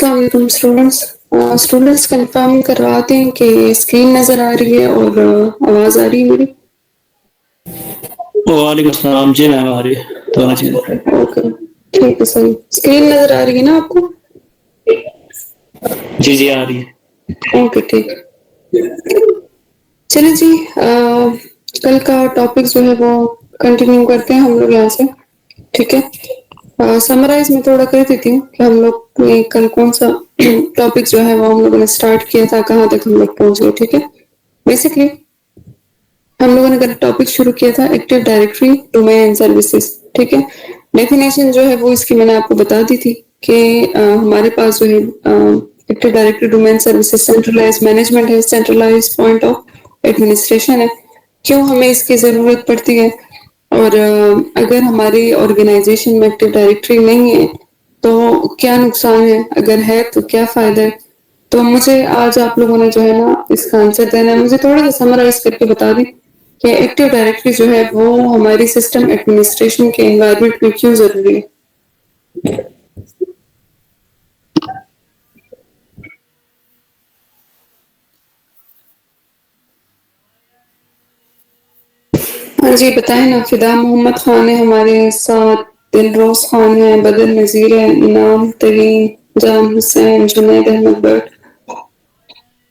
अस्सलाम वालेकुम students. Students confirm करवाते हैं कि स्क्रीन नज़र आ रही है और आवाज़ आ रही है मेरी। वालेकुम सलाम जी मैम आ रही है दोनों चीज़ें। ओके, ठीक है, सही। स्क्रीन नज़र आ रही है ना आपको? जी जी आ रही है। ओके, ठीक। चलिए जी, कल का टॉपिक जो है वो कंटिन्यू करते हैं हम लोग यहाँ से। ठीक है, समराइज में थोड़ा कर देती हूँ कि हम लोग ने कल कौन सा टॉपिक जो है वो हम लोगों ने स्टार्ट किया था, कहाँ तक हम लोग पहुंच गए। ठीक है, बेसिकली हम लोगों ने कल टॉपिक शुरू किया था active directory domain and services. ठीक है, डेफिनेशन जो है वो इसकी मैंने आपको बता दी थी कि हमारे पास जो है active directory domain services centralize management है, सेंट्रलाइज पॉइंट ऑफ एडमिनिस्ट्रेशन है। क्यों हमें इसकी जरूरत पड़ती है और अगर हमारी ऑर्गेनाइजेशन में एक्टिव डायरेक्टरी नहीं है तो क्या नुकसान है, अगर है तो क्या फायदा है। तो मुझे आज आप लोगों ने जो है ना इसका आंसर देना है। मुझे थोड़ा सा समराइज करके बता दें कि एक्टिव डायरेक्टरी जो है वो हमारी सिस्टम एडमिनिस्ट्रेशन के एनवायरनमेंट में क्यों जरूरी है। हाँ जी, बताएं ना। फिदा मोहम्मद खान है हमारे साथ, दिलरोज खान है, बदर नजीर है, इनाम तरीन, जान हुसैन, जुनैद अहमद बट,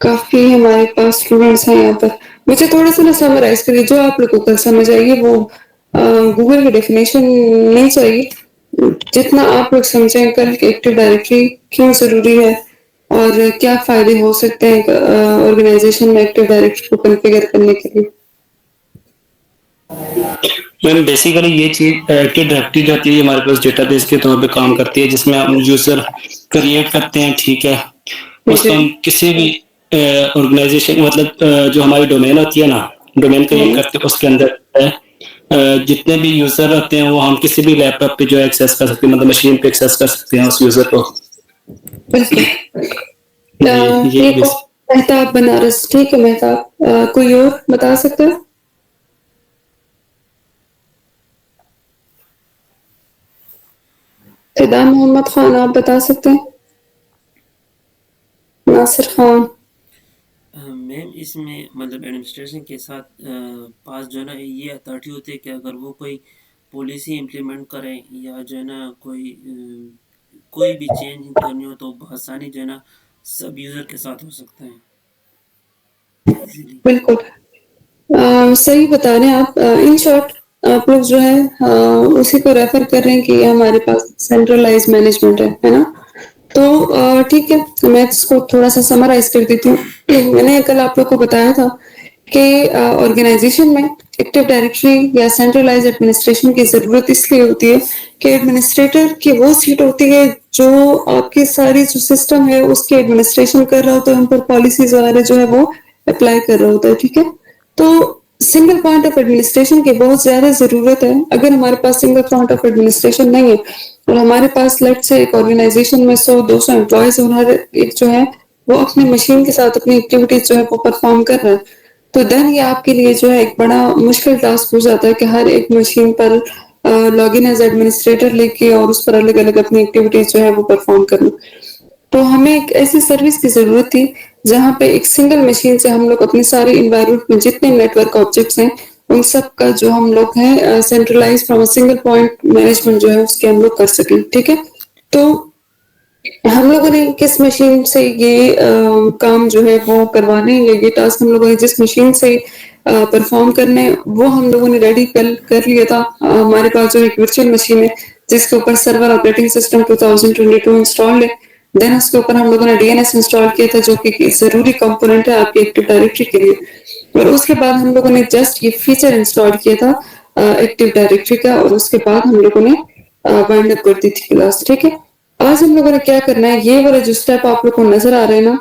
काफी हमारे पास स्टूडेंट्स हैं यहाँ पर। मुझे थोड़ा सा ना समराइज करिए, जो आप लोगों को कल समझ आइए वो गूगल की डेफिनेशन नहीं चाहिए। जितना आप लोग समझें कल एक्टिव डायरेक्टरी क्यों जरूरी है और क्या फायदे हो सकते हैं ऑर्गेनाइजेशन में एक्टिव डायरेक्टरी को कॉन्फ़िगर करने के लिए। मैम बेसिकली ये चीज़ एक्टिव डायरेक्टरी जो होती है हमारे पास डेटाबेस के तौर पे काम करती है, जिसमें हम यूज़र क्रिएट करते हैं। ठीक है, उसको हम किसी भी ऑर्गेनाइजेशन मतलब जो हमारी डोमेन होती है ना, डोमेन क्रिएट करते हैं उसके अंदर जितने भी यूज़र होते हैं वो हम किसी भी लैपटॉप पे जो एक्सेस कर सकते हैं, मतलब मशीन पे एक्सेस कर सकते हैं उस यूज़र को। बिल्कुल। जी ये ये बेस। मेहताब बनारस, ठीक है मेहताब। कोई और बता सकता है? फिदा मोहम्मद खान, आप बता सकते हैं? नासिर खान। मैम इसमें मतलब एडमिनिस्ट्रेशन के साथ पास जो है ना ये अथॉरिटी होती है कि अगर वो कोई पॉलिसी इम्प्लीमेंट करें या जो है ना कोई भी चेंज करनी हो तो आसानी जो है ना सब यूज़र के साथ हो सकता है इजीली। बिल्कुल, सही बता रहे हैं आप। इन शॉर्ट आप लोग जो है उसी को रेफर कर रहे हैं कि हमारे पास सेंट्रलाइज मैनेजमेंट है ना। तो ठीक है, मैं इसको थोड़ा सा समराइज कर देती हूँ। मैंने कल आप लोग को बताया था कि ऑर्गेनाइजेशन में एक्टिव डायरेक्टरी या सेंट्रलाइज एडमिनिस्ट्रेशन की जरूरत इसलिए होती है कि एडमिनिस्ट्रेटर की वो सीट होती है जो आपकी सारी जो सिस्टम है उसकी एडमिनिस्ट्रेशन कर रहा होता है, उन पर पॉलिसीज वगैरह जो है वो अप्लाई कर रहा होता है। ठीक है, तो सिंगल पॉइंट ऑफ एडमिनिस्ट्रेशन की बहुत ज्यादा जरूरत है। अगर हमारे पास सिंगल पॉइंट ऑफ एडमिनिस्ट्रेशन नहीं है और हमारे पास लेट से एक ऑर्गेनाइजेशन में 100-200 एम्प्लॉयज और हर एक जो है वो अपनी मशीन के साथ अपनी एक्टिविटीज जो है वो परफॉर्म कर रहा है, तो देन ये आपके लिए जो है एक बड़ा मुश्किल टास्क हो जाता है कि हर एक मशीन पर लॉग इन एज एडमिनिस्ट्रेटर लेके और उस पर अलग अलग अपनी एक्टिविटीज जो है वो परफॉर्म करना। तो हमें एक ऐसी सर्विस की जरूरत थी जहाँ पे एक सिंगल मशीन से हम लोग अपने सारे इन्वायरमेंट में जितने नेटवर्क ऑब्जेक्ट्स हैं उन सब का जो हम लोग हैं centralize from single point management जो है उसके हम लोग कर सकें। ठीक है, तो हम लोगों ने किस मशीन से ये काम जो है वो करवाने, ये टास्क हम लोगों ने जिस मशीन से परफॉर्म करने वो हम लोगों ने रेडी कर लिया था। हमारे पास जो एक वर्चुअल मशीन है जिसके ऊपर सर्वर ऑपरेटिंग सिस्टम 2022 इंस्टॉल्ड है। देन उसके ऊपर हम लोगों ने डीएनएस इंस्टॉल किया था जो कि जरूरी कंपोनेंट है आपकी एक्टिव डायरेक्टरी के लिए। और उसके बाद हम लोगों ने जस्ट ये फीचर इंस्टॉल किया था एक्टिव डायरेक्टरी का, और उसके बाद हम लोगों ने वाइंड अप कर दी थी क्लास। ठीक है, आज हम लोगों ने क्या करना है, ये वाला जो स्टेप आप लोग को नजर आ रहे हैं ना,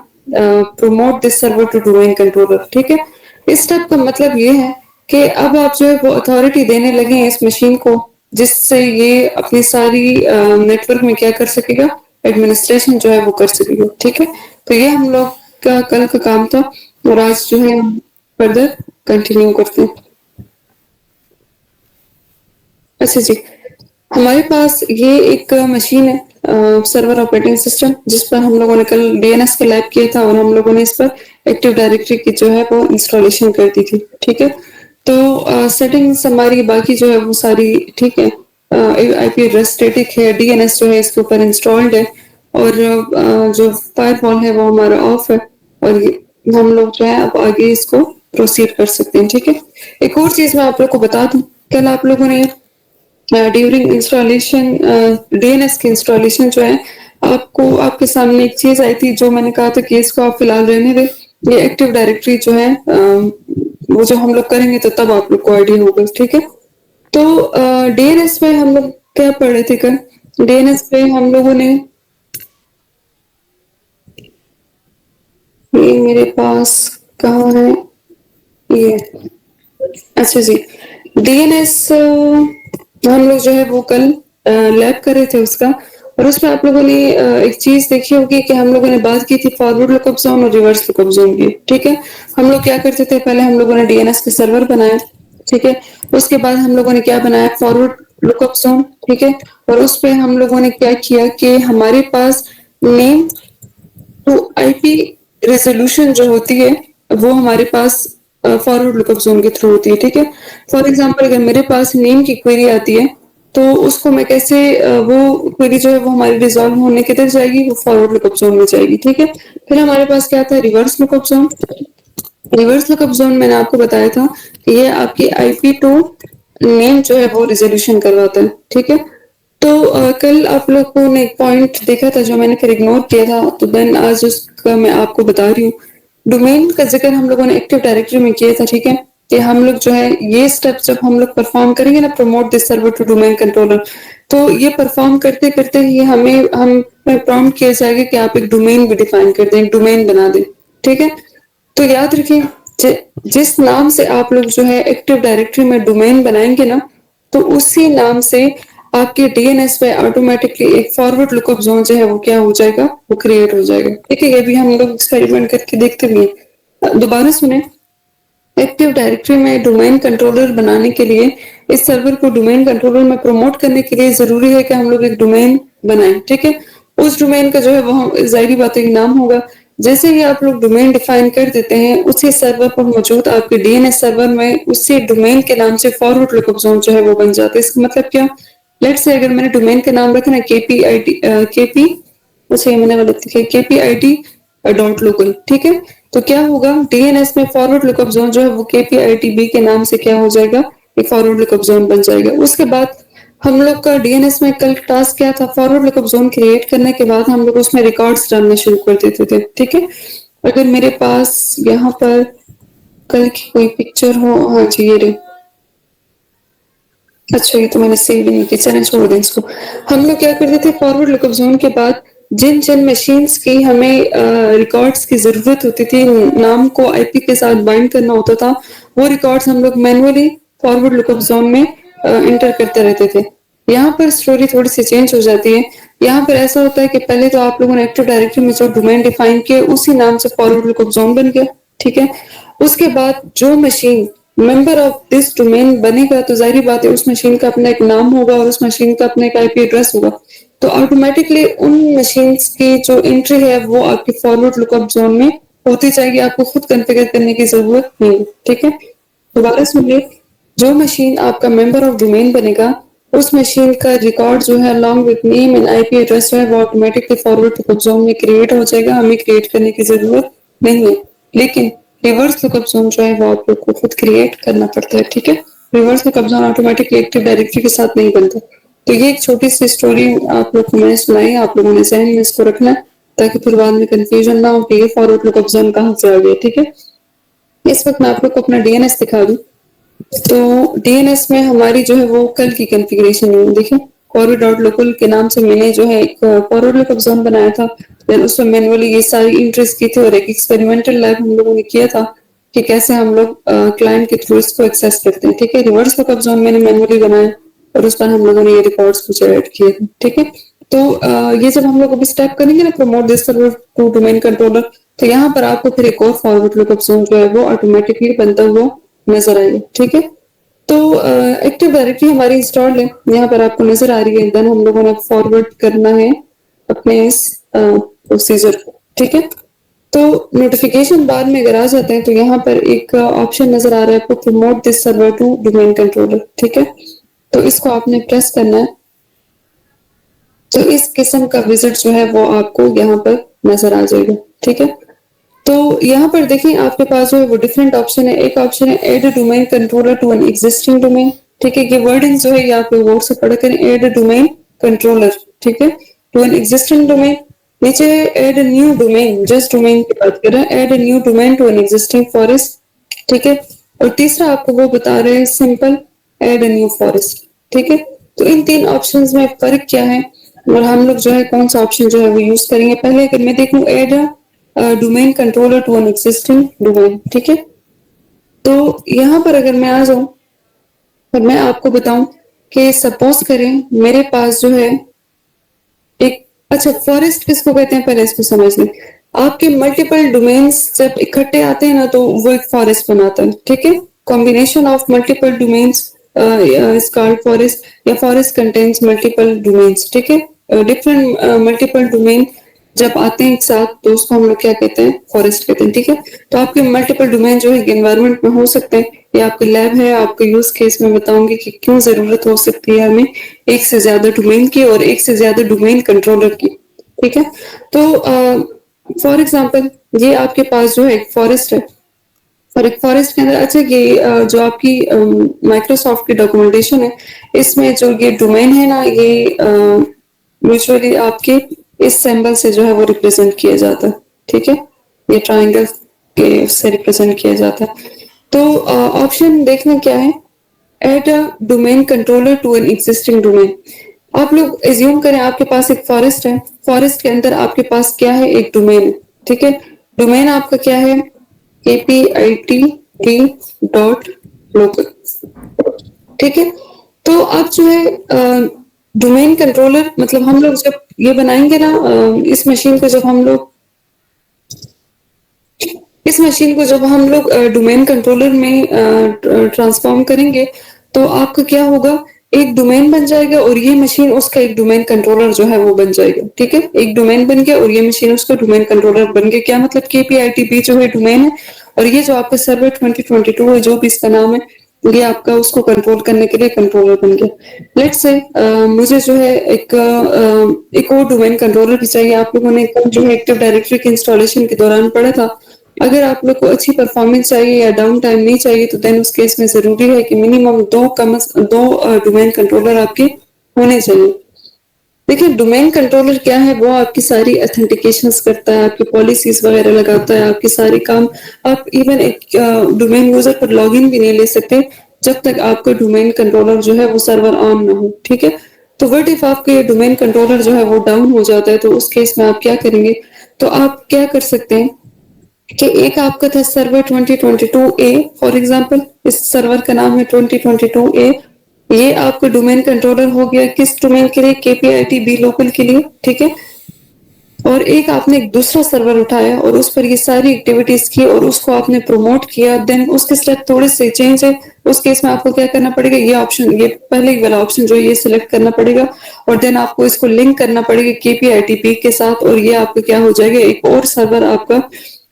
promote this server to domain controller. ठीक है, इस स्टेप का मतलब ये है कि अब आप जो है वो अथॉरिटी देने लगे हैं इस मशीन को जिससे ये अपनी सारी नेटवर्क में क्या कर सकेगा, एडमिनिस्ट्रेशन जो है वो कर सकेगा। ठीक है, तो ये हम लोग का कल का काम था और आज जो है फर्दर कंटिन्यू करते हैं। अच्छा जी, हमारे पास ये एक मशीन है सर्वर ऑपरेटिंग सिस्टम, जिस पर हम लोगों ने कल डीएनएस का लैब किया था और हम लोगों ने इस पर एक्टिव डायरेक्टरी की जो है वो इंस्टॉलेशन कर दी थी। ठीक है, तो सेटिंग्स हमारी बाकी जो है वो सारी ठीक है, आईपी एड्रेस स्टैटिक है, डीएनएस जो है इसके ऊपर इंस्टॉल्ड है और जो फायरवॉल है वो हमारा ऑफ है और हम लोग जो है अब आगे इसको प्रोसीड कर सकते हैं। ठीक है, एक और चीज मैं आप लोग को बता दूं, कल आप लोगों ने ड्यूरिंग इंस्टॉलेशन डीएनएस की इंस्टॉलेशन जो है आपको आपके सामने एक चीज आई थी जो मैंने कहा था कि इसको आप फिलहाल रहने दें, ये एक्टिव डायरेक्टरी जो है वो जो हम लोग करेंगे तो तब आप लोग को आइडिया होगा। ठीक है, तो डीएनएस में हम लोग क्या पढ़ रहे थे कल? डीएनएस पे हम लोगों ने ये मेरे पास कहाँ है ये, अच्छा जी, डीएनएस हम लोग जो है वो कल लैब कर रहे थे उसका और उसमें आप लोगों ने एक चीज देखी होगी कि हम लोगों ने बात की थी फॉरवर्ड लुकअप जोन और रिवर्स लुकअप जोन की। ठीक है, हम लोग क्या करते थे, पहले हम लोगों ने डीएनएस के सर्वर बनाया। ठीक है, उसके बाद हम लोगों ने क्या बनाया, फॉरवर्ड लुकअप जोन। ठीक है, और उस पे हम लोगों ने क्या किया कि हमारे पास नेम तो आईपी रेजोल्यूशन जो होती है वो हमारे पास फॉरवर्ड लुकअप जोन के थ्रू होती है। ठीक है, फॉर एग्जांपल अगर मेरे पास नेम की क्वेरी आती है तो उसको मैं कैसे वो क्वेरी जो है वो हमारी रिजॉल्व होने किधर जाएगी, वो फॉरवर्ड लुकअप जोन में जाएगी। ठीक है, फिर हमारे पास क्या था, reverse lookup zone. Reverse lookup zone मैंने आपको बताया था कि ये आपकी आईपी टू नेम जो है वो रिजोल्यूशन करवाता है। ठीक है, तो कल आप लोगों ने एक पॉइंट देखा था जो मैंने फिर इग्नोर किया था, तो देन आज उसका मैं आपको बता रही हूँ। डोमेन का जिक्र हम लोगों ने एक्टिव डायरेक्टरी में किया था। ठीक है, कि हम लोग जो है ये स्टेप्स जब हम लोग परफॉर्म करेंगे ना, promote this server to domain controller, तो ये परफॉर्म करते करते ही हमें हम प्रॉम्प्ट किया जाएगा कि आप एक डोमेन भी डिफाइन कर दें, एक डोमेन बना दें। ठीक है, तो याद रखिए जिस नाम से आप लोग जो है एक्टिव डायरेक्टरी में डोमेन बनाएंगे ना, तो उसी नाम से आपके डीएनएस पे ऑटोमेटिकली एक फॉरवर्ड लुकअप जोन जो है वो क्या हो जाएगा, वो क्रिएट हो जाएगा। ठीक है, ये भी हम लोग एक्सपेरिमेंट करके देखते भी हैं। दोबारा सुने, एक्टिव डायरेक्टरी में डोमेन कंट्रोलर बनाने के लिए, इस सर्वर को डोमेन कंट्रोलर में प्रमोट करने के लिए जरूरी है कि हम लोग एक डोमेन बनाएं। ठीक है, उस डोमेन का जो है वो जाहिर बात है नाम होगा। जैसे ही आप लोग डोमेन डिफाइन कर देते हैं, उसी सर्वर पर मौजूद आपके डीएनएस सर्वर में उसी डोमेन के नाम से फॉरवर्ड लुकअप जोन जो है वो बन जाता है। इसका मतलब क्या, लेट्स से अगर मैंने डोमेन का नाम रखा ना केपीआईटी केपी, अच्छा ये मैंने गलत लिखा है, केपीआईटी डॉट लोकल। ठीक है, तो क्या होगा, डीएनएस में फॉरवर्ड लुकअप जोन जो है वो केपीआईटीबी के नाम से क्या हो जाएगा, एक फॉरवर्ड लुकअप जोन बन जाएगा। उसके बाद हम लोग का डीएनएस में कल टास्क क्या था, फॉरवर्ड लुकअप जोन क्रिएट करने के बाद हम लोग उसमें रिकॉर्ड्स डालना शुरू कर देते थे। ठीक है, अगर मेरे पास यहाँ पर कल की कोई पिक्चर हो, हाँ जी ये रही, अच्छा ये तो मैंने सेव ही नहीं किया, चलें छोड़ दें इसको। हम लोग क्या करते थे, फॉरवर्ड लुकअप जोन के बाद जिन जिन मशीन्स की हमें रिकॉर्ड्स की जरूरत होती थी, नाम को आईपी के साथ बाइंड करना होता था, वो रिकॉर्ड्स हम लोग मैनुअली फॉरवर्ड लुकअप जोन में इंटर करते रहते थे। यहाँ पर स्टोरी थोड़ी सी चेंज हो जाती है। यहाँ पर ऐसा होता है कि पहले तो आप लोगों ने एक्टिव डायरेक्टरी में जो डोमेन डिफाइन किया उसी नाम से फॉरवर्ड लुकअप जोन बन गया। ठीक है, उसके बाद जो machine member of this domain बनेगा तो जाहिर बात है उस मशीन का अपना एक नाम होगा और उस मशीन का अपना एक आईपी एड्रेस होगा, तो ऑटोमेटिकली उन मशीन्स की जो एंट्री है वो आपकी फॉरवर्ड लुकअप जोन में होती जाएगी, आपको खुद कॉन्फ़िगर करने की जरूरत नहीं है। ठीक है, दोबारा सुनिए, जो मशीन आपका मेंबर ऑफ डोमेन बनेगा उस मशीन का रिकॉर्ड जो है along with name and IP address जो है वो ऑटोमेटिकली फॉरवर्ड लुकअप जोन में क्रिएट हो जाएगा, हमें क्रिएट करने की जरूरत नहीं है। लेकिन रिवर्स लुकअप जोन जो है वो आप लोग को खुद क्रिएट करना पड़ता है। ठीक है, reverse lookup zone automatically active directory के साथ नहीं बनता। तो ये एक छोटी सी स्टोरी आप लोग को मैंने सुनाई, आप लोगों ने जहन में इसको रखना है ताकि फिर बाद में कंफ्यूजन ना हो कि ये फॉरवर्ड लुकअप जोन कहाँ से आ गया। ठीक है, इस वक्त मैं आप लोग को अपना डीएनएस दिखा दूं, तो डीएनएस में हमारी जो है वो कल की कॉन्फ़िगरेशन है। देखिए, फॉरवर्ड डॉट लोकल के नाम से मैंने जो है एक फॉरवर्ड लुकअप जोन बनाया था, देन उसमें मैनुअली ये सारी एंट्रीज की थी और एक एक्सपेरिमेंटल लैब हम लोगों ने किया था कि कैसे हम लोग क्लाइंट के थ्रू इसको एक्सेस करते हैं। ठीक है, रिवर्स लुकअप जोन मैंने मैनुअली बनाया और उस पर हम लोगों ने ये रिकॉर्ड्स कुछ ऐड किए थे। ठीक है, तो ये जब हम लोग अभी स्टेप करेंगे ना, promote this server to domain controller, तो यहाँ पर आपको फिर एक और फॉरवर्ड लुकअप जोन जो है वो ऑटोमेटिकली बनता हुआ नजर आएगा। ठीक है, तो एक्टिव डायरेक्टरी हमारी इंस्टॉल है, यहाँ पर आपको नजर आ रही है। देन हम लोगों ने फॉरवर्ड करना है अपने इस प्रोसीजर को, ठीक है। तो नोटिफिकेशन बाद में अगर आ जाते हैं तो यहाँ पर एक ऑप्शन नजर आ रहा है आपको, promote this server to domain controller, ठीक है। तो इसको आपने प्रेस करना है, तो इस किस्म का विजिट जो है वो आपको यहाँ पर नजर आ जाएगा, ठीक है। तो यहाँ पर देखें आपके पास जो है वो डिफरेंट ऑप्शन है। एक ऑप्शन है add domain controller to an existing domain, ठीक है। ये वर्डिंग जो है ये आप लोग वर्ड से पढ़ करें, एड डोमेन कंट्रोलर, ठीक है, टू एन एग्जिस्टिंग डोमेन। नीचे add new domain, just domain की बात कर रहे हैं, add new domain to an existing forest, ठीक है। और तीसरा आपको वो बता रहे हैं सिंपल एड न्यू फॉरेस्ट, ठीक है। तो इन तीन ऑप्शंस में फर्क क्या है और हम लोग जो है कौन सा ऑप्शन जो है वो यूज करेंगे। पहले अगर मैं देखूं add domain controller to an existing domain, ठीक है। तो यहाँ पर अगर मैं आ जाऊं और मैं आपको बताऊं कि सपोज करें मेरे पास जो है एक, अच्छा फॉरेस्ट किसको कहते हैं पहले इसको समझ लें। आपके मल्टीपल डोमेन्स जब इकट्ठे आते हैं ना तो वो एक फॉरेस्ट बनाता है, ठीक है। Combination of multiple domains is called forest, या फॉरेस्ट कंटेन्स मल्टीपल डोमेन्स, ठीक है। डिफरेंट मल्टीपल डोमेन जब आते हैं एक साथ तो उसको हम लोग क्या कहते हैं, फॉरेस्ट कहते हैं, ठीक है। तो आपके मल्टीपल डोमेन जो है एनवायरमेंट में हो सकते हैं, या आपके लैब है, आपके यूज केस में बताऊंगी कि क्यों जरूरत हो सकती है हमें एक से ज्यादा डोमेन की और एक से ज्यादा डोमेन कंट्रोलर की, ठीक है। तो फॉर एग्जाम्पल ये आपके पास जो है एक फॉरेस्ट है, और एक फॉरेस्ट के अंदर, अच्छा ये जो आपकी माइक्रोसॉफ्ट की डॉक्यूमेंटेशन है इसमें जो ये डोमेन है ना ये यूजुअली आपके इस सिंबल से जो है वो रिप्रेजेंट किया जाता है, ठीक है। ये ट्राइंगल के से रिप्रेजेंट किया जाता है। तो ऑप्शन देखना क्या है, add a domain controller to an existing domain. आप लोग एज्यूम करें आपके पास एक फॉरेस्ट है, फॉरेस्ट के अंदर आपके पास क्या है, एक डोमेन है, ठीक है। डोमेन आपका क्या है, KPITT डॉट लोकल, ठीक है। तो अब जो है डोमेन कंट्रोलर मतलब हम लोग जब ये बनाएंगे ना इस मशीन को जब हम लोग डोमेन कंट्रोलर में ट्रांसफॉर्म करेंगे तो आपका क्या होगा, एक डोमेन बन जाएगा और ये मशीन उसका एक डोमेन कंट्रोलर जो है वो बन जाएगा, ठीक है। एक डोमेन बन गया और ये मशीन उसका डोमेन कंट्रोलर बन गया। क्या मतलब, KPITP जो है डोमेन है और ये जो आपका सर्वर 2022 है जो भी इसका नाम है ये आपका उसको कंट्रोल करने के लिए कंट्रोलर बन गया। लेट्स से मुझे जो है एक और डोमेन कंट्रोलर भी चाहिए। आप लोगों ने जो है एक्टिव डायरेक्टरी के इंस्टॉलेशन के दौरान पढ़ा था, अगर आप लोग को अच्छी परफॉर्मेंस चाहिए या डाउन टाइम नहीं चाहिए तो देन उस केस में जरूरी है कि मिनिमम दो डोमेन कंट्रोलर आपके होने चाहिए। देखिए डोमेन कंट्रोलर क्या है, वो आपकी सारी ऑथेंटिकेशंस करता है, आपकी पॉलिसीज वगैरह लगाता है, आपके सारे काम। आप इवन एक डोमेन यूजर पर लॉगिन भी नहीं ले सकते जब तक आपका डोमेन कंट्रोलर जो है वो सर्वर ऑन ना हो, ठीक है। तो व्हाट इफ आपके डोमेन कंट्रोलर जो है वो डाउन हो जाता है तो उस केस में आप क्या करेंगे, तो आप क्या कर सकते हैं कि एक आपका था सर्वर 2022A फॉर एग्जांपल, इस सर्वर का नाम है 2022A। ये आपका डोमेन कंट्रोलर हो गया किस डोमेन के लिए, KPITB लोकल के लिए, ठीक है। और एक आपने एक दूसरा सर्वर उठाया और उस पर ये सारी एक्टिविटीज की और उसको आपने प्रमोट किया, देन उसके स्टेप थोड़े से चेंज है। उस केस में आपको क्या करना पड़ेगा, ये ऑप्शन, ये पहले वाला ऑप्शन जो है ये सिलेक्ट करना पड़ेगा और देन आपको इसको लिंक करना पड़ेगा KPITP के साथ और ये आपका क्या हो जाएगा, एक और सर्वर आपका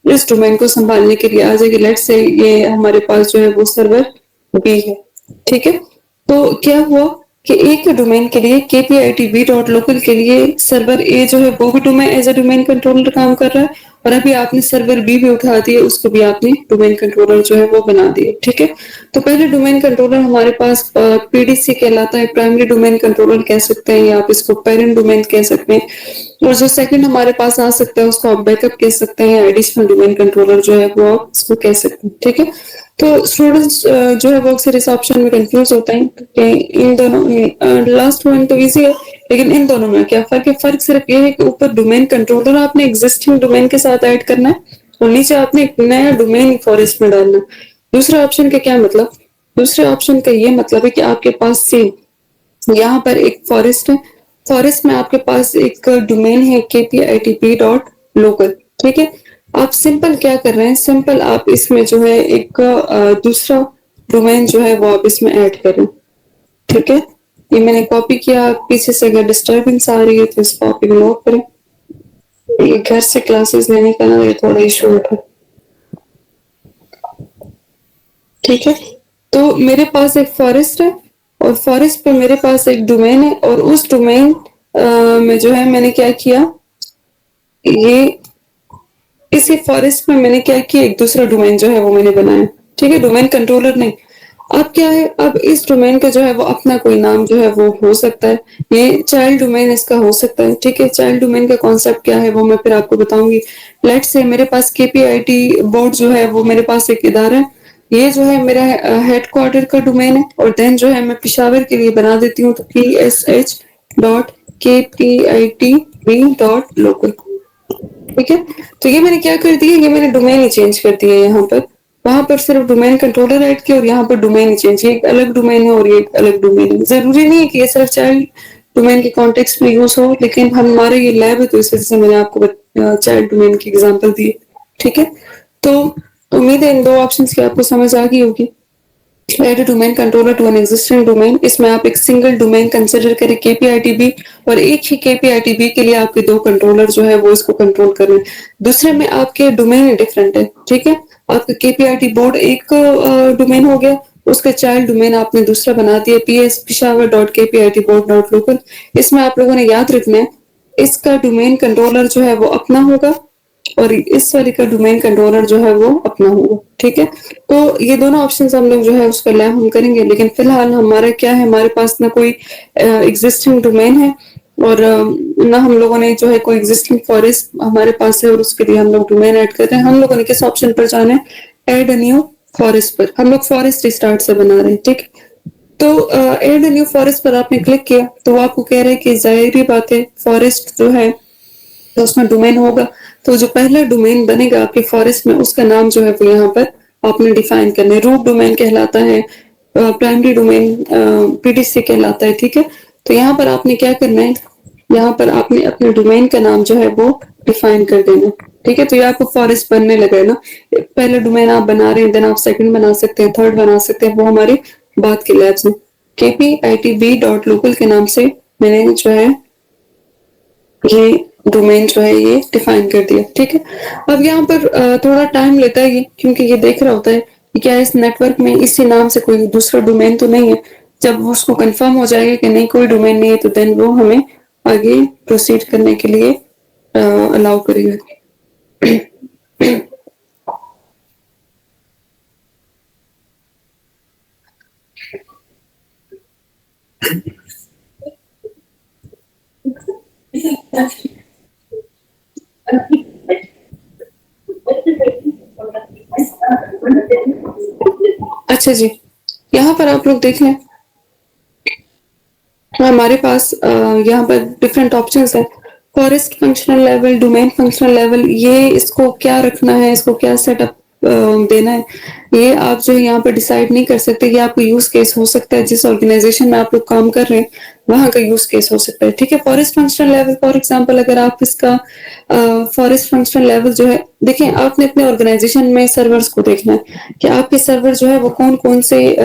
इस डोमेन को संभालने के लिए आ जाएगी। लेट्स से ये हमारे पास जो है वो सर्वर B है, ठीक है। तो क्या हुआ कि एक डोमेन के लिए KPITB डॉट लोकल के लिए सर्वर A जो है वो भी domain as a domain controller काम कर रहा है और अभी आपने सर्वर B भी उठा दिया, उसको भी आपने डोमेन कंट्रोलर जो है वो बना दिया, ठीक है। तो पहले डोमेन कंट्रोलर हमारे पास PDC कहलाता है, प्राइमरी डोमेन कंट्रोलर कह सकते हैं या आप इसको पेरेंट डोमेन कह सकते हैं। और जो सेकंड हमारे पास आ सकता है उसको आप बैकअप कह सकते हैं या एडिशनल डोमेन कंट्रोलर जो है वो आप इसको कह सकते हैं, ठीक है। तो स्टूडेंट्स जो है वो अक्सर इस ऑप्शन में कंफ्यूज होते हैं कि इन दोनों लास्ट वन तो इजी है लेकिन इन दोनों में क्या फर्क है। फर्क सिर्फ ये है कि ऊपर डोमेन कंट्रोलर आपने एग्जिस्टिंग डोमेन के साथ ऐड करना है और नीचे आपने एक नया डोमेन फॉरेस्ट में डालना है। दूसरे ऑप्शन का क्या मतलब, दूसरे ऑप्शन का ये मतलब है कि आपके पास सेम यहाँ पर एक फॉरेस्ट है, फॉरेस्ट में आपके पास एक डोमेन है KPITP डॉट लोकल, ठीक है। आप सिंपल क्या कर रहे हैं, सिंपल आप इसमें जो है एक दूसरा डोमेन जो है वो आप इसमें ऐड करें, ठीक है। ये मैंने कॉपी किया, पीछे से अगर डिस्टर्बेंस आ रही है तो इस कॉपी को नोट करें। ये घर से क्लासेस लेने का ना ये थोड़ा इशू होता है। ठीक है, तो मेरे पास एक फॉरेस्ट है और फॉरेस्ट पे मेरे पास एक डोमेन है और उस डोमेन में जो है मैंने क्या किया, ये इसी फॉरेस्ट में मैंने क्या किया, एक दूसरा डोमेन जो है वो मैंने बनाया। ठीक है, डोमेन कंट्रोलर नहीं। अब क्या है, अब इस डोमेन का जो है वो अपना कोई नाम जो है वो हो सकता है, ये चाइल्ड डोमेन इसका हो सकता है। ठीक है, चाइल्ड डोमेन का कॉन्सेप्ट क्या है वो मैं फिर आपको बताऊंगी। लेट्स से मेरे पास केपीआईटी बोर्ड जो है वो मेरे पास एक इदारा है, ये जो है मेरा हेडक्वार्टर का डोमेन है और देन जो है मैं पिशावर के लिए बना देती हूँ तो psh.kpitb.local। ठीक है, तो ये मैंने क्या कर दिया, ये मैंने डोमेन ही चेंज कर दिया यहाँ पर। वहां पर सिर्फ डोमेन कंट्रोलर ऐड किया और यहाँ पर डोमेन ही चेंज, ये एक अलग डोमेन है और ये एक अलग डोमेन है। जरूरी नहीं है कि ये सिर्फ चाइल्ड डोमेन के कॉन्टेक्स्ट में यूज हो, लेकिन हमारा ये लैब है तो इस वजह से मैंने आपको चाइल्ड डोमेन की एग्जाम्पल दी। ठीक है, तो उम्मीद है इन दो ऑप्शन की आपको समझ आ गई होगी। Add domain controller to an existing domain, इसमें आप एक सिंगल डोमेन कंसिडर करें केपीआईटीबी और एक ही केपीआईटीबी के लिए आपके दो कंट्रोलर जो है वो इसको कंट्रोल कर रहे हैं। दूसरे में आपके डोमेन डिफरेंट है। ठीक है, आपका केपीआईटी बोर्ड एक डोमेन हो गया, उसका चाइल्ड डोमेन आपने दूसरा बना दिया pshpeshawar.kpitboard.local। इसमें आप लोगों ने याद रखना है इसका डोमेन कंट्रोलर जो है वो अपना होगा और इस वाले का डोमेन कंट्रोलर जो है वो अपना होगा। ठीक है, तो ये दोनों ऑप्शंस हम लोग जो है उसका लैब हम करेंगे, लेकिन फिलहाल हमारा क्या है, हमारे पास ना कोई एग्जिस्टिंग डोमेन है और ना हम लोगों ने जो है कोई एग्जिस्टिंग फॉरेस्ट हमारे पास है और उसके लिए हम लोग डोमेन ऐड कर रहे हैं। हम लोगों ने किस ऑप्शन पर जाना है, ऐड अ न्यू फॉरेस्ट पर। हम लोग फॉरेस्ट स्टार्ट से बना रहे हैं। ठीक, तो ऐड अ न्यू फॉरेस्ट पर आपने क्लिक किया तो वो आपको कह रहा है कि जाहिर बात है फॉरेस्ट जो है तो उसमें डोमेन होगा, तो जो पहला डोमेन बनेगा आपके फॉरेस्ट में उसका नाम जो है वो यहाँ पर आपने डिफाइन करना है। रूट डोमेन कहलाता है, प्राइमरी डोमेन पीडीसी कहलाता है। ठीक है, तो यहाँ पर आपने क्या करना है, यहाँ पर आपने अपने डोमेन का नाम जो है वो डिफाइन कर देना। ठीक है, तो ये आपको फॉरेस्ट बनने लगा है ना, पहला डोमेन आप बना रहे हैं, देन आप सेकंड बना सकते हैं, थर्ड बना सकते हैं, वो हमारे बाद के लैब्स में। kpitb.local के नाम से मैंने जो है ये डोमेन जो है ये डिफाइन कर दिया। ठीक है, अब यहाँ पर थोड़ा टाइम लेता है ये, क्योंकि ये देख रहा होता है कि क्या इस नेटवर्क में इसी नाम से कोई दूसरा डोमेन तो नहीं है। जब वो उसको कंफर्म हो जाएगा कि नहीं कोई डोमेन नहीं है तो देन वो हमें आगे प्रोसीड करने के लिए अलाउ करेगा। अच्छा जी, यहाँ पर आप लोग देख लें हमारे पास यहाँ पर डिफरेंट ऑप्शंस है। Forest functional level, domain functional level, ये इसको क्या रखना है, इसको क्या सेटअप देना है, ये आप जो है यहाँ पर डिसाइड नहीं कर सकते। ये आपका यूज केस हो सकता है, जिस ऑर्गेनाइजेशन में आप लोग काम कर रहे हैं वहां का यूज केस हो सकता है। ठीक है, forest functional level for example अगर आप इसका फॉरेस्ट फंक्शनल लेवल जो है, देखें आपने अपने ऑर्गेनाइजेशन में सर्वर्स को देखना है कि आपके सर्वर जो है वो कौन कौन से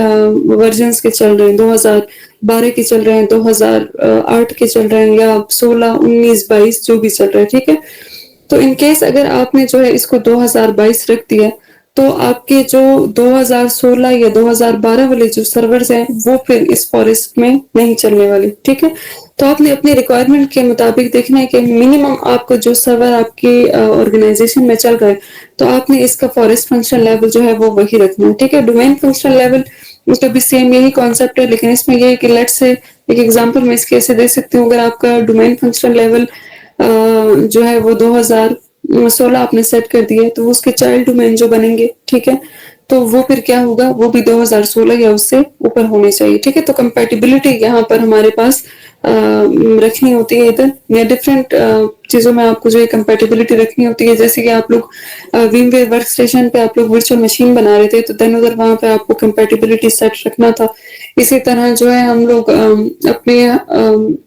वर्जन्स के चल रहे हैं, 2012 के चल रहे हैं, 2008 के चल रहे हैं, या 16, 19, 22 जो भी चल रहा है। ठीक है, तो इन केस अगर आपने जो है इसको 2022 रख दिया तो आपके जो 2016 या 2012 वाले जो सर्वर्स हैं वो फिर इस फॉरेस्ट में नहीं चलने वाले। ठीक है, तो आपने अपनी रिक्वायरमेंट के मुताबिक देखना है कि मिनिमम आपको जो सर्वर आपके ऑर्गेनाइजेशन में चल रहा है तो आपने इसका फॉरेस्ट फंक्शन लेवल जो है वो वही रखना है। ठीक है, डोमेन फंक्शन लेवल उसका भी सेम यही कॉन्सेप्ट है, लेकिन इसमें यह है कि लेट्स से एक एग्जांपल मैं इसके ऐसे दे सकती हूँ, अगर आपका डोमेन फंक्शन लेवल जो है वो 2016 आपने सेट कर दिया तो उसके चाइल्ड डोमेन जो बनेंगे, ठीक है, तो वो फिर क्या होगा, वो भी 2016 या उससे ऊपर होने चाहिए। ठीक है, तो कंपैटिबिलिटी यहाँ पर हमारे पास रखनी होती है इधर, या डिफरेंट चीजों में आपको जो है कंपैटिबिलिटी रखनी होती है। जैसे कि आप लोग वीमवेयर वर्क स्टेशन पे आप लोग वर्चुअल मशीन बना रहे थे तो देन उधर वहां पे आपको कंपैटिबिलिटी सेट रखना था। इसी तरह जो है हम लोग अपने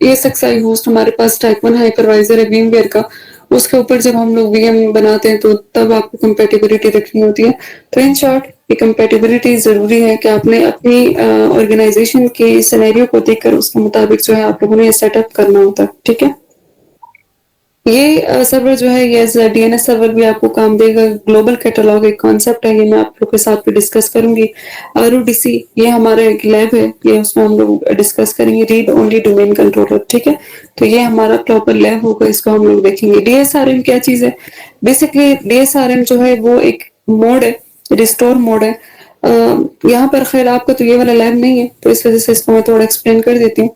एएसएक्सआई होस्ट हमारे पास टाइप 1 हाइपरवाइजर है वीमवेयर का, उसके ऊपर जब हम लोग वीएम बनाते हैं तो तब आपको कंपैटिबिलिटी रखनी होती है। तो इन शॉर्ट ये कंपैटिबिलिटी जरूरी है कि आपने अपनी ऑर्गेनाइजेशन के सिनेरियो को देखकर उसके मुताबिक जो है आप लोगों ने सेटअप करना होता है। ठीक है, ये सर्वर जो है ये एज़ डीएनएस सर्वर भी आपको काम देगा। ग्लोबल कैटलॉग एक कॉन्सेप्ट है, ये मैं आप लोग के साथ भी डिस्कस करूँगी। आरओडीसी ये हमारा एक लैब है, ये उसमें हम लोग डिस्कस करेंगे। रीड ओनली डोमेन कंट्रोलर, ठीक है? तो ये हमारा प्रॉपर लैब होगा, इसको हम लोग देखेंगे। डीएसआरएम क्या चीज़ है? बेसिकली डीएसआरएम जो है वो एक मोड है, रिस्टोर मोड है। यहाँ पर खैर आपका तो ये वाला लैब नहीं है, तो इस वजह से इसको मैं थोड़ा एक्सप्लेन कर देती हूँ।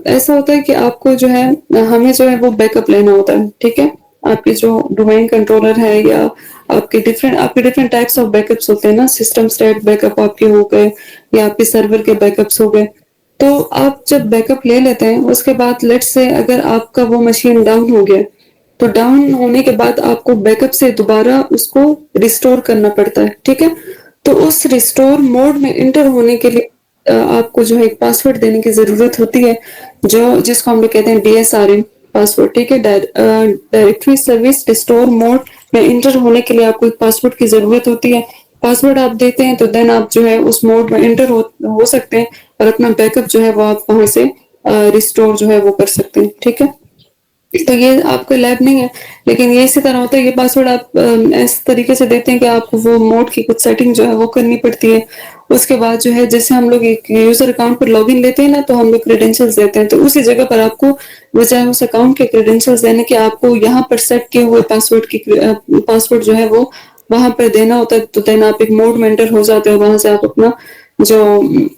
ऐसा होता है कि आपको जो है हमें जो है वो बैकअप लेना होता है, ठीक है? आपके जो डोमेन कंट्रोलर है या आपके डिफरेंट टाइप्स ऑफ बैकअप्स होते हैं ना, सिस्टम स्टेट बैकअप आपके हो गए या आपके सर्वर के बैकअप्स हो गए। तो आप जब बैकअप ले लेते हैं उसके बाद लेट्स से अगर आपका वो मशीन डाउन हो गया, तो डाउन होने के बाद आपको बैकअप से दोबारा उसको रिस्टोर करना पड़ता है, ठीक है? तो उस रिस्टोर मोड में इंटर होने के लिए आपको जो है एक पासवर्ड देने की जरूरत होती है, जो जिसको हम लोग कहते हैं डीएसआरएम पासवर्ड, ठीक है? डायरेक्टरी सर्विस रिस्टोर मोड में इंटर होने के लिए आपको एक पासवर्ड की जरूरत होती है। पासवर्ड आप देते हैं तो देन आप जो है उस मोड में इंटर हो सकते हैं और अपना बैकअप जो है वो आप वहां से रिस्टोर जो है वो कर सकते हैं, ठीक है? तो ये आपका लैब नहीं है, लेकिन ये इसी तरह होता है। ये पासवर्ड आप इस तरीके से देते हैं कि आपको वो मोड की कुछ सेटिंग जो है वो करनी पड़ती है। उसके बाद जो है जैसे हम लोग एक यूजर अकाउंट पर लॉगिन लेते हैं ना, तो हम लोग क्रेडेंशियल्स देते हैं, तो उसी जगह पर आपको बजाय उस अकाउंट के क्रेडेंशियल्स देने के आपको यहाँ पर सेट किए हुए पासवर्ड जो है वो वहां पर देना होता है। तो देन आप एक मोड में एंटर हो जाते हो, वहां से आप अपना जो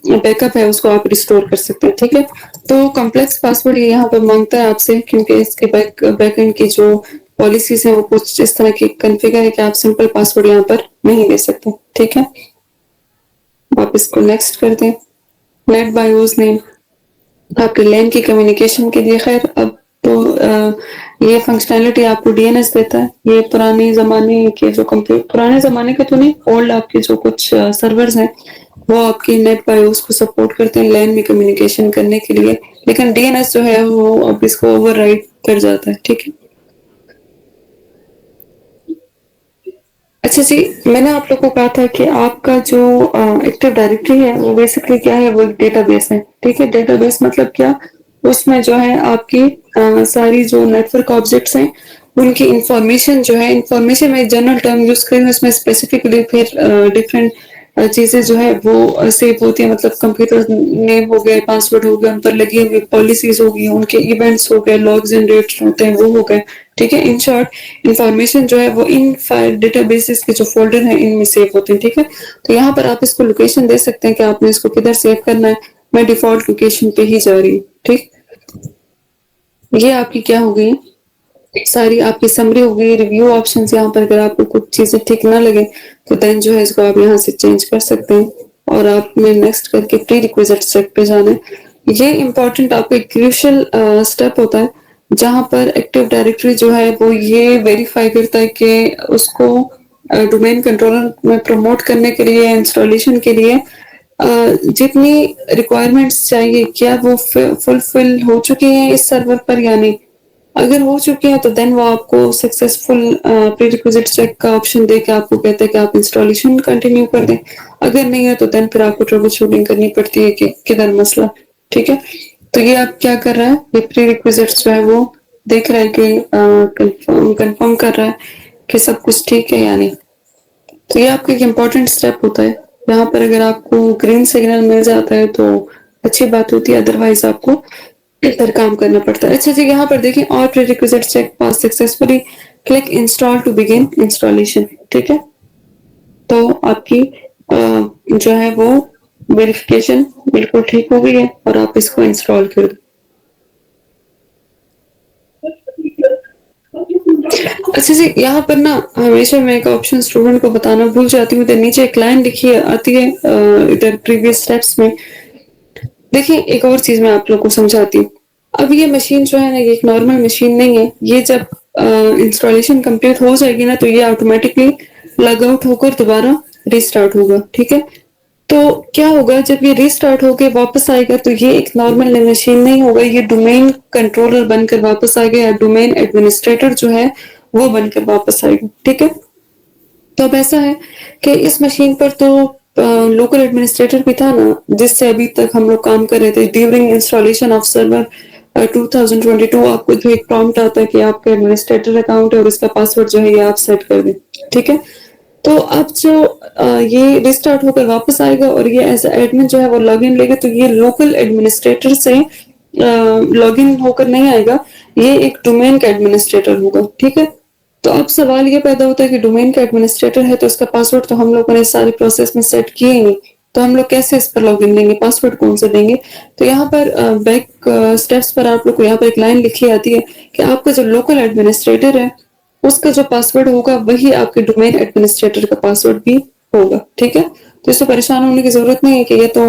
बैकअप है उसको आप रिस्टोर कर सकते हैं, ठीक है? तो कॉम्प्लेक्स पासवर्ड ये यहाँ पर मांगता है आपसे, क्योंकि इसके बैकएंड की जो पॉलिसीज है वो कुछ इस तरह की कॉन्फ़िगर है कि आप सिंपल पासवर्ड यहाँ पर नहीं दे सकते, ठीक है? आप इसको नेक्स्ट कर दें। नेट बायोस नेम आपके लैन की कम्युनिकेशन के लिए। खैर अब तो ये फंक्शनैलिटी आपको डीएनएस देता है। ये पुराने जमाने के जो पुराने जमाने के तो नहीं, ओल्ड आपके जो कुछ सर्वर्स हैं वो आपके नेट बायोस को सपोर्ट करते हैं लैन में कम्युनिकेशन करने के लिए, लेकिन डीएनएस जो है वो अब इसको ओवरराइड कर जाता है, ठीक है? अच्छा जी, मैंने आप लोग को कहा था कि आपका जो एक्टिव डायरेक्टरी है वो बेसिकली क्या है, वो एक डेटाबेस है, ठीक है? डेटाबेस मतलब क्या? उसमें जो है आपकी सारी जो नेटवर्क ऑब्जेक्ट्स हैं उनकी इंफॉर्मेशन जो है, इंफॉर्मेशन में जनरल टर्म यूज करें, उसमें स्पेसिफिकली फिर डिफरेंट चीजें जो है वो सेव होती है। मतलब कंप्यूटर नेम हो गए, पासवर्ड हो गया, उन पर लगी हुई पॉलिसीज हो गई, उनके इवेंट्स हो गए, लॉग जनरेट होते हैं वो हो गए, ठीक है? इन शॉर्ट इंफॉर्मेशन जो है वो इन फाइल डेटाबेसेस के जो फोल्डर हैं इनमें सेव होते हैं, ठीक है? तो यहाँ पर आप इसको लोकेशन दे सकते हैं कि आपने इसको किधर सेव करना है। मैं डिफॉल्ट लोकेशन पे ही जा रही हूँ, ठीक? ये आपकी क्या हो गई, सारी आपकी समरी हो गई। रिव्यू ऑप्शंस यहाँ पर अगर आपको कुछ चीजें ठीक ना लगे तो देन जो है इसको आप यहाँ से चेंज कर सकते हैं और आपने नेक्स्ट करके प्री रिक्विजिट चेक पे जाना है। ये इंपॉर्टेंट आपको एक क्रूशियल स्टेप होता है, जहां पर एक्टिव डायरेक्टरी जो है वो ये वेरीफाई करता है कि उसको डोमेन कंट्रोलर में प्रमोट करने के लिए, इंस्टॉलेशन के लिए जितनी रिक्वायरमेंट्स चाहिए क्या वो फुलफिल हो चुकी हैं इस सर्वर पर या नहीं। अगर हो चुकी है तो देन वो आपको सक्सेसफुल प्रीरिक्विजिट चेक का ऑप्शन दे के आपको कहता है कि आप इंस्टॉलेशन कंटिन्यू कर दें। अगर नहीं है तो देन फिर आपको ट्रबल शूटिंग करनी पड़ती है कि किधर मसला, ठीक है? तो ये आप क्या कर रहा है, ये प्रीरिक्विजिट जो है वो देख रहा है कि कंफर्म कर रहा है कि सब कुछ ठीक है या नहीं। तो ये आपका एक इम्पोर्टेंट स्टेप होता है। यहाँ पर अगर आपको ग्रीन सिग्नल मिल जाता है तो अच्छी बात होती है, अदरवाइज आपको पर काम करना पड़ता है। अच्छा जी, यहाँ पर देखिए all prerequisite check pass successfully, click install to begin installation, ठीक है? तो आपकी जो है वो वेरिफिकेशन बिल्कुल ठीक हो गई है और आप इसको इंस्टॉल कर दो। अच्छा जी, यहाँ पर ना हमेशा मैं एक ऑप्शन स्टूडेंट को बताना भूल जाती हूँ। इधर नीचे एक लाइन लिखी है आती है इधर प्रीवियस स्टेप्स में। देखिए एक और चीज मैं आप लोग को समझाती हूँ। अब ये मशीन जो है ना, ये एक नॉर्मल मशीन नहीं है। ये जब इंस्टॉलेशन कंप्लीट हो जाएगी ना तो ये ऑटोमेटिकली लॉग आउट होकर दोबारा रिस्टार्ट होगा, ठीक है? तो क्या होगा जब ये रिस्टार्ट होके वापस आएगा तो ये एक नॉर्मल मशीन नहीं होगा, ये डोमेन कंट्रोलर बनकर वापस आएगा या डोमेन एडमिनिस्ट्रेटर जो है वो बनकर वापस आएगा, ठीक है? तो अब ऐसा है कि इस मशीन पर तो लोकल एडमिनिस्ट्रेटर भी था ना, जिससे अभी तक हम लोग काम कर रहे थे ड्यूरिंग इंस्टॉलेशन ऑफ सर्वर। 2022 आपको जो एक प्रॉम्प्ट आता है कि आपका एडमिनिस्ट्रेटर अकाउंट है और उसका पासवर्ड जो है ये आप सेट कर दें, ठीक है। तो अब जो ये रिस्टार्ट होकर वापस आएगा और ये एज एडमिन जो है वो लॉगिन लेगा, तो ये लोकल एडमिनिस्ट्रेटर से लॉगिन होकर नहीं आएगा, ये एक डोमेन का एडमिनिस्ट्रेटर होगा, ठीक है। तो अब सवाल ये पैदा होता है कि डोमेन का एडमिनिस्ट्रेटर है तो उसका पासवर्ड तो हम लोगों ने सारे प्रोसेस में सेट किए ही नहीं, तो हम लोग कैसे इस पर लॉगिन देंगे, पासवर्ड कौन सा देंगे। तो यहाँ पर बैक स्टेप्स पर आप लोग को यहाँ पर एक लाइन लिखी आती है कि आपका जो लोकल एडमिनिस्ट्रेटर है उसका जो पासवर्ड होगा वही आपके डोमेन एडमिनिस्ट्रेटर का पासवर्ड भी होगा, ठीक है। तो इससे परेशान होने की जरूरत नहीं है कि ये तो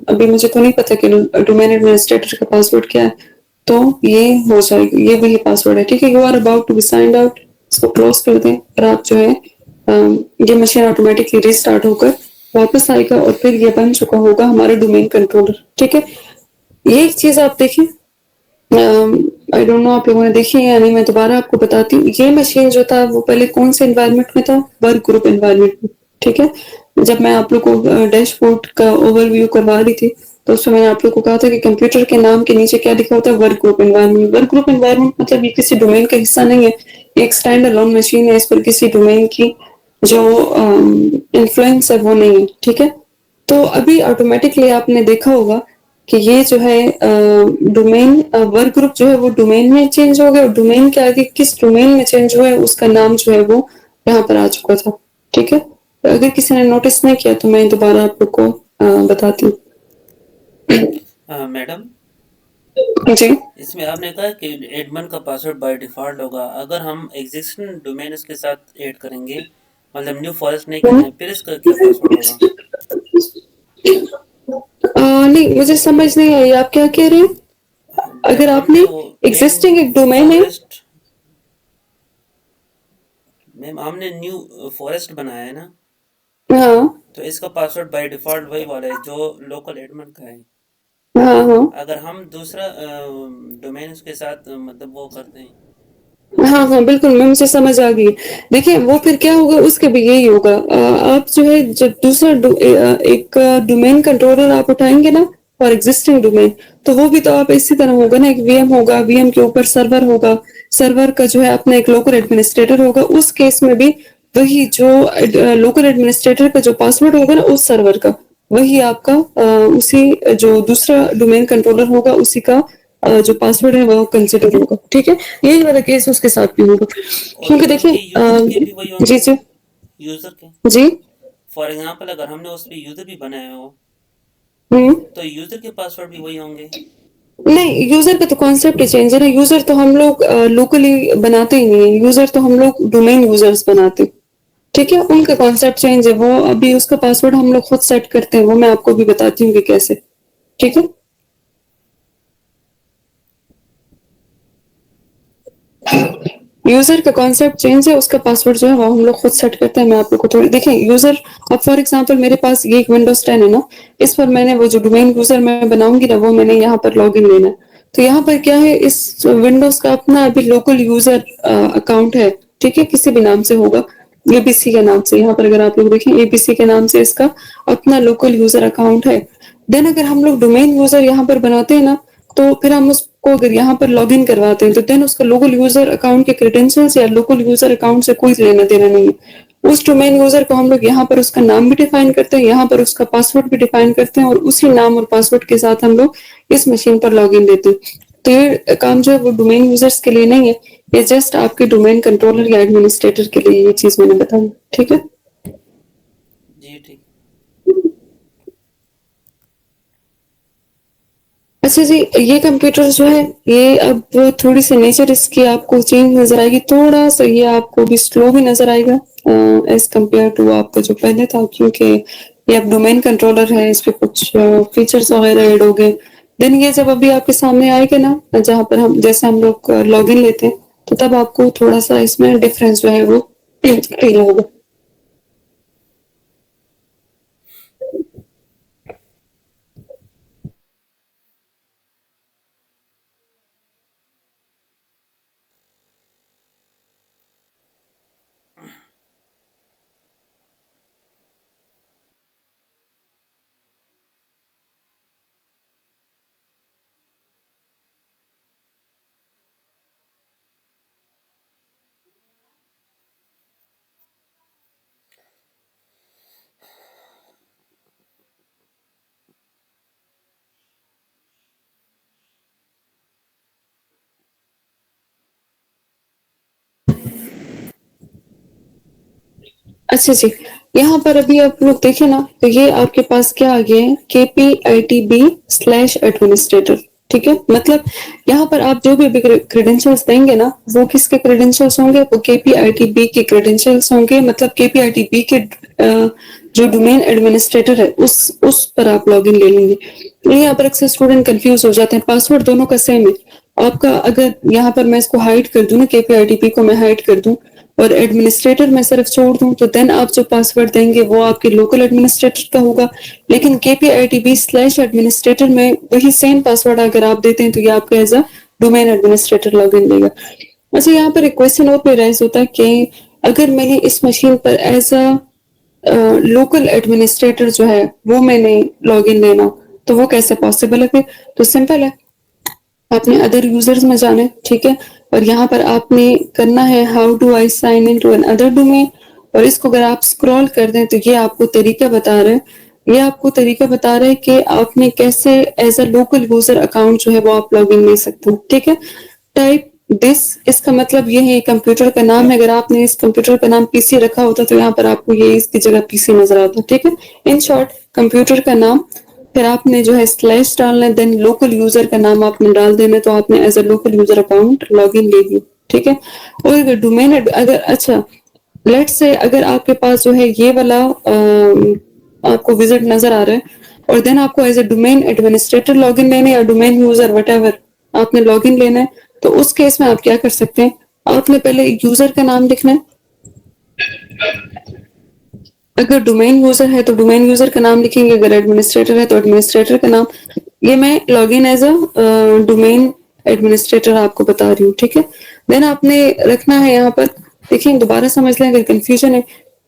अभी मुझे तो नहीं पता कि डोमेन एडमिनिस्ट्रेटर का पासवर्ड क्या है, तो ये हो जाएगा, ये वही पासवर्ड है, ठीक है। You are about to be signed out, इसको क्लोज कर दें और आप जो है ये मशीन ऑटोमेटिकली रीस्टार्ट होकर वापस आएगा और फिर ये बन चुका होगा हमारा डोमेन कंट्रोलर, ठीक है। ये एक चीज आप देखिए, आई डोंट नो आप लोगों ने देखी है या नहीं, मैं दोबारा आपको बताती हूँ। ये मशीन जो था वो पहले कौन से एनवायरनमेंट में था, वर्क ग्रुप एनवायरनमेंट में, ठीक है। जब मैं आप लोग को डैशबोर्ड का ओवरव्यू करवा रही थी तो उसमें मैंने आप लोग को कहा था कि कंप्यूटर के नाम के नीचे क्या लिखा होता है, work group environment. Work group environment मतलब ये किसी डोमेन का हिस्सा नहीं है, ये एक स्टैंड अलोन मशीन है, इस पर किसी डोमेन की जो इन्फ्लुएंस है वो नहीं है, ठीक है। तो अभी ऑटोमेटिकली आपने देखा होगा कि ये जो है डोमेन वर्क ग्रुप जो है वो डोमेन में चेंज हो गया और डोमेन के आगे किस डोमेन में चेंज हुआ है उसका नाम जो है वो यहाँ पर आ चुका था, ठीक है। तो अगर किसी ने नोटिस नहीं किया तो मैं दोबारा आप लोग को बताती हूँ। मैडम, जी इसमें आपने कहा कि एडमिन का पासवर्ड बाय डिफ़ॉल्ट होगा। अगर हम एक्जिस्टिंग डोमेन इसके साथ ऐड करेंगे, मतलब न्यू फॉरेस्ट नहीं करते हैं, फिर इसका क्या पासवर्ड होगा? नहीं, मुझे समझ नहीं आई आप क्या कह रहे हैं। जब अगर हमने आपने वो ऐड एग्जिस्टिंग एक डोमेन है, फॉरेस्ट मैम, हमने न्यू फॉरेस्ट बनाया है ना, हाँ तो इसका पासवर्ड बाय डिफ़ॉल्ट वही वाला है जो लोकल एडमिन का है। हाँ हाँ अगर हम दूसरा डोमेन उसके साथ मतलब वो करते हैं। हाँ हाँ बिल्कुल, मैं मुझे समझ आ गई। देखिए वो फिर क्या होगा, उसके भी यही होगा। आप जो है जब दूसरा एक डोमेन कंट्रोलर आप उठाएंगे ना फॉर एग्जिस्टिंग डोमेन, तो वो भी तो आप इसी तरह होगा ना, एक वीएम होगा, वीएम के ऊपर सर्वर होगा, सर्वर का जो है अपना एक लोकल एडमिनिस्ट्रेटर होगा। उस केस में भी वही जो लोकल एडमिनिस्ट्रेटर का जो पासवर्ड होगा ना उस सर्वर का, वही आपका उसी जो दूसरा डोमेन कंट्रोलर होगा उसी का जो पासवर्ड है वो कंसिडर होगा, ठीक है। यही वाला केस उसके साथ भी होगा, और क्योंकि देखिए उनके यूज़र के भी वही जी होंगे? जी यूज़र के? जी फॉर एग्ज़ाम्पल अगर हमने उस पे यूज़र भी बनाया हो, हम्म। तो यूज़र के पासवर्ड भी वही होंगे? नहीं, यूजर का तो कॉन्सेप्ट ही चेंज है ना, यूजर तो हम लोग लोकली बनाते ही नहीं है, यूजर तो हम लोग डोमेन यूजर्स बनाते हैं, ठीक है। उनका कॉन्सेप्ट चेंज है, वो अभी उसका पासवर्ड हम लोग खुद सेट करते हैं, वो मैं आपको भी बताती हूँ कि कैसे, ठीक है। यूजर का कॉन्सेप्ट चेंज है, उसका पासवर्ड जो है वो हम लोग खुद सेट करते हैं। मैं आप लोग को थोड़ी देखें यूजर, अब फॉर एग्जांपल मेरे पास ये एक विंडोज 10 है ना, इस पर मैंने वो जो डोमेन यूजर मैं बनाऊंगी ना वो मैंने यहाँ पर लॉग इन लेना है। तो यहाँ पर क्या है, इस विंडोज का अपना अभी लोकल यूजर अकाउंट है, ठीक है, किसी भी नाम से होगा, एबीसी के नाम से। यहाँ पर अगर आप लोग देखें एबीसी के नाम से इसका अपना लोकल यूजर अकाउंट है। देन अगर हम लोग डोमेन यूजर यहाँ पर बनाते हैं ना, तो फिर हम उसको अगर यहाँ पर लॉग इन करवाते हैं तो देन उसका लोकल यूजर अकाउंट के क्रेडेंशियल्स या लोकल यूजर अकाउंट से कोई लेना देना नहीं है। उस डोमेन यूजर को हम लोग यहाँ पर उसका नाम भी डिफाइन करते हैं, यहाँ पर उसका पासवर्ड भी डिफाइन करते हैं और उसी नाम और पासवर्ड के साथ हम लोग इस मशीन पर लॉग इन देते हैं। तो ये काम जो है वो डोमेन यूजर्स के लिए नहीं है, ये जस्ट आपके डोमेन कंट्रोलर या एडमिनिस्ट्रेटर के लिए ये चीज मैंने बताई, ठीक है। जी ठीक। अच्छा जी, ये कंप्यूटर जो है ये अब थोड़ी सी नेचर इसकी आपको चेंज नजर आएगी, थोड़ा सा ये आपको भी स्लो भी नजर आएगा एज कम्पेयर टू आपका जो पहले था, क्योंकि ये अब डोमेन कंट्रोलर है, इस पे कुछ फीचर्स वगैरह ऐड हो गए। देन ये जब अभी आपके सामने आएगा ना, जहाँ पर हम जैसे हम लोग लॉग इन लेते हैं, तो तब आपको थोड़ा सा इसमें डिफरेंस जो है वो फील होगा। अच्छा जी, यहाँ पर अभी आप लोग देखें ना, तो ये आपके पास क्या आ गया है, KPITB/एडमिनिस्ट्रेटर, ठीक है? मतलब यहाँ पर आप जो भी क्रेडेंशियल्स देंगे ना, वो किसके क्रेडेंशियल्स होंगे? वो KPITB के क्रेडेंशियल्स होंगे, मतलब KPITB के जो डोमेन एडमिनिस्ट्रेटर है, उस पर आप लॉगिन ले लेंगे। यहाँ पर अक्सर स्टूडेंट कंफ्यूज हो जाते हैं, पासवर्ड दोनों का सेम है। आपका अगर यहाँ पर मैं इसको हाइड कर दूं ना, KPITB को मैं हाइड कर दूं और एडमिनिस्ट्रेटर मैं सिर्फ छोड़ दूं, तो देन आप जो पासवर्ड देंगे वो आपके लोकल एडमिनिस्ट्रेटर का होगा। लेकिन KPITB/एडमिनिस्ट्रेटर में वही सेम पासवर्ड अगर आप देते हैं, तो ये आपका as a domain administrator login देगा। अच्छा, यहाँ पर एक क्वेश्चन और भी राइज होता है कि अगर मैंने इस मशीन पर एज अ लोकल एडमिनिस्ट्रेटर जो है वो मैंने लॉगिन लेना, तो वो कैसे पॉसिबल है फिर? तो सिंपल है, आपने अदर यूजर्स में जाना है, ठीक है? और यहाँ पर आपने करना है how do I sign in to another domain, और इसको अगर आप स्क्रॉल कर दें तो ये आपको तरीका बता रहा है, ये आपको तरीका बता रहा है कि आपने कैसे as a local user account जो है वो आप लॉग इन ले सकते हो, ठीक है? टाइप दिस, इसका मतलब ये है कंप्यूटर का नाम है। अगर आपने इस कंप्यूटर का नाम पीसी रखा होता तो यहाँ पर आपको ये इसकी जगह पीसी नजर आता, ठीक है? इन शॉर्ट, कंप्यूटर का नाम, फिर आपने जो है स्लैश डालना है, देन लोकल यूजर का नाम आपने डाल देना, तो आपने as a local user account log in ले लिया, ठीक है? और अगर डोमेन अगर अच्छा, लेट्स से अगर आपके पास जो है ये वाला आपको विजिट नजर आ रहा है और देन आपको as a domain administrator login लेना है या डोमेन यूजर वट आपने लॉगिन लेना है, तो उस केस में आप क्या कर सकते हैं, आपने पहले यूजर का नाम लिखना है। अगर डोमेन यूजर है तो डोमेन यूजर का नाम लिखेंगे, अगर एडमिनिस्ट्रेटर है तो एडमिनिस्ट्रेटर का नाम। ये मैं login as a domain administrator आपको बता रही हूँ, ठीक है? देन आपने रखना है यहाँ पर, देखिए दोबारा समझ लें अगर कंफ्यूजन है।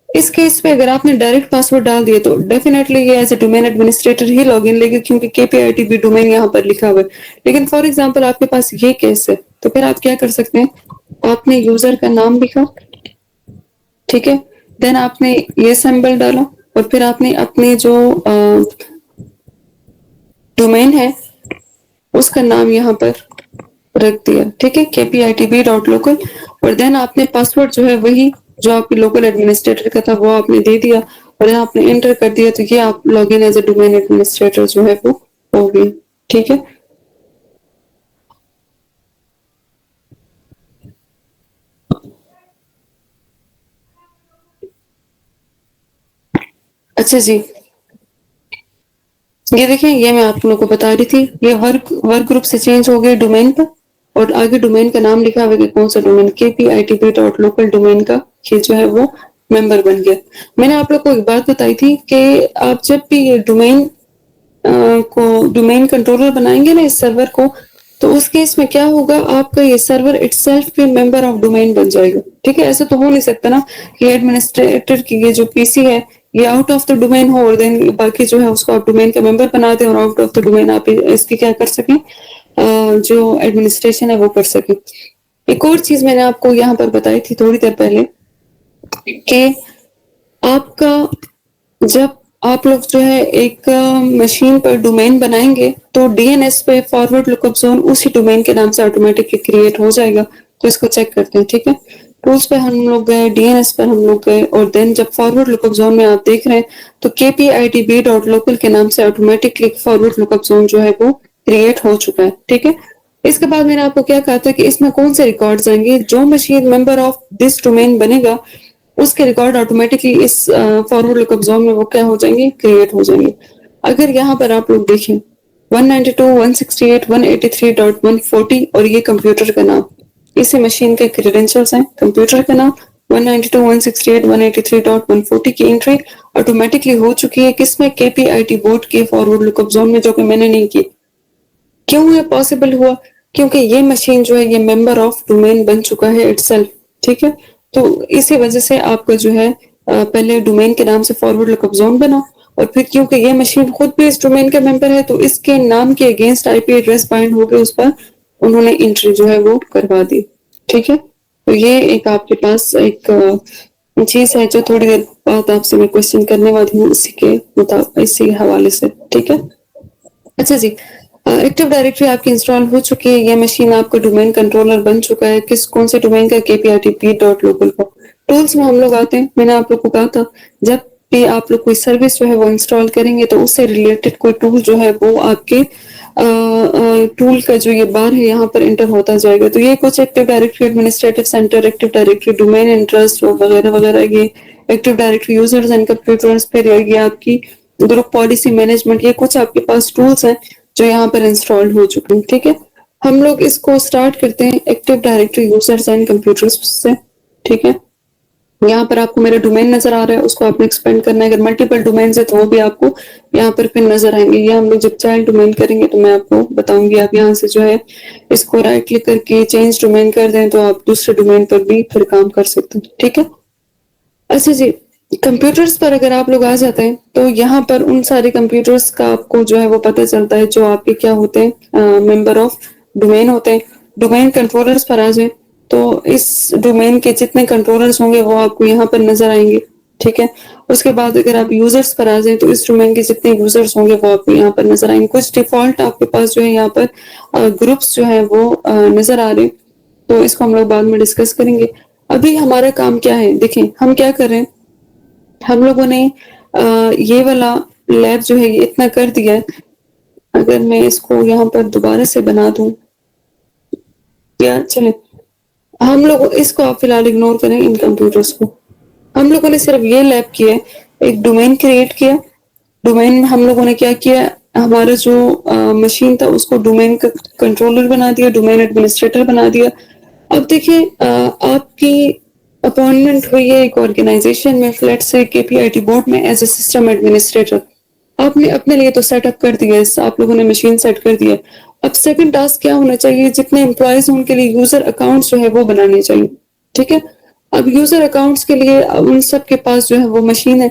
इस केस पे अगर आपने डायरेक्ट पासवर्ड डाल दिया तो डेफिनेटली ये एज ए डोमेन एडमिनिस्ट्रेटर ही लॉगिन लेगी, क्योंकि KPITB डोमेन यहाँ पर लिखा हुआ है। लेकिन फॉर एग्जांपल आपके पास ये केस है, तो फिर आप क्या कर सकते हैं, आपने यूजर का नाम लिखा, ठीक है? देन आपने ये सिंबल डाला और फिर आपने अपने जो डोमेन है उसका नाम यहाँ पर रख दिया, ठीक है? KPITB.local, और देन आपने पासवर्ड जो है वही जो आपके लोकल एडमिनिस्ट्रेटर का था वो आपने दे दिया और आपने एंटर कर दिया, तो ये आप login as a domain administrator जो है वो हो गई, ठीक है? अच्छा जी, ये देखिए, ये मैं आप लोगों को बता रही थी, ये वर्क वर्क ग्रुप से चेंज हो गए डोमेन पर और आगे डोमेन का नाम लिखा हुआ है कि कौन सा डोमेन, KPITB.local डोमेन का ये जो है वो मेंबर बन गया। मैंने आप लोग को एक बात बताई थी कि आप जब भी ये डोमेन को डोमेन कंट्रोलर बनाएंगे ना इस सर्वर को, तो उस केस में क्या होगा, आपका ये सर्वर इटसेल्फ भी मेंबर ऑफ डोमेन बन जाएगा, ठीक है? ऐसा तो हो नहीं सकता ना कि एडमिनिस्ट्रेटर की ये जो पीसी है ये आउट ऑफ द डोमेन हो और देन बाकी जो है उसको आप डोमेन का मेंबर बना दें और आउट ऑफ द डोमेन आप इसकी क्या कर सकें, जो एडमिनिस्ट्रेशन है वो कर सकें। एक और चीज मैंने आपको यहाँ पर बताई थी थोड़ी देर पहले कि आपका जब आप लोग जो है एक मशीन पर डोमेन बनाएंगे तो DNS पे फॉरवर्ड लुकअप जोन उसी डोमेन के नाम से ऑटोमेटिकली क्रिएट हो जाएगा। तो इसको चेक करते हैं, ठीक है? टूल्स पे हम लोग गए, DNS पर हम लोग गए और देन जब फॉरवर्ड लुकअप जोन में आप देख रहे हैं तो KPITB.local के नाम से ऑटोमेटिकली फॉरवर्ड लुकअप जोन जो है वो क्रिएट हो चुका है, ठीक है? इसके बाद मैंने आपको क्या कहा था कि इसमें कौन से रिकॉर्ड्स आएंगे, जो machine member of this domain बनेगा उसके रिकॉर्ड ऑटोमेटिकली इस फॉरवर्ड लुकअप जोन में वो क्या हो जाएंगे, क्रिएट हो जाएंगे। अगर यहाँ पर आप लोग देखें 192.168.183.140 और ये कंप्यूटर का नाम, इसी मशीन के क्रेडेंशियल्स हैं, कंप्यूटर का नाम 192.168.183.140 की एंट्री ऑटोमेटिकली हो चुकी है किसमें, KPIT बोर्ड के फॉरवर्ड लुकअप जोन में, जो कि मैंने नहीं की। क्यों ये पॉसिबल हुआ, क्योंकि ये मशीन जो है ये मेंबर ऑफ डोमेन बन चुका है इटसेल्फ, ठीक है? तो इसी वजह से आपका जो है पहले डोमेन के नाम से फॉरवर्ड लुकअप जोन बना और फिर क्योंकि ये मशीन खुद भी इस डोमेन का मेंबर है तो इसके नाम के अगेंस्ट IP एड्रेस बाइंड हो गए, उस पर उन्होंने एंट्री जो है वो करवा दी, ठीक है? तो ये एक आपके पास एक चीज है जो थोड़ी देर बाद आपसे मैं क्वेश्चन करने वाली हूँ इसी के मुताबिक, इसी हवाले से, ठीक है? अच्छा जी, एक्टिव डायरेक्टरी आपकी इंस्टॉल हो चुकी है, ये मशीन आपका डोमेन कंट्रोलर बन चुका है, किस कौन से डोमेन का, KPITB.local का। टूल्स में हम लोग आते हैं, मैंने आप लोग को कहा था जब भी आप लोग कोई सर्विस जो है वो इंस्टॉल करेंगे तो उससे रिलेटेड कोई टूल जो है वो आपके टूल का जो ये बार है यहाँ पर एंटर होता जाएगा। तो ये कुछ active directory administrative centre, active directory domain interest वगैरह वगैरह, ये active directory users and computers, फिर ये आपकी ग्रुप पॉलिसी मैनेजमेंट, ये कुछ आपके पास टूल्स हैं जो यहाँ पर इंस्टॉल हो चुके हैं। ठीक है, हम लोग इसको स्टार्ट करते हैं active directory users and computers से। ठीक है, यहाँ पर आपको मेरा डोमेन नजर आ रहा है, उसको आपने एक्सपेंड करना है। अगर मल्टीपल डोमेन है तो वो भी आपको यहाँ पर फिर नजर आएंगे। ये हम लोग जब चाइल्ड डोमेन करेंगे तो मैं आपको बताऊंगी। आप यहाँ से जो है इसको राइट क्लिक करके चेंज डोमेन कर दें तो आप दूसरे डोमेन पर भी फिर काम कर सकते हैं। ठीक है, अच्छा जी, कंप्यूटर्स पर अगर आप लोग आ जाते हैं तो यहाँ पर उन सारे कंप्यूटर्स का आपको जो है वो पता चलता है जो आपके क्या होते हैं, मेंबर ऑफ डोमेन होते हैं। डोमेन कंट्रोलर्स पर आ जाए तो इस डोमेन के जितने कंट्रोलर्स होंगे वो आपको यहाँ पर नजर आएंगे। ठीक है, उसके बाद अगर आप यूजर्स पर आ जाए तो इस डोमेन के जितने यूजर्स होंगे वो आपको यहाँ पर नजर आएंगे। कुछ डिफॉल्ट आपके पास जो है यहाँ पर ग्रुप्स जो है वो नजर आ रहे हैं, तो इसको हम लोग बाद में डिस्कस करेंगे। अभी हमारा काम क्या है, देखें हम क्या कर रहे हैं। हम लोगों ने ये वाला लैब जो है ये इतना कर दिया है। अगर मैं इसको यहाँ पर दोबारा से बना दूं या चले, हम लोग इसको आप फिलहाल इग्नोर करें, इन कंप्यूटर्स को। हम लोगों ने सिर्फ ये लैब किया है, एक डोमेन क्रिएट किया। डोमेन में हम लोगों ने क्या किया, हमारा जो मशीन था उसको डोमेन का कंट्रोलर बना दिया, डोमेन एडमिनिस्ट्रेटर बना दिया। अब देखिए आपकी अपॉइंटमेंट हुई है एक ऑर्गेनाइजेशन में, फ्लैट से केपीआईटी बोर्ड में एज ए सिस्टम एडमिनिस्ट्रेटर। आपने अपने लिए तो सेटअप कर दिया, आप लोगों ने मशीन सेट कर दिया। अब सेकंड टास्क क्या होना चाहिए, जितने एम्प्लॉयज उनके लिए यूजर अकाउंट्स जो है वो बनाने चाहिए। ठीक है, अब यूजर अकाउंट्स के लिए उन सब के पास जो है वो मशीन है।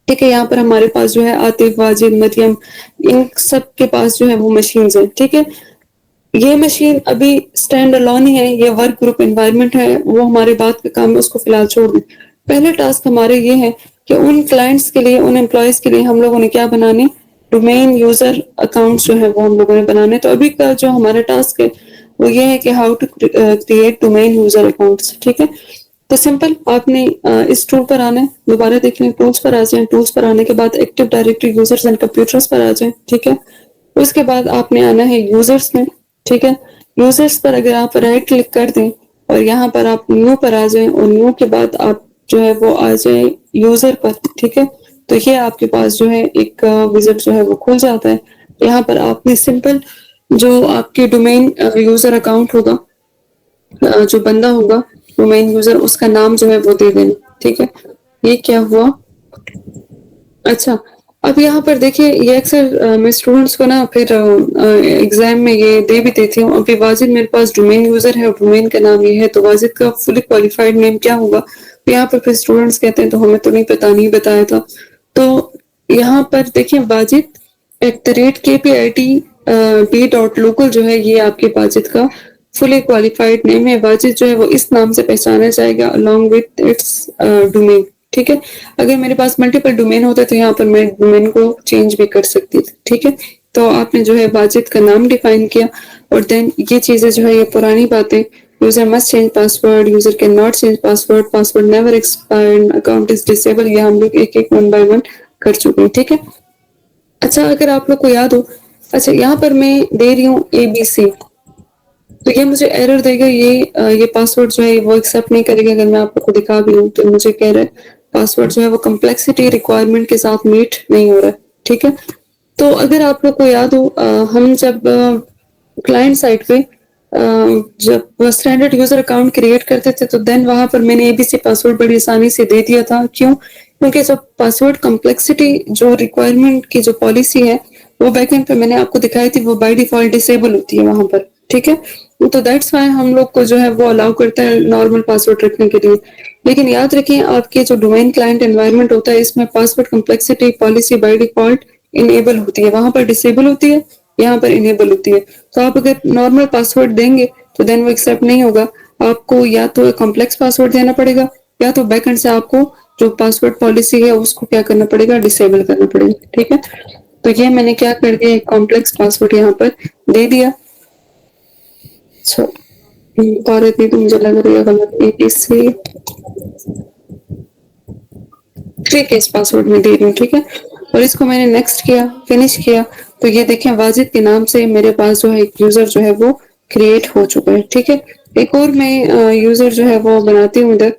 ठीक है, यहाँ पर हमारे पास जो है आतिफ, वाजिद, मरियम, इन सब के पास जो है वो मशीन है। ठीक है, ये मशीन अभी स्टैंड अलोन ही है, ये वर्क ग्रुप एनवायरनमेंट है, वो हमारे बाद का काम है, उसको फिलहाल छोड़ दें। पहले टास्क हमारे ये है कि उन क्लाइंट्स के लिए, उन एम्प्लॉयज के लिए हम लोगों ने क्या बनाने, डोमेन यूजर अकाउंट्स जो है वो हम लोगों ने बनाने। तो अभी का जो हमारा टास्क है वो ये है कि how to create domain user accounts. ठीक है, तो सिंपल आपने इस टूल पर आना है, दोबारा देख लें, टूल्स पर आ जाए। टूल्स पर आने के बाद active directory users and computers पर आ जाए। ठीक है, उसके बाद आपने आना है यूजर्स में। ठीक है, यूजर्स पर अगर आप राइट क्लिक कर दें और यहाँ पर आप न्यू पर आ जाएं और न्यू के बाद आप जो है वो आ जाए यूजर पर। ठीक है, तो ये आपके पास जो है एक विजिट जो है वो खुल जाता है। यहाँ पर आपने सिंपल जो आपके डोमेन यूजर अकाउंट होगा, जो बंदा होगा डोमेन यूजर, उसका नाम जो है वो दे देना। ठीक है, ये क्या हुआ। अच्छा, अब यहाँ पर देखिए ये अक्सर मैं स्टूडेंट्स को ना फिर एग्जाम में ये दे भी देती हूँ। अभी वाजिद मेरे पास डोमेन यूजर है और डोमेन का नाम ये है, तो वाजिद का फुली क्वालिफाइड नेम क्या होगा। तो यहाँ पर फिर स्टूडेंट्स कहते हैं तो हमें तो नहीं पता, नहीं बताया था। तो यहाँ पर देखिए वाजिद @kpit.b.local जो है ये आपके वाजिद का फुली क्वालिफाइड नेम है। वाजिद जो है वो इस नाम से पहचाना जाएगा अलॉन्ग विथ इट्स डोमेन। ठीक है, अगर मेरे पास मल्टीपल डोमेन होते तो यहाँ पर मैं डोमेन को चेंज भी कर सकती थी। ठीक है, तो आपने जो है वाजिद का नाम डिफाइन किया और देन ये चीजें जो है ये पुरानी बातें, user must change password, user can not change password, password never expired, account is disable, ये हम लोग एक एक 1 by 1 कर चुके हैं। ठीक है, अच्छा अगर आप लोग को याद हो, अच्छा यहाँ पर मैं दे रही हूँ ABC, तो ये मुझे एरर देगा, ये पासवर्ड जो है वो एक्सेप्ट नहीं करेगा। अगर मैं आपको दिखा भी हूँ तो मुझे कह रहा है पासवर्ड जो है वो कम्प्लेक्सिटी रिक्वायरमेंट के साथ मीट नहीं हो रहा है। ठीक है, तो अगर आप लोग को याद हो हम जब क्लाइंट साइड पे जब स्टैंडर्ड यूजर अकाउंट क्रिएट करते थे तो देन वहां पर मैंने ABC पासवर्ड बड़ी आसानी से दे दिया था। क्यों, क्योंकि जब पासवर्ड कम्प्लेक्सिटी जो रिक्वायरमेंट की जो पॉलिसी है वो बैकएंड पे मैंने आपको दिखाई थी, वो बाय डिफॉल्ट डिसेबल होती है वहां पर। ठीक है, तो दैट्स वाई हम लोग को जो है वो अलाउ करता है नॉर्मल पासवर्ड रखने के लिए। लेकिन याद रखें आपके जो डोमेन क्लाइंट एनवायरनमेंट होता है इसमें password complexity policy by default enable होती है, वहां पर डिसेबल होती है, यहाँ पर इनेबल होती है। तो आप अगर नॉर्मल पासवर्ड देंगे तो देन वो एक्सेप्ट नहीं होगा, आपको या तो कॉम्प्लेक्स पासवर्ड देना पड़ेगा या तो बैकएंड से आपको जो पासवर्ड पॉलिसी है उसको क्या करना पड़ेगा, डिसेबल करना पड़ेगा। ठीक है, तो ये मैंने क्या कर दिया, एक कॉम्प्लेक्स पासवर्ड यहाँ पर दे दिया। तो मुझे लग रही है गलत ABC ठीक है, इस पासवर्ड में दे रही हूँ, ठीक है। और इसको मैंने नेक्स्ट किया, फिनिश किया, तो ये देखें वाजिद के नाम से मेरे पास जो है एक यूजर जो है वो क्रिएट हो चुका है, ठीक है। एक और मैं यूजर जो है वो बनाती हूँ इधर।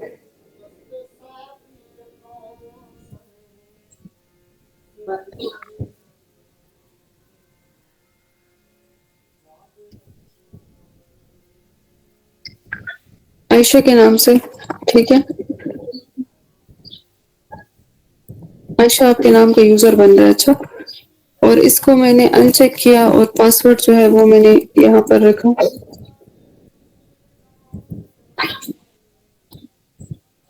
आयशा के नाम से, ठीक है। आयशा आपके नाम का यूजर बन रहा है, अच्छा। और इसको मैंने अनचेक किया और पासवर्ड जो है वो मैंने यहाँ पर रखा,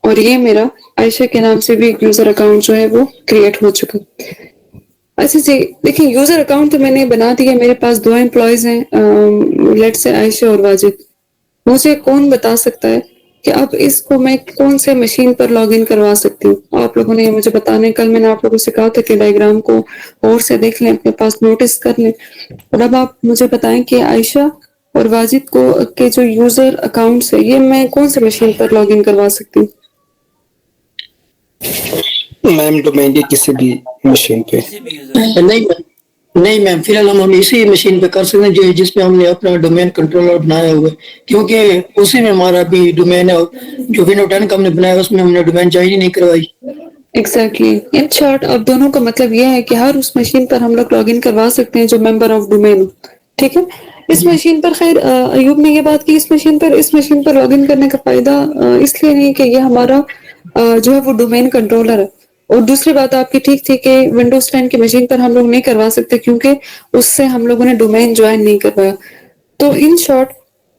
और ये मेरा आयशा के नाम से भी एक यूजर अकाउंट जो है वो क्रिएट हो चुका। अच्छा जी, देखिए यूजर अकाउंट तो मैंने बना दिया, मेरे पास 2 एम्प्लॉयज हैं, लेट्स से आयशा और वाजिद। मुझे कौन बता सकता है कि अब इसको मैं कौन से मशीन पर लॉगिन करवा सकती हूँ? आप लोगों ने मुझे बताने, कल मैंने आप लोगों से कहा था कि डायग्राम को और से देख लें, अपने पास नोटिस कर लें। और अब आप मुझे बताएं कि आयशा और वाजिद को के जो यूजर अकाउंट्स है, ये मैं कौन से मशीन पर लॉगिन करवा सकती हूँ? मैम डोमेन की किसी भी मशीन पे। किसी भी यूजर नहीं मैम, फिलहाल हम इसी मशीन पे कर सकते हैं जो जिसपे हमने अपना डोमेन कंट्रोलर बनाया हुआ है, क्योंकि उसी में हमारा भी डोमेन है। जो विंडो 10 का हमने बनाया उसमें हमने डोमेन जारी नहीं करवाई। एग्जैक्टली, इन शॉर्ट अब दोनों का मतलब ये है कि हर उस मशीन पर हम लोग लॉगिन करवा सकते हैं जो मेंबर ऑफ डोमेन हो, ठीक है। इस मशीन पर खैर अयूब ने ये बात की, इस मशीन पर लॉगिन करने का फायदा इसलिए नहीं कि ये हमारा जो है वो डोमेन कंट्रोलर है। और दूसरी बात आपकी ठीक थी कि विंडोज 10 की मशीन पर हम लोग नहीं करवा सकते क्योंकि उससे हम लोगों ने डोमेन ज्वाइन नहीं करवाया। तो इन शॉर्ट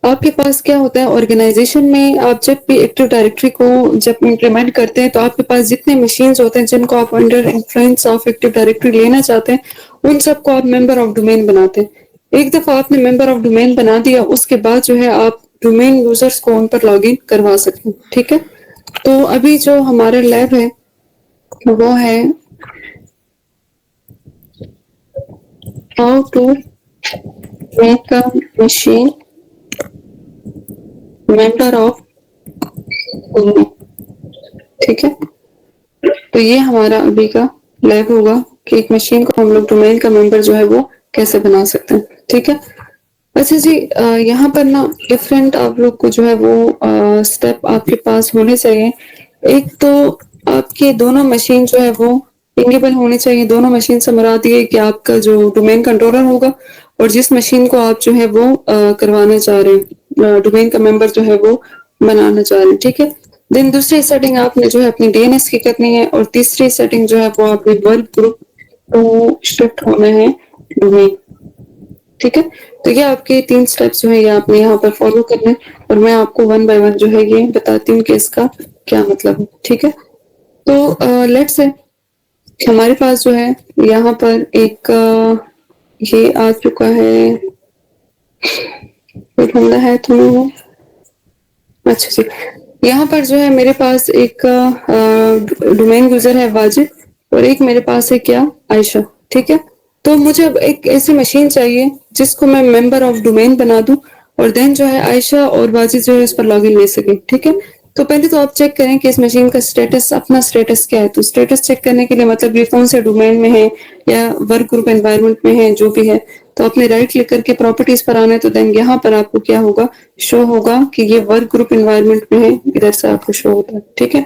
आपके पास क्या होता है ऑर्गेनाइजेशन में, आप जब भी एक्टिव डायरेक्टरी को जब इम्प्लीमेंट करते हैं तो आपके पास जितने मशीन्स होते हैं जिनको आप under influence of active directory लेना चाहते हैं उन सबको आप मेंबर ऑफ डोमेन बनाते हैं। एक दफा आपने मेंबर ऑफ डोमेन बना दिया, उसके बाद जो है आप डोमेन यूजर्स को उन पर लॉग इन करवा सकते हैं, ठीक है। तो अभी जो हमारा लैब है वो है how to make a machine member of, ठीक है। तो ये हमारा अभी का लैब होगा कि एक मशीन को हम लोग डोमेन का मेंबर जो है वो कैसे बना सकते हैं, ठीक है। अच्छा जी, यहाँ पर ना डिफरेंट आप लोग को जो है वो स्टेप आपके पास होने चाहिए। एक तो आपके दोनों मशीन जो है वो पिंगेबल होनी चाहिए। दोनों मशीन से मुराद ये है कि आपका जो डोमेन कंट्रोलर होगा और जिस मशीन को आप जो है वो करवाना चाह रहे हैं, डोमेन का मेंबर जो है वो बनाना चाह रहे हैं, ठीक है। देन दूसरी सेटिंग आपने जो है अपनी डीएनएस की करनी है, और तीसरी सेटिंग जो है वो आपने वर्क ग्रुप को शिफ्ट होना है डोमेन, ठीक है। तो ये आपके 3 स्टेप्स जो है ये आपने यहाँ पर फॉलो करना है, और मैं आपको 1 बाय 1 जो है ये बताती हूँ कि इसका क्या मतलब है, ठीक है। तो लेट्स से हमारे पास जो है यहाँ पर एक ये आ चुका है, एक बंदा है तो, अच्छा जी, यहाँ पर जो है मेरे पास एक डोमेन यूजर है वाजिद, और एक मेरे पास है क्या, आयशा, ठीक है। तो मुझे अब एक ऐसी मशीन चाहिए जिसको मैं मेंबर ऑफ डोमेन बना दूं, और देन जो है आयशा और वाजिद जो है उस पर लॉगिन ले सके, ठीक है। तो पहले तो आप चेक करें कि इस मशीन का स्टेटस, अपना स्टेटस क्या है। तो स्टेटस चेक करने के लिए मतलब ये कौन से डोमेन में है या वर्क ग्रुप एनवायरनमेंट में है, जो भी है, तो आपने राइट क्लिक करके प्रॉपर्टीज पर आना है। तो देन यहाँ पर आपको क्या होगा, शो होगा कि ये वर्क ग्रुप एनवायरनमेंट में है, इधर से आपको शो होता है, ठीक है।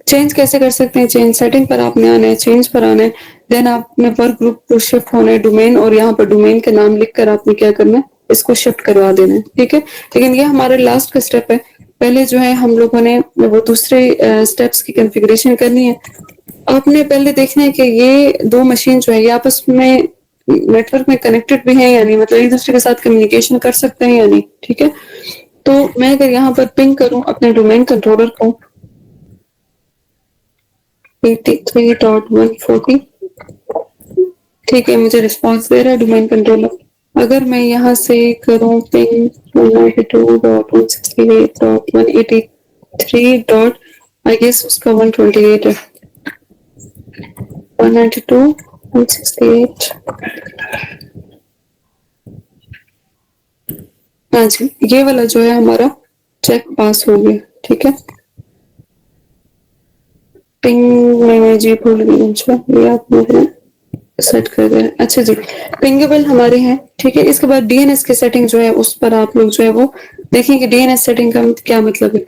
चेंज कैसे कर सकते हैं, चेंज सेटिंग पर आपने आना है, चेंज पर आना है, देन आपने वर्क ग्रुप को शिफ्ट होना है डोमेन, और यहाँ पर डोमेन का नाम लिखकर आपने क्या करना है, इसको शिफ्ट करवा देना है, ठीक है। लेकिन ये हमारा लास्ट का स्टेप है। पहले जो है हम लोगों ने वो दूसरे स्टेप्स की कॉन्फ़िगरेशन करनी है। आपने पहले देखना है कि ये 2 मशीन जो है ये आपस में नेटवर्क में कनेक्टेड भी है या नहीं, मतलब एक दूसरे के साथ कम्युनिकेशन कर सकते हैं या नहीं, ठीक है। तो मैं अगर यहाँ पर पिंग करूं अपने डोमेन कंट्रोलर को 83.140, ठीक है, मुझे रिस्पॉन्स दे रहा है डोमेन कंट्रोलर। अगर मैं यहाँ से करूं पिंग 192.168.183. आई गेस उसका 128 है, 192.168। हाँ जी, ये वाला जो है हमारा चेक पास हो गया, ठीक है। पिंग में जी भूल गई, अच्छा ये आपने सेट कर दिया। अच्छा जी, पिंगेबल हमारे हैं, ठीक है। इसके बाद डीएनएस की सेटिंग जो है उस पर आप लोग जो है वो देखेंगे डीएनएस सेटिंग का क्या मतलब है।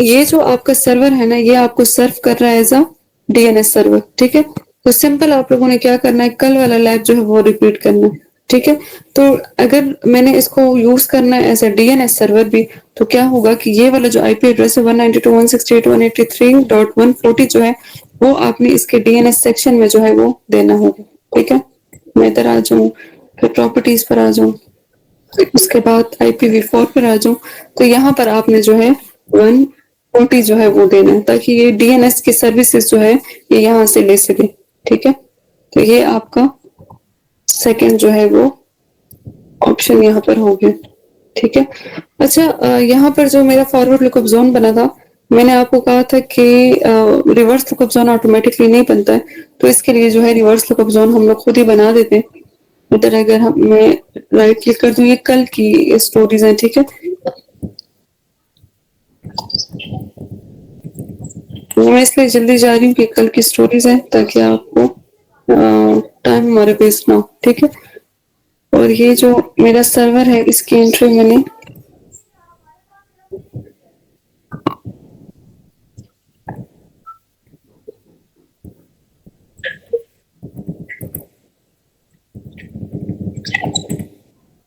ये जो आपका सर्वर है ना, ये आपको सर्व कर रहा है एज अ डीएनएस सर्वर, ठीक है। तो सिंपल आप लोगों ने क्या करना है, कल वाला लैब जो है वो रिपीट करना है, ठीक है। तो अगर मैंने इसको यूज करना है एज अ डीएनएस सर्वर भी, तो क्या होगा कि ये वाला जो आईपी एड्रेस है 192.168.183.140 जो है वो आपने इसके डीएनएस सेक्शन में जो है वो देना होगा, ठीक है। मैं इधर आ जाऊं, फिर प्रॉपर्टीज पर आ जाऊं, उसके बाद IPv4 पर आ जाऊं, तो यहाँ पर आपने जो है 140 जो है वो देना है, ताकि ये डीएनएस की सर्विसेज जो है ये यहाँ से ले सके, ठीक है। तो ये आपका सेकंड जो है वो ऑप्शन यहाँ पर हो गया, ठीक है। अच्छा, यहाँ पर जो मेरा फॉरवर्ड लुकअप जोन बना था, मैंने आपको कहा था कि रिवर्स लुकअप जोन ऑटोमेटिकली नहीं बनता है, तो इसके लिए जो है रिवर्स लुकअप जोन हम लोग खुद ही बना देते हैं। इधर अगर हम मैं राइट क्लिक कर दूं, ये कल की स्टोरीज हैं, ठीक है। मैं इसलिए जल्दी जा रही हूँ कि कल की स्टोरीज हैं, ताकि आपको टाइम हमारे वेस्ट ना हो, ठीक है। और ये जो मेरा सर्वर है इसकी एंट्री मैंने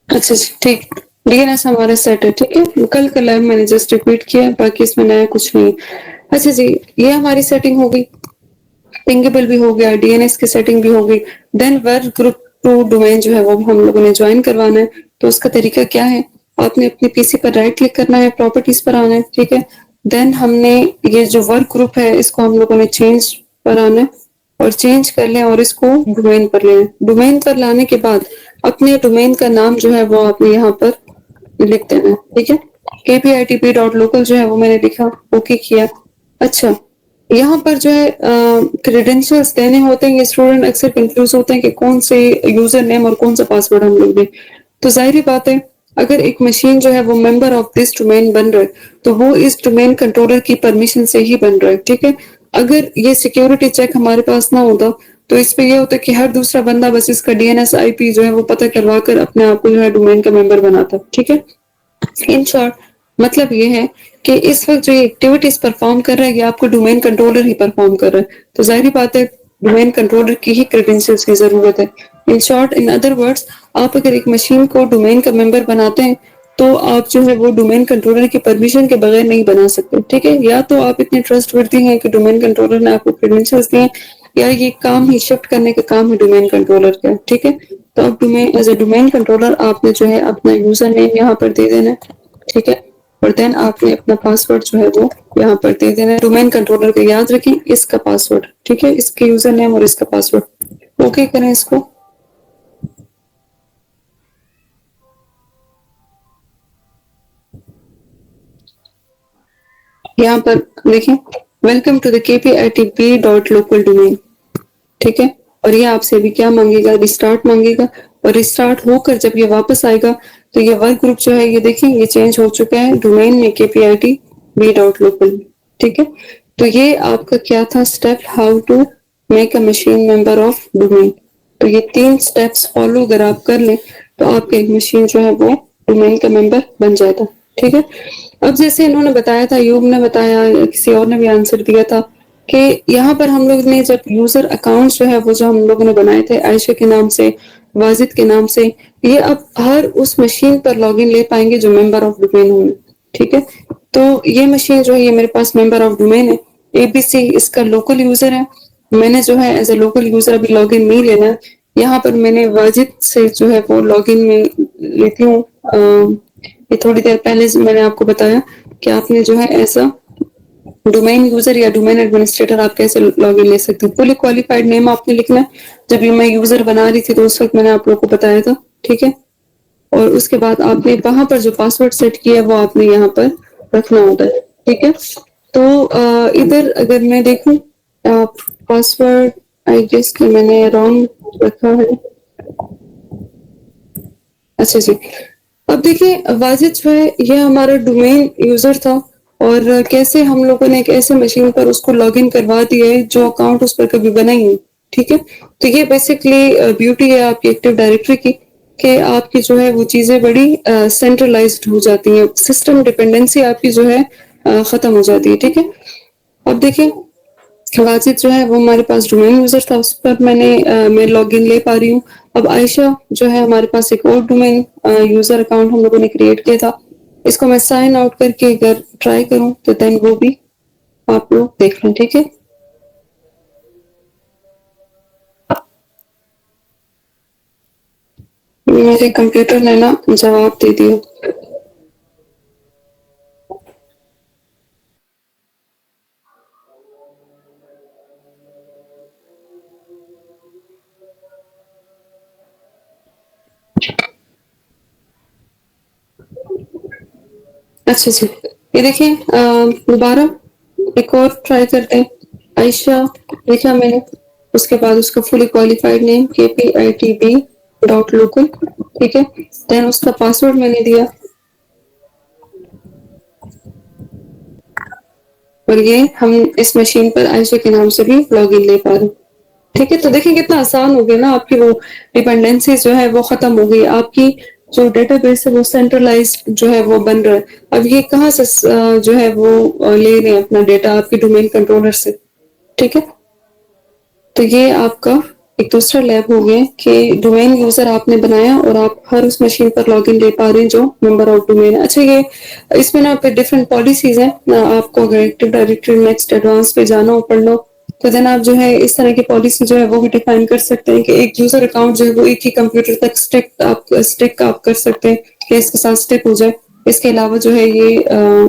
अच्छा जी, ठीक। डीएनएस हमारा सेट है, ठीक है। कल का लाइव मैंने जस्ट रिपीट किया, बाकी इसमें नया कुछ नहीं। अच्छा जी, ये हमारी सेटिंग हो गई, पिंगेबल भी हो गया, डीएनएस की सेटिंग भी हो गई। Then workgroup to domain जो है वो हम लोगों ने ज्वाइन करवाना है। तो उसका तरीका क्या है, आपने अपने पीसी पर राइट क्लिक करना है, प्रॉपर्टीज पर आना है, ठीक है। देन हमने ये जो वर्क ग्रुप है इसको हम लोगों ने चेंज पर आना है, और चेंज कर लें और इसको डोमेन पर ले। डोमेन पर लाने के बाद अपने डोमेन का नाम जो है वो आपने यहाँ पर लिख देना है, ठीक है। kpitp.local जो है वो मैंने लिखा, ओके किया। अच्छा, यहाँ पर जो है क्रेडेंशियल्स देने होते हैं, ये स्टूडेंट अक्सर कंफ्यूज होते हैं कि कौन से यूजर नेम और कौन सा पासवर्ड हम लोग दें। तो जाहिर बात है, अगर एक मशीन जो है वो मेंबर ऑफ दिस डोमेन बन रहा है, तो वो इस डोमेन कंट्रोलर की परमिशन से ही बन रहा है, ठीक है। अगर ये सिक्योरिटी चेक हमारे पास ना होता, तो इस पे ये होता है कि हर दूसरा बंदा बस इसका डीएनएस आईपी जो है वो पता करवा कर अपने आप को जो है डोमेन का मेंबर बनाता, ठीक है। इन शॉर्ट मतलब ये है कि इस वक्त जो एक्टिविटीज परफॉर्म कर रहा है ये आपको डोमेन कंट्रोलर ही परफॉर्म कर रहा है। तो जाहिर बात है डोमेन कंट्रोलर की ही क्रेडेंशियल्स की जरूरत है। In short, in other words, आप अगर एक मशीन को डोमेन का मेंबर बनाते हैं, तो आप जो है वो डोमेन कंट्रोलर की परमिशन के बगैर नहीं बना सकते, ठीक है। या तो आप इतने ट्रस्टवर्दी हैं कि डोमेन कंट्रोलर ने आपको क्रेडेंशियल्स दिए, या ये काम ही शिफ्ट करने का काम है डोमेन कंट्रोलर का, ठीक है। तो अब domain as a domain controller आपने जो है अपना यूजर नेम यहाँ पर दे देना है, ठीक है। और देन आपने अपना पासवर्ड जो है वो यहाँ पर दे देना है। डोमेन कंट्रोलर को याद रखें, इसका पासवर्ड, ठीक है, इसके यूजर नेम और इसका पासवर्ड। ओके करें इसको। यहाँ पर देखें, welcome to the kpitp.local domain, ठीक है। और ये आपसे अभी क्या मांगेगा, रिस्टार्ट मांगेगा, और रिस्टार्ट होकर जब ये वापस आएगा, तो ये वर्क ग्रुप जो है ये देखें ये चेंज हो चुका है डोमेन में kpitp.local, ठीक है। तो ये आपका क्या था step, how to make a machine member of domain. तो ये 3 स्टेप्स फॉलो अगर आप कर लें, तो आपका एक मशीन जो है वो डोमेन का मेंबर बन जाता, ठीक है। अब जैसे इन्होंने बताया था, यूब ने बताया, किसी और ने भी आंसर दिया था कि यहाँ पर हम लोग ने जब यूजर अकाउंट जो है वो जो हम लोगों ने बनाए थे आयशा के नाम से, वाजिद के नाम से, ये अब हर उस मशीन पर लॉगिन ले पाएंगे जो मेंबर ऑफ डोमेन होंगे, ठीक है। तो ये मशीन जो है ये मेरे पास मेंबर ऑफ डोमेन है, एबीसी इसका लोकल यूजर है। मैंने जो है एज ए लोकल यूजर अभी लॉगिन नहीं लेना, यहाँ पर मैंने वाजिद से जो है वो लॉगिन में लेती हूँ। ये थोड़ी देर पहले मैंने आपको बताया कि आपने जो है ऐसा डोमेन यूजर या डोमेन एडमिनिस्ट्रेटर आप कैसे लॉगिन ले सकते हैं। फुली क्वालिफाइड नेम आपने लिखना है, जब ये मैं यूजर बना रही थी तो उस वक्त मैंने आप लोगों को बताया था, ठीक है। और उसके बाद आपने वहां पर जो पासवर्ड सेट किया है वो आपने यहाँ पर रखना होता है, ठीक है। तो इधर अगर मैं देखूं पासवर्ड, आई गेस कि मैंने रॉन्ग रखा है। अच्छा जी, अब देखिए वाजिद जो है ये हमारा डोमेन यूजर था, और कैसे हम लोगों ने एक ऐसे मशीन पर उसको लॉगिन करवा दिया है जो अकाउंट उस पर कभी बना ही नहीं, ठीक है। तो ये बेसिकली ब्यूटी है आपकी एक्टिव डायरेक्टरी की कि आपकी जो है वो चीजें बड़ी सेंट्रलाइज्ड हो जाती हैं, सिस्टम डिपेंडेंसी आपकी जो है खत्म हो जाती है, ठीक है। अब देखिए वाजिद जो है वो हमारे पास डोमेन यूजर था, उस पर मैं लॉगिन ले पा रही हूँ। अब आयशा जो है हमारे पास एक और डोमेन यूजर अकाउंट हम लोगों ने क्रिएट किया था, इसको मैं साइन आउट करके अगर ट्राई करूं तो देन वो भी आप लोग देख लें, ठीक है। मेरे कंप्यूटर ने ना जवाब दे दिया। अच्छा जी, ये देखिए दोबारा एक और ट्राई करते हैं। आयशा लिखा मैंने, उसके बाद उसका फुली क्वालिफाइड नेम KPITB.local, ठीक है। देन उसका पासवर्ड मैंने दिया और ये हम इस मशीन पर आयशा के नाम से भी लॉगिन ले पा रहे हैं, ठीक है। तो देखिए कितना आसान हो गया ना, आपकी वो डिपेंडेंसी जो है वो खत्म हो गई, आपकी जो डेटाबेस है वो सेंट्रलाइज जो है वो बन रहा है। अब ये कहाँ से जो है वो ले रहे हैं अपना डेटा आपके डोमेन कंट्रोलर से, ठीक है। तो ये आपका एक दूसरा लैब हो गया कि डोमेन यूजर आपने बनाया और आप हर उस मशीन पर लॉगिन ले पा रहे हैं जो नंबर ऑफ डोमेन है। अच्छा ये इसमें ना पे डिफरेंट पॉलिसीज हैं ना, आपको अगर एक्टिव डायरेक्टरी नेक्स्ट एडवांस पे जाना हो पढ़ना हो तो देन आप जो है इस तरह की पॉलिसी जो है वो भी डिफाइन कर सकते हैं कि एक यूजर अकाउंट जो है वो एक ही कंप्यूटर तक स्टिक आप कर सकते हैं कि इसके साथ स्टिक हो जाए। इसके अलावा जो है ये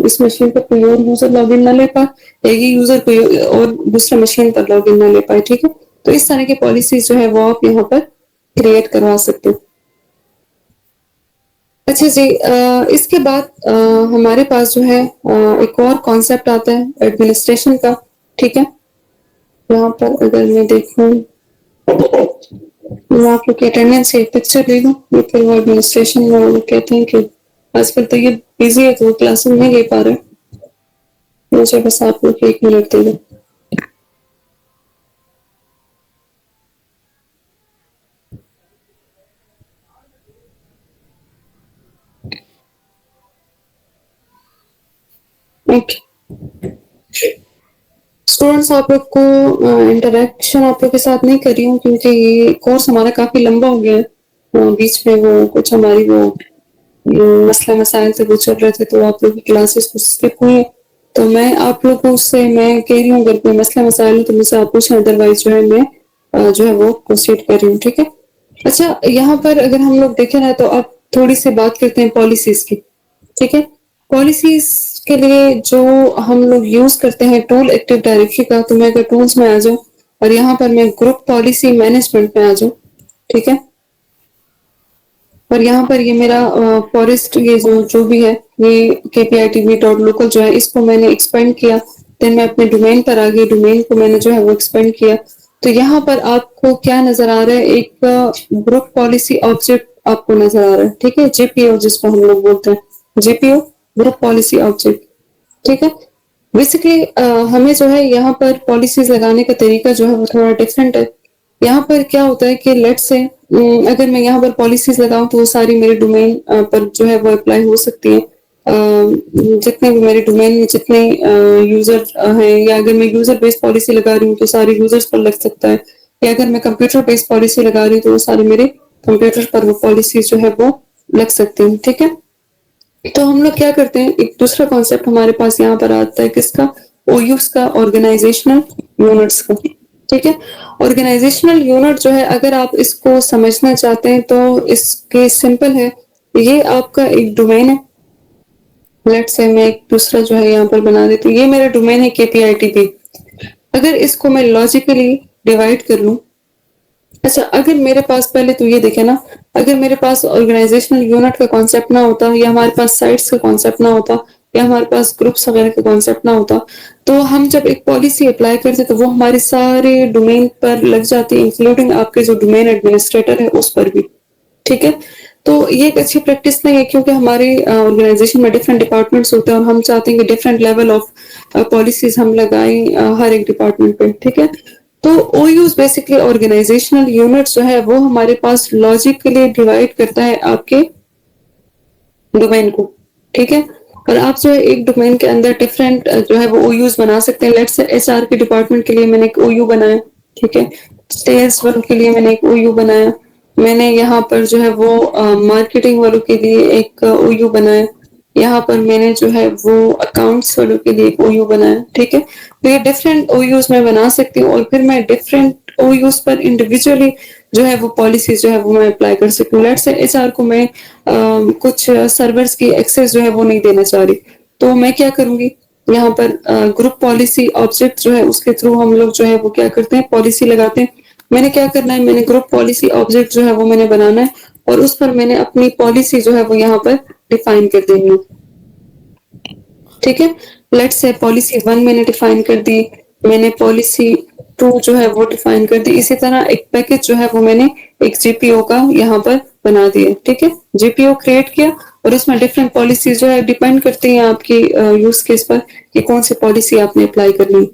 इस मशीन पर कोई और यूजर लॉगिन ना ले पाए, एक ही यूजर कोई और दूसरे मशीन पर लॉगिन ना ले पाए, ठीक है। तो इस तरह की पॉलिसीज जो है वो आप यहाँ पर क्रिएट करवा सकते हो। अच्छा जी, इसके बाद हमारे पास जो है एक और कॉन्सेप्ट आता है एडमिनिस्ट्रेशन का, ठीक है। यहाँ पर अगर मैं देखूं मैं आप लोग की अटेंडेंस से एक पिक्चर ले लूं, ये फिर वो एडमिनिस्ट्रेशन में वो कहते हैं कि आजकल तो ये बिजी है तो वो क्लासेस नहीं ले पा रहे, मुझे बस आप लोग 1 मिनट दे दो। ओके स्टूडेंट्स, आप लोग को इंटरेक्शन आप लोग के साथ नहीं कर रही हूँ क्योंकि ये कोर्स हमारा काफी लंबा हो गया है। बीच में वो कुछ हमारी वो मसला मसाइल से गुजर रहे थे तो आप लोग की क्लासेस कुछ स्किप हुई है। तो मैं आप लोगों से मैं कह रही हूँ अगर कोई मसला मसाइल है तो मुझसे आप पूछें, अदरवाइज जो है मैं जो है वो प्रोसीड कर रही हूँ, ठीक है। अच्छा यहाँ पर अगर हम लोग देखें ना तो अब थोड़ी सी बात करते हैं पॉलिसीज की, ठीक है। पॉलिसीज के लिए जो हम लोग यूज करते हैं टूल एक्टिव डायरेक्टरी का, तो मैं अगर टूल्स में आ जाऊं और यहाँ पर मैं ग्रुप पॉलिसी मैनेजमेंट में आ जाऊं, ठीक है। और यहाँ पर ये मेरा फॉरेस्ट ये जो भी है ये KPITB.local जो है इसको मैंने एक्सपेंड किया, देन मैं अपने डोमेन पर आ गई, डोमेन को मैंने जो है वो एक्सपेंड किया। तो यहाँ पर आपको क्या नजर आ रहा है, एक ग्रुप पॉलिसी ऑब्जेक्ट आपको नजर आ रहा है, ठीक है। JPO जिसको हम लोग बोलते हैं, JPO ग्रुप पॉलिसी ऑब्जेक्ट, ठीक है। बेसिकली हमें जो है यहाँ पर पॉलिसीज लगाने का तरीका जो है वो थोड़ा डिफरेंट है। यहाँ पर क्या होता है कि लेट्स से अगर मैं यहाँ पर पॉलिसीज लगाऊं तो वो सारी मेरे डोमेन पर जो है वो अप्लाई हो सकती है। जितने भी मेरे डोमेन में जितने यूजर हैं, या अगर मैं यूजर बेस्ड पॉलिसी लगा रही हूँ तो सारे यूजर्स पर लग सकता है, या अगर मैं कंप्यूटर बेस्ड पॉलिसी लगा रही हूँ तो वो सारे मेरे कंप्यूटर पर वो पॉलिसी जो है वो लग सकती है, ठीक है। तो हम लोग क्या करते हैं, एक दूसरा कॉन्सेप्ट हमारे पास यहाँ पर आता है किसका, OUs का, ऑर्गेनाइजेशनल यूनिट्स का, ठीक है। ऑर्गेनाइजेशनल यूनिट जो है अगर आप इसको समझना चाहते हैं तो इसके सिंपल है, ये आपका एक डोमेन है। लेट्स से मैं एक दूसरा जो है यहाँ पर बना देती हूँ, ये मेरा डोमेन है KPITB। अगर इसको मैं लॉजिकली डिवाइड कर लूं, अच्छा अगर मेरे पास पहले तो ये देखे ना, अगर मेरे पास ऑर्गेनाइजेशनल यूनिट का कॉन्सेप्ट ना होता, या हमारे पास साइट्स का कॉन्सेप्ट ना होता, या हमारे पास ग्रुप्स वगैरह का कॉन्सेप्ट ना होता, तो हम जब एक पॉलिसी अप्लाई करते तो वो हमारे सारे डोमेन पर लग जाती है, इंक्लूडिंग आपके जो डोमेन एडमिनिस्ट्रेटर है उस पर भी, ठीक है। तो ये एक अच्छी प्रैक्टिस नहीं है, क्योंकि हमारे ऑर्गेनाइजेशन में डिफरेंट डिपार्टमेंट्स होते हैं और हम चाहते हैं कि डिफरेंट लेवल ऑफ पॉलिसीज हम लगाएं हर एक डिपार्टमेंट पे, ठीक है। तो ओयूज बेसिकली ऑर्गेनाइजेशनल यूनिट्स जो है वो हमारे पास लॉजिकली डिवाइड करता है आपके डोमेन को, ठीक है। और आप जो है एक डोमेन के अंदर डिफरेंट जो है वो ओयूज बना सकते हैं। लेट्स से एचआर के डिपार्टमेंट के लिए मैंने एक ओयू बनाया, ठीक है। सेल्स वालों के लिए मैंने एक ओयू बनाया। मैंने यहाँ पर जो है वो मार्केटिंग वालों के लिए एक ओयू बनाया। यहाँ पर मैंने जो है वो अकाउंट्स वालों के लिए एक ओयू बनाया, ठीक है। तो ये डिफरेंट ओयूज मैं बना सकती हूँ और फिर मैं डिफरेंट ओयूज पर इंडिविजुअली जो है वो पॉलिसी जो है वो मैं अप्लाई कर सकती हूँ। लेट्स से एचआर को मैं कुछ सर्वर्स की एक्सेस जो है वो नहीं देना चाह रही, तो मैं क्या करूंगी, यहाँ पर ग्रुप पॉलिसी ऑब्जेक्ट जो है उसके थ्रू हम लोग जो है वो क्या करते हैं, पॉलिसी लगाते हैं। मैंने क्या करना है, मैंने ग्रुप पॉलिसी ऑब्जेक्ट जो है वो मैंने बनाना है और उस पर मैंने अपनी पॉलिसी जो है वो यहाँ पर डिफाइन कर देनी है, ठीक है। लेट्स से पॉलिसी 1 मैंने डिफाइन कर दी, मैंने पॉलिसी 2 जो है वो डिफाइन कर दी। इसी तरह एक पैकेज जो है वो मैंने एक जीपीओ का यहाँ पर बना दिया, ठीक है। जीपीओ क्रिएट किया और उसमें डिफरेंट पॉलिसी जो है डिपेंड करती हैं आपकी यूज केस पर कि कौन सी पॉलिसी आपने अप्लाई करनी।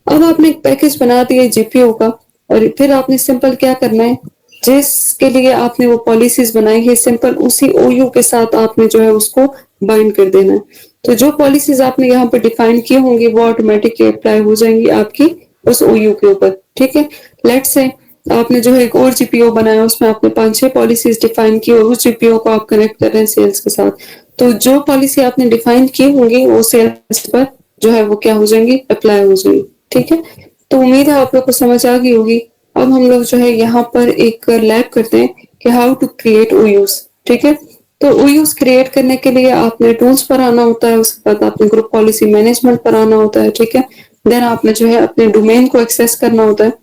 अब आपने एक पैकेज बना दिया जीपीओ का और फिर आपने सिंपल क्या करना है, जिसके लिए आपने वो पॉलिसीज बनाई है सिंपल उसी ओयू के साथ आपने जो है उसको बाइंड कर देना है। तो जो पॉलिसीज आपने यहाँ पर डिफाइन की होंगी वो ऑटोमेटिकली अप्लाई हो जाएंगी आपकी उस ओयू के ऊपर, ठीक है। लेट्स से आपने जो है एक और जीपीओ बनाया, उसमें आपने 5-6 पॉलिसीज डिफाइन की और उस जीपीओ को आप कनेक्ट कर रहे हैं सेल्स के साथ। तो जो पॉलिसी आपने डिफाइन की होंगी वो सेल्स पर जो है वो क्या हो जाएंगी, अप्लाई हो जाएंगी, ठीक है। तो उम्मीद है आप लोग को समझ आ गई होगी। अब हम लोग जो है यहाँ पर एक लैब करते हैं कि हाउ टू क्रिएट ओयूज, ठीक है। तो ओयूज क्रिएट करने के लिए आपने टूल्स पर आना होता है, उसके बाद आपने ग्रुप पॉलिसी मैनेजमेंट पर आना होता है, ठीक है। देन आपने जो है अपने डोमेन को एक्सेस करना होता है।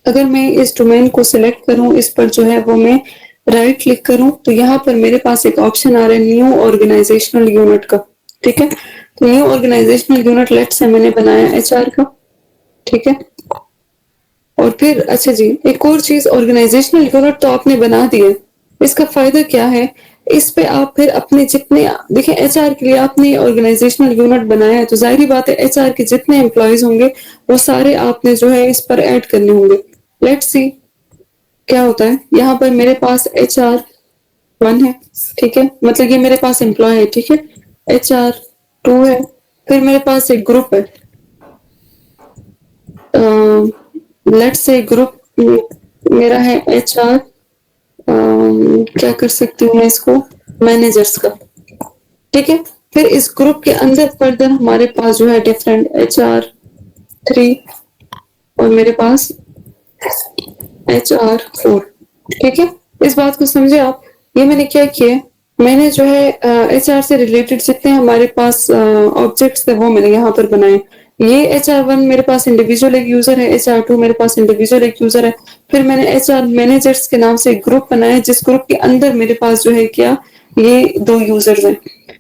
अगर मैं इस डोमेन को सिलेक्ट करूं, इस पर जो है वो मैं राइट क्लिक करूं, तो यहाँ पर मेरे पास एक ऑप्शन आ रहा है न्यू ऑर्गेनाइजेशनल यूनिट का, ठीक है। तो new organisational unit let's say मैंने बनाया एचआर का, ठीक है। और फिर अच्छा जी, एक और चीज, ऑर्गेनाइजेशनल यूनिट तो आपने बना दिया, इसका फायदा क्या है, इस पे आप फिर अपने जितने, देखिए एचआर के लिए आपने ऑर्गेनाइजेशनल यूनिट बनाया है तो जाहिर बात है एचआर के जितने एम्प्लॉयज होंगे वो सारे आपने जो है इस पर ऐड करने होंगे। लेट्स सी क्या होता है, यहाँ पर मेरे पास HR1 है, ठीक है, मतलब ये मेरे पास एम्प्लॉय है, ठीक है। HR2 है, फिर मेरे पास एक ग्रुप है, लेट्स से ग्रुप मेरा है HR, क्या कर सकती हूँ मैं इसको, मैनेजर्स का, ठीक है। फिर इस ग्रुप के अंदर फर्दर हमारे पास जो है डिफरेंट HR3 और मेरे पास HR4, ठीक है। इस बात को समझे आप, ये मैंने क्या किया, मैंने जो है HR से रिलेटेड जितने हमारे पास ऑब्जेक्ट्स थे वो मैंने यहाँ पर बनाए। ये HR1 मेरे पास इंडिविजुअल एक यूजर है, HR2 मेरे पास इंडिविजुअल एक यूजर है। फिर मैंने HR मैनेजर्स के नाम से एक ग्रुप बनाया जिस ग्रुप के अंदर मेरे पास जो है क्या, ये 2 यूजर्स हैं।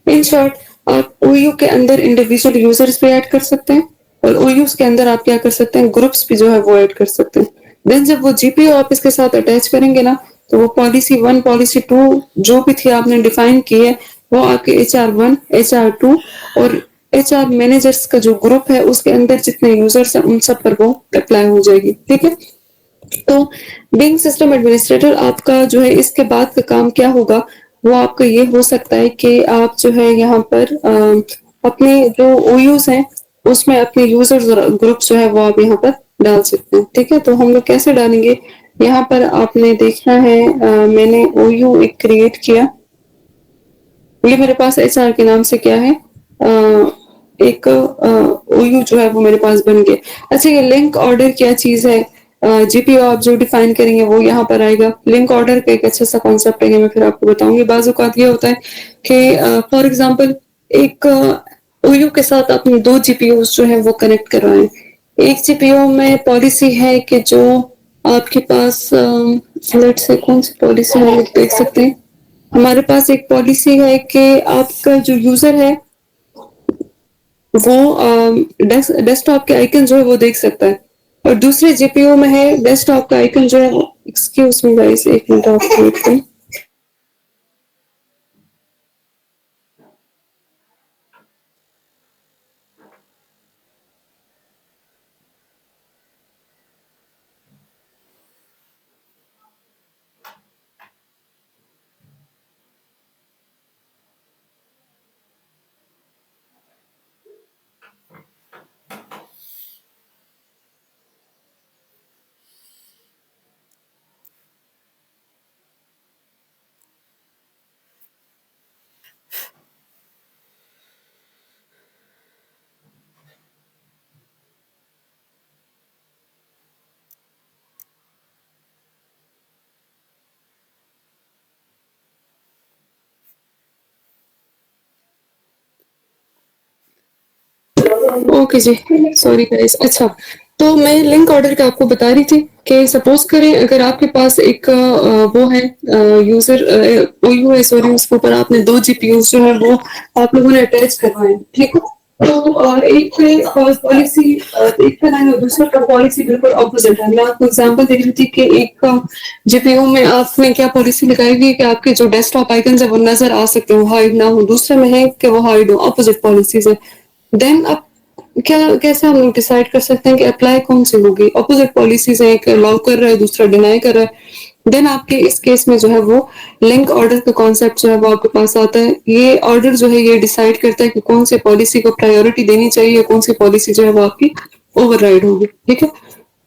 इन शॉर्ट आप ओयू के अंदर इंडिविजुअल यूजर्स भी ऐड कर सकते हैं और ओयूज के अंदर आप क्या कर सकते हैं, ग्रुप्स भी जो है वो ऐड कर सकते हैं। देन जब वो जीपीओ आप इसके साथ अटैच करेंगे ना, तो वो पॉलिसी 1 पॉलिसी 2 जो भी थी आपने डिफाइन की है वो आपके HR1 HR2 और HR मैनेजर्स का जो ग्रुप है उसके अंदर जितने यूजर्स हैं उन सब पर वो अप्लाई हो जाएगी, ठीक है। तो बीइंग सिस्टम एडमिनिस्ट्रेटर आपका जो है इसके बाद का काम क्या होगा, वो आपका ये हो सकता है कि आप जो है यहाँ पर अपने जो ओयूज हैं उसमें अपने यूजर्स ग्रुप जो है वो आप यहाँ पर डाल सकते हैं, ठीक है। तो हम लोग कैसे डालेंगे, यहाँ पर आपने देखना है, मैंने ओयू एक क्रिएट किया, ये मेरे पास HR के नाम से क्या है, एक ओयू जो है वो मेरे पास बन गया। अच्छा, ये लिंक ऑर्डर क्या चीज है, जीपीओ आप जो डिफाइन करेंगे वो यहाँ पर आएगा। लिंक ऑर्डर का एक अच्छा सा कॉन्सेप्ट है, मैं फिर आपको बताऊंगी। बाजू का ये होता है कि फॉर एग्जांपल एक ओयू के साथ आपने 2 जीपीओ जो है वो कनेक्ट करवाएं। एक जीपीओ में पॉलिसी है कि जो आपके पास लेट से कौन सी पॉलिसी है देख सकते हैं, हमारे पास एक पॉलिसी है कि आपका जो यूजर है वो डेस्कटॉप के आइकन जो है वो देख सकता है और दूसरे जीपीयू में है डेस्कटॉप का आइकन जो है, एक्सक्यूज मी गाइस एक मिनट आप वेट करें, ओके जी, सॉरी गाइस। अच्छा, तो मैं लिंक ऑर्डर का आपको बता रही थी कि सपोज करें अगर आपके पास एक वो है यूजर ओयू है, सॉरी, उसके ऊपर आपने 2 जीपीयूज जो है वो आप लोगों ने अटैच करवाए हैं, ठीक है? तो एक पे पॉलिसी एक का लाइन और दूसरे का पॉलिसी बिल्कुल ऑपोजिट है। मैं आपको एग्जांपल दे रही थी कि एक जीपीयू में आपने क्या पॉलिसी लगाई हुई है कि आपके जो डेस्कटॉप आइकन्स है वो नजर आ सकते हो, हाइड ना हो। दूसरे में है कि वो हाइड हो, ऑपोजिट पॉलिसीज है। देन अब क्या कैसे हम लोग डिसाइड कर सकते हैं कि अप्लाई कौन सी होगी? ऑपोजिट पॉलिसीज है, एक अलाउ कर रहा है, दूसरा डिनाई कर रहा है। देन आपके इस केस में जो है वो लिंक ऑर्डर का कॉन्सेप्ट जो है वो आपके पास आता है। ये ऑर्डर जो है ये डिसाइड करता है कि कौन सी पॉलिसी को प्रायोरिटी देनी चाहिए, कौन सी पॉलिसी जो है वो आपकी ओवरराइड होगी, ठीक है?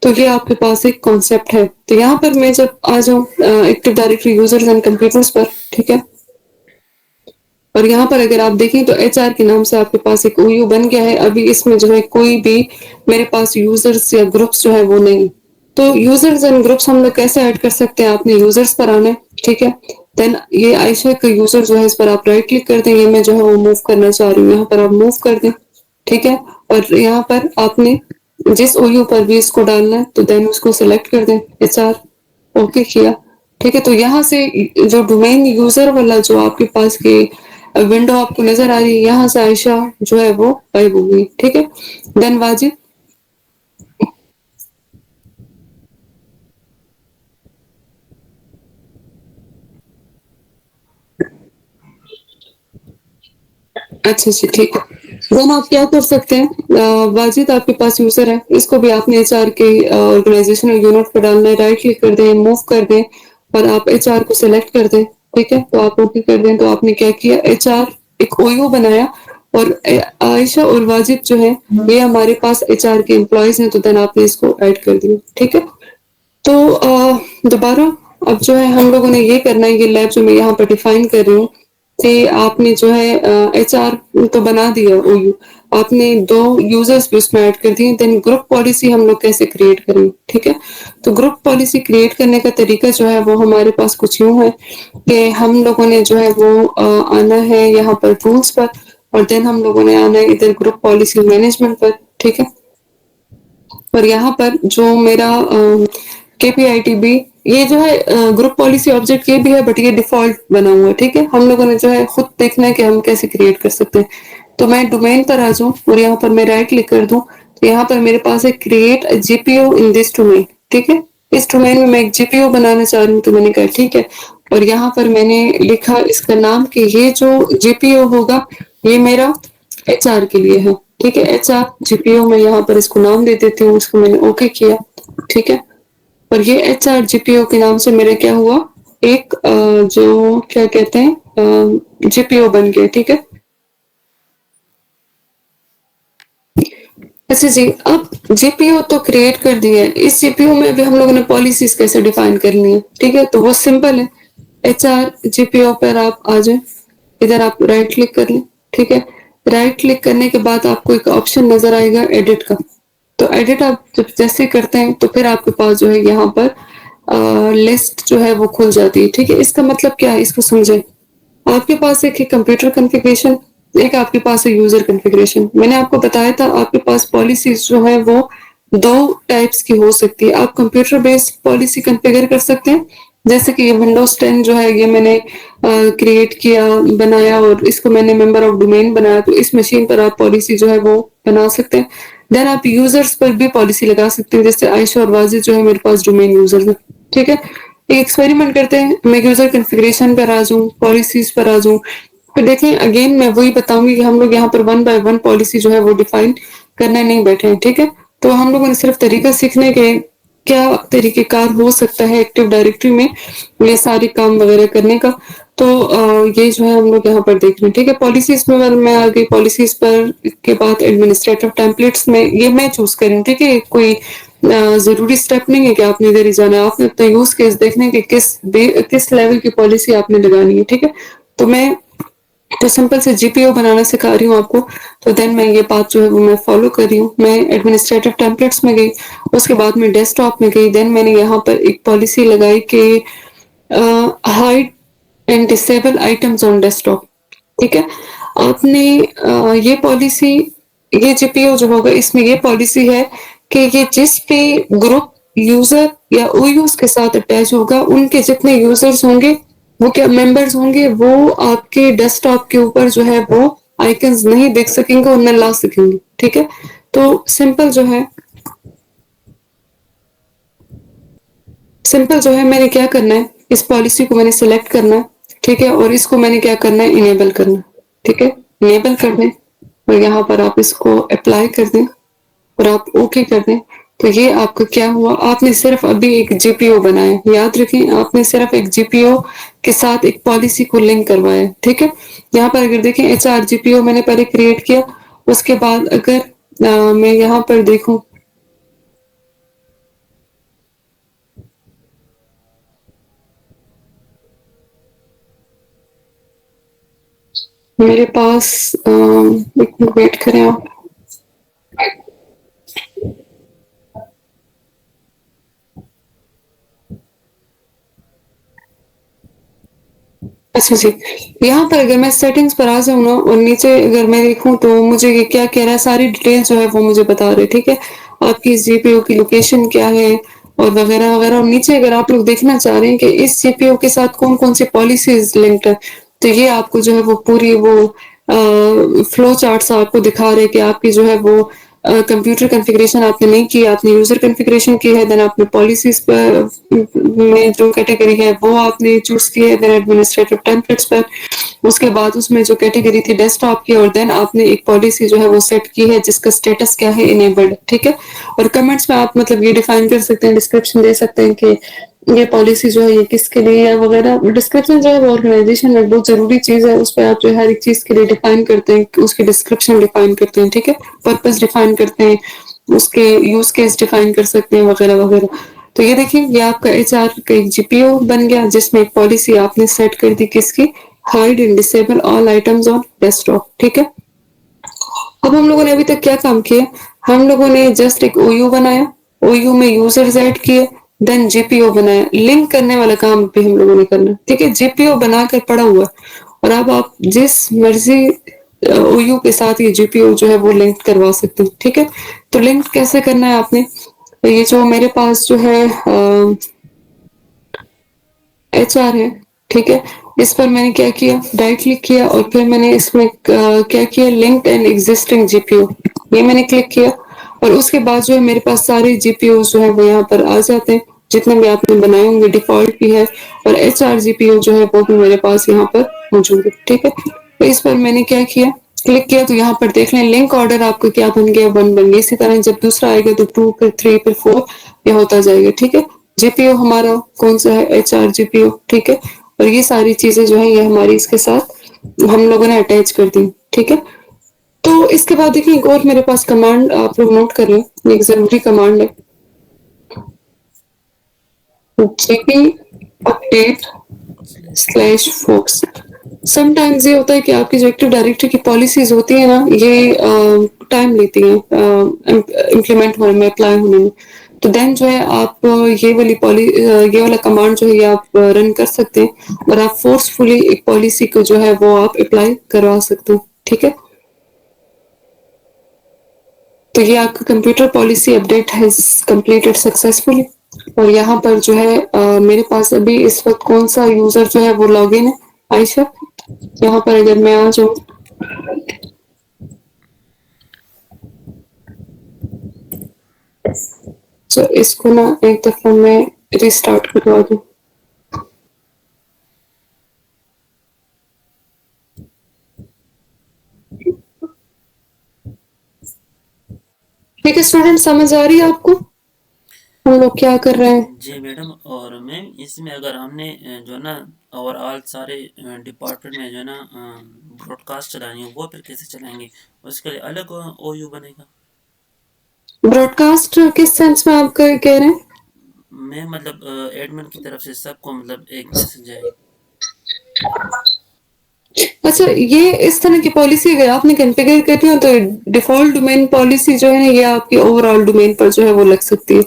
तो ये आपके पास एक कॉन्सेप्ट है। तो यहाँ पर मैं जब आ जाऊँ active directory users and computers पर, ठीक है? और यहाँ पर अगर आप देखें तो एचआर के नाम से आपके पास एक ओयू बन गया है। अभी इसमें जो है कोई भी मेरे पास यूजर्स या ग्रुप्स जो है वो नहीं। तो यूजर्स एंड ग्रुप्स हम लोग कैसे ऐड कर सकते हैं? आपने यूजर्स पर आना है, ठीक है? देन ये आयशा का यूजर जो है इस पर आप राइट क्लिक कर दें। ये मैं जो है वो मूव करना चाह रही हूँ, यहाँ पर आप मूव कर दें, ठीक है? और यहाँ पर आपने जिस ओयू पर भी इसको डालना है तो देन उसको सिलेक्ट कर दें, एचआर, ओके किया, ठीक है? तो यहाँ से जो डोमेन यूजर वाला जो आपके पास के विंडो आपको नजर आ रही है, यहाँ से आयशा जो है वो गायब हो गई, ठीक है? देन वाजिब, अच्छा अच्छा, ठीक है। देन आप क्या कर सकते हैं, वाजिद आपके पास यूजर है, इसको भी आपने एचआर के ऑर्गेनाइजेशन यूनिट पर डालना है। राइट क्लिक कर दें, मूव कर दें और आप एचआर को सिलेक्ट कर दें, ठीक है? तो आप ओके कर दें। तो आपने क्या किया, एचआर एक ओयू बनाया और आयशा और वाजिद जो है ये हमारे पास एचआर के एम्प्लॉयज हैं। तो देन आपने इसको ऐड कर दिया, ठीक है? तो दोबारा अब जो है हम लोगों ने ये करना है, ये लैब जो मैं यहाँ पर डिफाइन कर रही हूँ कि आपने जो है एचआर तो बना दिया ओयू, आपने 2 यूजर्स भी उसमें ऐड कर दिए। देन ग्रुप पॉलिसी हम लोग कैसे क्रिएट करेंगे, ठीक है? तो ग्रुप पॉलिसी क्रिएट करने का तरीका जो है वो हमारे पास कुछ यूं है कि हम लोगों ने जो है वो आना है यहाँ पर टूल्स पर और देन हम लोगों ने आना है इधर ग्रुप पॉलिसी मैनेजमेंट पर, ठीक है? और यहाँ पर जो मेरा केपीआईटीबी, ये जो है ग्रुप पॉलिसी ऑब्जेक्ट ये भी है बट ये डिफॉल्ट बना हुआ है, ठीक है? हम लोगों ने जो है खुद देखना है कि हम कैसे क्रिएट कर सकते हैं। तो मैं डोमेन पर आ जाऊं और यहाँ पर मैं राइट क्लिक कर दूं तो यहाँ पर मेरे पास है create GPU in this domain, ठीक है? इस डोमेन में मैं एक जीपीयू बनाना चाह रही हूँ। तो मैंने कहा ठीक है, और यहाँ पर मैंने लिखा इसका नाम कि ये जो जीपीयू होगा ये मेरा एचआर के लिए है, ठीक है? एचआर जीपीयू मैं यहाँ पर इसको नाम दे देती हूँ, इसको मैंने ओके किया, ठीक है? और ये एचआर जीपीयू के नाम से मेरा क्या हुआ, एक जो क्या कहते हैं जीपीयू बन गया, ठीक है? अच्छा जी, अब जीपीयू तो क्रिएट कर दिया है, इस जीपीयू में भी हम लोगों ने पॉलिसीज कैसे डिफाइन करनी है, ठीक है? तो वो सिंपल है, एचआर जीपीयू पर आप आ जाए, इधर आप राइट क्लिक कर लें, ठीक है? राइट क्लिक करने के बाद आपको एक ऑप्शन नजर आएगा एडिट का। तो एडिट आप जब जैसे करते हैं तो फिर आपके पास जो है यहाँ पर लिस्ट जो है वो खुल जाती है, ठीक है? इसका मतलब क्या है, इसको समझें। आपके पास एक है कंप्यूटर कॉन्फ़िगरेशन, एक आपके पास है यूजर कॉन्फ़िगरेशन। मैंने आपको बताया था आपके पास पॉलिसीज जो है वो 2 टाइप्स की हो सकती है। आप कंप्यूटर बेस्ड पॉलिसी कॉन्फ़िगर कर सकते हैं, जैसे कि ये विंडोज 10 जो है ये मैंने क्रिएट किया, बनाया और इसको मैंने मेंबर ऑफ डोमेन बनाया। तो इस मशीन पर आप पॉलिसी जो है वो बना सकते हैं। देन आप यूजर्स पर भी पॉलिसी लगा सकते हैं, जैसे आयशा और वाजिद जो है मेरे पास डोमेन यूजर्स है, ठीक है? एक एक्सपेरिमेंट करते हैं, मैं यूजर कॉन्फ़िगरेशन पर आ जाऊं, पॉलिसीज पर आ जाऊं, फिर देखें अगेन मैं वही बताऊंगी कि हम लोग यहाँ पर 1 बाय 1 पॉलिसी जो है वो डिफाइन करने नहीं बैठे हैं, ठीक है? तो हम लोगों ने सिर्फ तरीका सीखने के क्या तरीकेकार हो सकता है एक्टिव डायरेक्टरी में ये सारे काम वगैरह करने का। तो ये जो है हम लोग यहाँ पर देख रहे हैं, ठीक है? पॉलिसीज में मैं आ गई, पॉलिसीज पर के बाद एडमिनिस्ट्रेटिव टेम्पलेट्स में ये मैं चूज करूँ, ठीक है? कोई जरूरी स्टेप नहीं है कि आपने इधर ही जाना है, आपने अपना यूज केस देखने के किस लेवल की पॉलिसी आपने लगानी है, ठीक है? तो मैं तो सिंपल से जीपीओ बनाना सिखा रही हूँ आपको। तो देन मैं ये बात जो है वो मैं फॉलो कर रही हूँ। मैं एडमिनिस्ट्रेटिव टेम्पलेट्स में गई, उसके बाद मैं डेस्कटॉप में गई, देन मैंने यहाँ पर एक पॉलिसी लगाई कि hide and disable items on desktop, ठीक है? आपने ये पॉलिसी ये जीपीओ जो होगा इसमें ये पॉलिसी है कि ये जिस भी ग्रुप यूजर या ओयूज के साथ अटैच होगा उनके जितने यूजर्स होंगे वो क्या मेंबर्स होंगे वो आपके डेस्कटॉप के ऊपर जो है वो आइकन्स नहीं देख सकेंगे और न ला सकेंगे। ठीक है, तो सिंपल जो है मैंने क्या करना है, इस पॉलिसी को मैंने सिलेक्ट करना है। ठीक है, और इसको मैंने क्या करना है, इनेबल करना। ठीक है, इनेबल कर दें और यहाँ पर आप इसको अप्लाई कर दें और आप ओके कर दें। तो ये आपका क्या हुआ, आपने सिर्फ अभी एक जीपीओ बनाया। याद रखें, आपने सिर्फ एक जीपीओ के साथ एक पॉलिसी को लिंक करवाया। ठीक है, यहाँ पर अगर देखें एचआर जीपीओ मैंने पहले क्रिएट किया, उसके बाद अगर मैं यहाँ पर देखूं, मेरे पास एक मिनट वेट करें आप। अच्छा जी, यहाँ पर अगर मैं सेटिंग्स पर आ जाऊँ ना और नीचे अगर मैं देखूँ तो मुझे ये क्या कह रहा है, सारी डिटेल जो है वो मुझे बता रहे। ठीक है, आपकी इस जीपीओ की लोकेशन क्या है और वगैरह वगैरह। और नीचे अगर आप लोग देखना चाह रहे हैं कि इस जीपीओ के साथ कौन कौन सी पॉलिसीज लिंक्ड है, तो ये आपको जो है वो पूरी वो फ्लो चार्ट्स आपको दिखा रहे हैं कि आपकी जो है वो कंप्यूटर कॉन्फ़िगरेशन आपने नहीं की, आपने यूजर कॉन्फ़िगरेशन की है, देन आपने पॉलिसीज पर में जो कैटेगरी है वो आपने चूज की है, देन एडमिनिस्ट्रेटिव टेम्पलेट्स पर, उसके बाद उसमें जो कैटेगरी थी डेस्कटॉप की, और देन आपने एक पॉलिसी जो है वो सेट की है जिसका स्टेटस क्या है, इनेबल्ड। ठीक है, और कमेंट्स में आप मतलब ये डिफाइन कर सकते हैं, डिस्क्रिप्शन दे सकते हैं कि ये पॉलिसी जो है ये किसके लिए है वगैरह। डिस्क्रिप्शन जो है वो ऑर्गेनाइजेशन में बहुत जरूरी चीज है, उस पर आप जो हर एक चीज के लिए डिफाइन करते हैं, उसकी डिस्क्रिप्शन डिफाइन करते हैं। ठीक है, पर्पस डिफाइन करते हैं, उसके यूज केस डिफाइन कर सकते हैं वगैरह वगैरह। तो ये देखिए, ये आपका एचआर का एक जीपीओ बन गया जिसमें एक पॉलिसी आपने सेट कर दी किसकी, hide and disable all items on desktop. ठीक है, अब हम लोगों ने अभी तक क्या काम किया, हम लोगों ने जस्ट एक ओयू बनाया, ओयू में यूजर्स ऐड किए, देन जीपीओ बनाया, लिंक करने वाला काम भी हम लोगों ने करना। ठीक है, जीपीओ बनाकर पड़ा हुआ और अब आप जिस मर्जी ओयू के साथ ये जीपीओ जो है वो लिंक करवा सकते हैं। ठीक है, तो लिंक कैसे करना है आपने, तो ये जो मेरे पास जो है एचआर है। ठीक है, इस पर मैंने क्या किया, राइट क्लिक किया और फिर मैंने इसमें क्या किया, लिंक एंड एग्जिस्टिंग जीपीओ, ये मैंने क्लिक किया और उसके बाद जो है मेरे पास सारे जीपीओ जो है वो यहाँ पर आ जाते हैं, जितने भी आपने बनाए होंगे डिफॉल्ट भी है, और एचआर जीपीओ जो है वो भी मेरे पास यहाँ पर मौजूद है। ठीक है, तो इस पर मैंने क्या किया, क्लिक किया तो यहाँ पर देख लें लिंक ऑर्डर आपका क्या बन गया, 1 बन गया। इसी तरह जब दूसरा आएगा तो 2 फिर 3 फिर 4 ये होता जाएगा। ठीक है, जीपीओ हमारा कौन सा है, एचआर जीपीओ। ठीक है, और ये सारी चीजें जो है ये हमारी इसके साथ हम लोगों ने अटैच कर दी। ठीक है, तो इसके बाद देखिए एक और मेरे पास कमांड आप लोग नोट कर लें, एक जरूरी कमांड है, GP update slash force. Sometimes ये होता है कि आपकी जो एक्टिव डायरेक्टरी की पॉलिसीज होती है ना, ये टाइम लेती हैं इम्प्लीमेंट होने में, अप्लाई होने में। तो देन जो है आप ये वाला कमांड जो है ये आप रन कर सकते हैं और आप फोर्सफुली एक पॉलिसी को जो है वो आप अप्लाई करवा सकते हैं। ठीक है, तो ये आपका computer policy update has completed successfully. और यहाँ पर जो है मेरे पास अभी इस वक्त कौन सा यूजर जो है वो लॉगिन है, आयशा। यहाँ पर अगर मैं आ जाऊँ, तो इसको ना एक दफा मैं रिस्टार्ट करवा दूँ। ठीक है स्टूडेंट, समझ आ रही है आपको हम लोग क्या कर रहे हैं? जी मैडम, और मैम इसमें अगर हमने जो है ना ओवरऑल सारे डिपार्टमेंट में जो है ना ब्रॉडकास्ट चलानी हो, वो फिर कैसे चलाएंगे? उसके लिए अलग ओयू बनेगा? ब्रॉडकास्ट किस सेंस में आप कह रहे हैं? मैं मतलब एडमिन की तरफ से सबको मतलब एक मैसेज जाए। अच्छा, ये इस तरह की पॉलिसी अगर आपने कॉन्फ़िगर करनी हो तो डिफॉल्ट डोमेन पॉलिसी जो है ना ये आपकी ओवरऑल डोमेन पर जो है वो लग सकती है।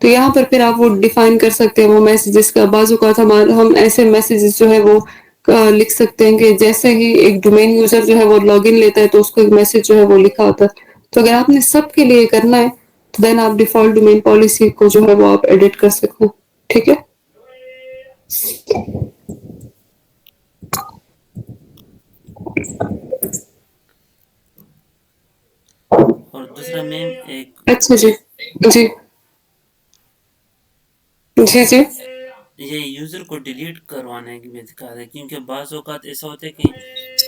तो यहाँ पर फिर आप वो डिफाइन कर सकते हैं वो मैसेजेस का। बाजू का हम ऐसे मैसेजेस जो है वो लिख सकते हैं कि जैसे ही एक डोमेन यूजर जो है वो लॉगिन लेता है तो उसको एक मैसेज जो है वो लिखा होता है। तो अगर आपने सबके लिए करना है तो देन आप डिफॉल्ट डोमेन पॉलिसी को जो है वो आप एडिट कर सकते हो, ठीक है। और दूसरा मैम एक अच्छा जी, जी, जी, जी। ये यूज़र को डिलीट करवाना है कि मैं दिखा रहा है, क्योंकि बाज़ औक़ात ऐसा होता है कि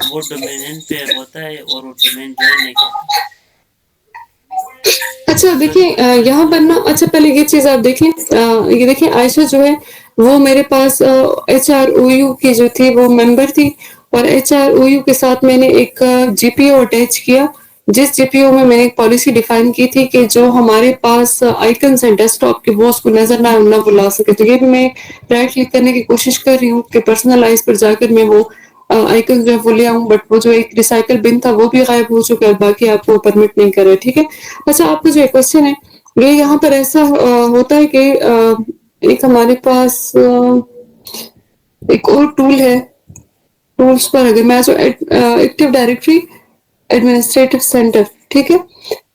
वो डोमेन पे होता है और वो डोमेन जॉइन नहीं करता। अच्छा सर देखिए यहाँ पर ना अच्छा पहले ये चीज़ आप देखें ये देखिए आयशा जो है वो मेरे पास HROU की जो थी वो मेंबर थी और HROU के साथ मैंने एक GPO अटैच किया जिस GPO में मैंने एक पॉलिसी डिफाइन की थी कि जो हमारे पास आइकन्स हैं डेस्कटॉप के वो उसको नजर ना बुला सके। तो ये भी मैं राइट क्लिक करने की कोशिश कर रही हूँ कि पर्सनलाइज पर जाकर मैं वो आइकन जो है वो ले आऊँ, बट वो जो एक रिसाइकल बिन था वो भी गायब हो चुका है, बाकी आपको परमिट नहीं कर रहे, ठीक है। अच्छा आपका जो क्वेश्चन है ये यहाँ पर ऐसा होता है कि एक हमारे पास एक और टूल है, टूल्स पर अगर मैं जो एक्टिव डायरेक्टरी एडमिनिस्ट्रेटिव सेंटर, ठीक है,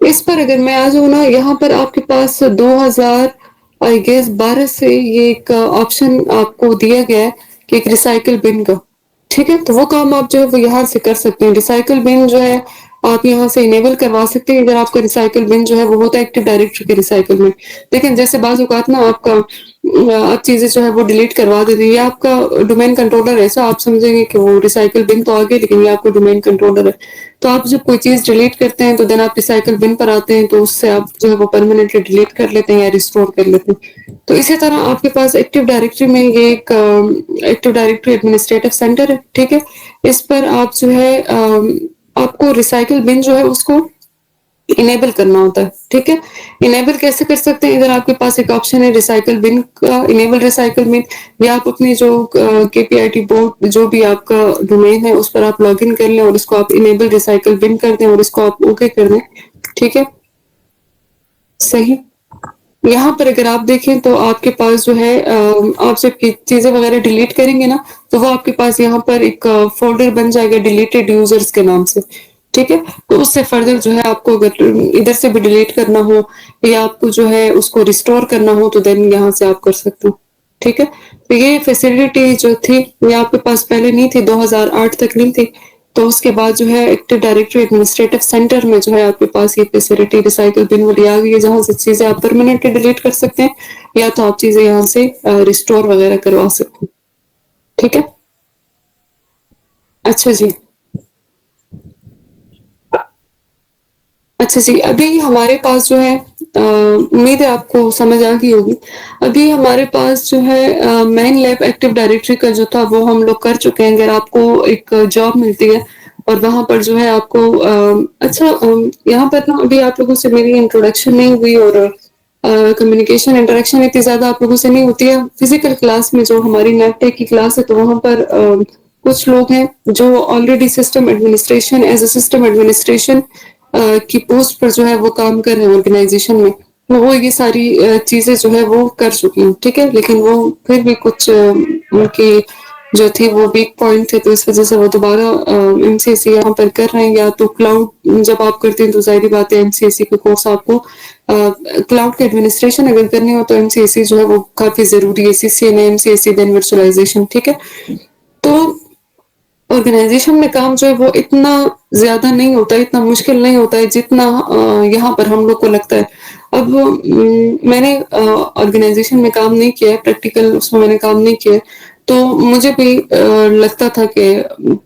इस पर अगर मैं आ जाऊँ ना यहाँ पर आपके पास 2000 आई गेस 12 से ये एक ऑप्शन आपको दिया गया है कि एक रिसाइकल बिन का, ठीक है। तो वो काम आप जो है वो यहाँ से कर सकते हैं। रिसाइकल बिन जो है आप यहाँ से इनेबल करवा सकते हैं अगर आपका रिसाइकल बिन जो है वो होता है एक्टिव डायरेक्टरी के रिसाइकल बिन। लेकिन जैसे बाज औकात ना आपका आप चीजें जो है वो डिलीट करवा देते हैं, ये आपका डोमेन कंट्रोलर ऐसा आप समझेंगे कि वो रिसाइकल बिन तो आगे लेकिन ये आपका डोमेन कंट्रोलर है। तो आप जब कोई चीज डिलीट करते हैं तो देन आप रिसाइकल बिन पर आते हैं तो उससे आप जो है वो परमानेंटली डिलीट कर लेते हैं या रिस्टोर कर लेते हैं। तो इसी तरह आपके पास एक्टिव डायरेक्टरी में ये एक एक्टिव डायरेक्टरी एडमिनिस्ट्रेटिव सेंटर है, ठीक है। इस पर आप जो है आपको रिसाइकल बिन जो है उसको इनेबल करना होता है, ठीक है। इनेबल कैसे कर सकते हैं, इधर आपके पास एक ऑप्शन है रिसाइकल बिन का, इनेबल रिसाइकल बिन, या आप अपनी जो KPIT बोर्ड जो भी आपका डोमेन है उस पर आप लॉगिन कर लें और उसको आप इनेबल रिसाइकल बिन कर दें और इसको आप ओके कर दें, ठीक है। सही। यहाँ पर अगर आप देखें तो आपके पास जो है आप जब चीजें वगैरह डिलीट करेंगे ना तो वो आपके पास यहाँ पर एक फोल्डर बन जाएगा डिलीटेड यूजर्स के नाम से, ठीक है। तो उससे फर्दर जो है आपको अगर इधर से भी डिलीट करना हो या आपको जो है उसको रिस्टोर करना हो तो देन यहाँ से आप कर सकते हो, ठीक है। तो ये फैसिलिटी जो थी ये आपके पास पहले नहीं थी, 2008 तक नहीं थी। तो उसके बाद जो है एक्टिव डायरेक्टरी एडमिनिस्ट्रेटिव सेंटर में जो है आपके पास ये फैसिलिटी रिसाइकल बिन वाली आ गई है जहां से चीजें आप परमानेंटली डिलीट कर सकते हैं या तो आप चीजें यहाँ से रिस्टोर वगैरह करवा सकते हैं, ठीक है। अच्छा जी, अच्छा जी, अभी हमारे पास जो है उम्मीद है आपको समझ आ गई होगी। अभी हमारे पास जो है मेन लैब एक्टिव डायरेक्टरी का जो था वो हम लोग कर चुके हैं। अगर आपको एक जॉब मिलती है और वहां पर जो है आपको अच्छा यहाँ पर ना अभी आप लोगों से मेरी इंट्रोडक्शन नहीं हुई और कम्युनिकेशन इंटरेक्शन इतनी ज्यादा आप लोगों से नहीं होती है। फिजिकल क्लास में जो हमारी नेट की क्लास है तो वहां पर कुछ लोग हैं जो already system administration as a system administration की पोस्ट पर जो है वो काम कर रहे हैं ऑर्गेनाइजेशन में, तो वो ये सारी चीजें जो है वो कर चुकी हैं, ठीक है। लेकिन वो फिर भी कुछ उनकी जो थी वो वीक पॉइंट थे तो इस वजह से वो दोबारा MCSE यहाँ पर कर रहे हैं। या तो क्लाउड जब आप करते हैं तो जाहिर बात है MCSE का कोर्स आपको क्लाउड के एडमिनिस्ट्रेशन अगर करनी हो तो MCSE जो है वो काफी जरूरी है, CCNA MCSE देन वर्चुअलाइजेशन, ठीक है। तो ऑर्गेनाइजेशन में काम जो है वो इतना ज्यादा नहीं होता है, इतना मुश्किल नहीं होता है जितना यहाँ पर हम लोग को लगता है। अब मैंने ऑर्गेनाइजेशन में काम नहीं किया है, प्रैक्टिकल उसमें मैंने काम नहीं किया है, तो मुझे भी लगता था कि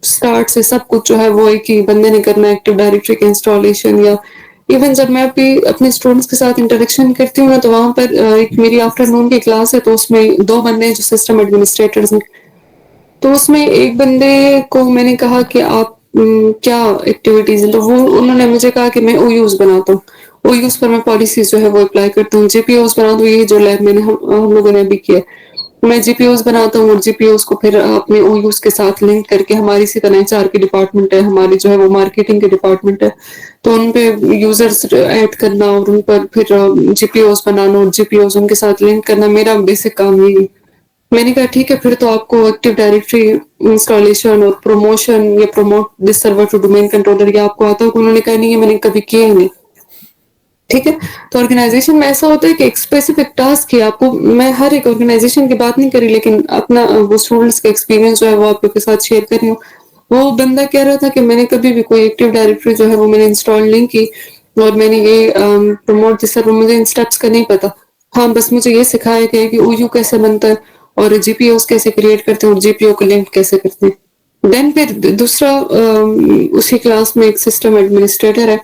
स्टार्ट से सब कुछ जो है वो एक ही बंदे ने करना है, एक्टिव डायरेक्टरी का इंस्टॉलेशन। या इवन जब मैं अभी अपने स्टूडेंट्स के साथ इंटरेक्शन करती हूँ ना तो वहां पर एक मेरी आफ्टरनून की क्लास है तो उसमें 2 बंदे हैं जो सिस्टम एडमिनिस्ट्रेटर्स हैं। तो उसमें एक बंदे को मैंने कहा कि आप क्या एक्टिविटीज हैं, तो वो उन्होंने मुझे कहा कि मैं OUs बनाता हूँ, OUs पर मैं पॉलिसीज जो है वो अप्लाई करता हूँ, GPOs बनाता हूँ, ये जो लैब मैंने हम लोगों ने अभी किया मैं GPOs बनाता हूँ और GPOs को फिर अपने OUs के साथ लिंक करके हमारी इसी तरह HR की डिपार्टमेंट है, हमारी जो है वो मार्केटिंग की डिपार्टमेंट है, तो उन पे यूजर्स ऐड करना और उन पर फिर GPOs बनाना और GPOs उनके साथ लिंक करना मेरा बेसिक काम यही है। मैंने कहा ठीक है फिर तो आपको एक्टिव डायरेक्टरी इंस्टॉलेशन और प्रमोशन या promote this server to domain controller ये आपको आता होगा। उन्होंने कहा नहीं है मैंने कभी किया ही नहीं। ठीक है? तो ऑर्गेनाइज़ेशन में ऐसा होता है कि एक स्पेसिफिक टास्क ही आपको, मैं हर एक ऑर्गेनाइज़ेशन की बात नहीं कर रही, लेकिन अपना वो स्टूडेंट्स का एक्सपीरियंस जो है वो आपके साथ शेयर कर रही हूँ। वो बंदा कह रहा था कि मैंने कभी भी कोई एक्टिव डायरेक्टरी जो है वो मैंने इंस्टॉल नहीं की, और मैंने ये प्रमोट जिस तरह मुझे इन स्टेप्स का नहीं पता। हाँ, बस मुझे ये सिखाया गया कि ओयू कैसे बनता है और जीपीओस कैसे क्रिएट करते हैं और जीपीओ को लिंक कैसे करते हैं। देन फिर दूसरा उसी क्लास में एक सिस्टम एडमिनिस्ट्रेटर है,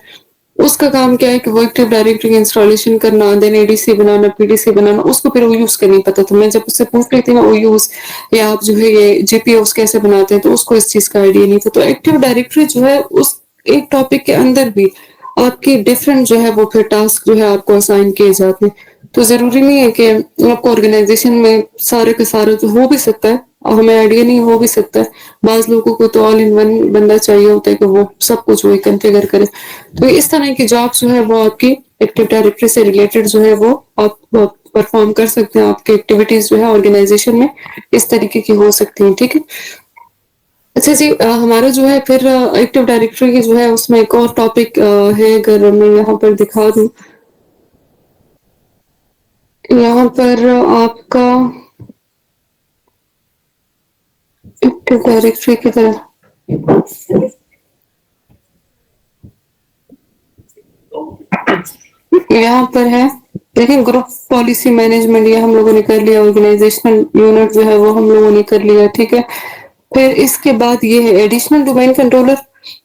उसका काम क्या है कि वो एक्टिव डायरेक्टरी इंस्टॉलेशन करना, देन एडीसी बनाना, पीडीसी बनाना, उसको फिर ओयूज का नहीं पता। तो मैं जब उससे पूछ रही थी ना ओयूज या आप जो है ये जीपीओस कैसे बनाते हैं, तो उसको इस चीज का आइडिया नहीं था। तो एक्टिव डायरेक्टरी जो है उस एक टॉपिक के अंदर भी आपकी डिफरेंट जो है वो फिर टास्क जो है आपको असाइन किए जाते हैं। तो जरूरी नहीं है कि आपको ऑर्गेनाइजेशन में सारे का सारा तो हो भी सकता है, और हमें आइडिया नहीं हो भी सकता है। बाज लोगों को तो ऑल इन वन बंदा चाहिए होता है कि वो सब कुछ वही कॉन्फ़िगर करे। तो इस तरह की जॉब जो है वो आपकी एक्टिव डायरेक्टरी से रिलेटेड जो है वो आप परफॉर्म कर सकते हैं। आपकी एक्टिविटीज जो है ऑर्गेनाइजेशन में इस तरीके की हो सकती हैं, ठीक है। अच्छा जी, हमारा जो है फिर एक्टिव डायरेक्टरी की जो है उसमें एक और टॉपिक है, अगर मैं यहाँ पर दिखा दूं, यहाँ पर आपका एक्टिव डायरेक्टरी की तरह यहाँ पर है, देखिए ग्रुप पॉलिसी मैनेजमेंट ये हम लोगों ने कर लिया, ऑर्गेनाइजेशनल यूनिट जो है वो हम लोगों ने कर लिया, ठीक है। फिर इसके बाद ये है एडिशनल डोमेन कंट्रोलर,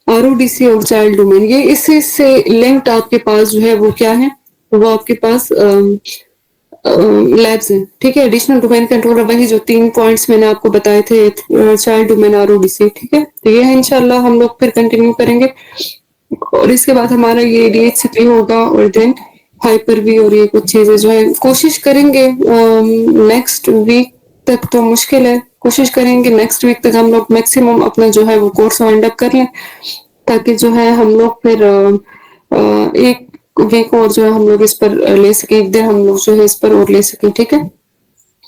आरओडीसी और चाइल्ड डोमेन। ये इसी से लिंक्ड आपके पास जो है वो क्या है, वो आपके पास लैब्स हैं, ठीक है। एडिशनल डोमेन कंट्रोलर वही जो 3 पॉइंट्स मैंने आपको बताए थे, चाइल्ड डोमेन, आरओडीसी, ठीक है। तो ये है इंशाल्लाह हम लोग फिर कंटिन्यू करेंगे, और इसके बाद हमारा ये डीएचसीपी होगा, और देन हाइपर भी, और ये कुछ चीजें जो है कोशिश करेंगे नेक्स्ट वीक तक। तो मुश्किल है, कोशिश करेंगे नेक्स्ट वीक तक हम लोग मैक्सिमम अपना जो है वो कोर्स वाइंड अप कर लें, ताकि जो है हम लोग फिर एक वीक और जो है हम लोग इस पर ले सके, एक दिन हम लोग जो है इस पर और ले सके, ठीक है।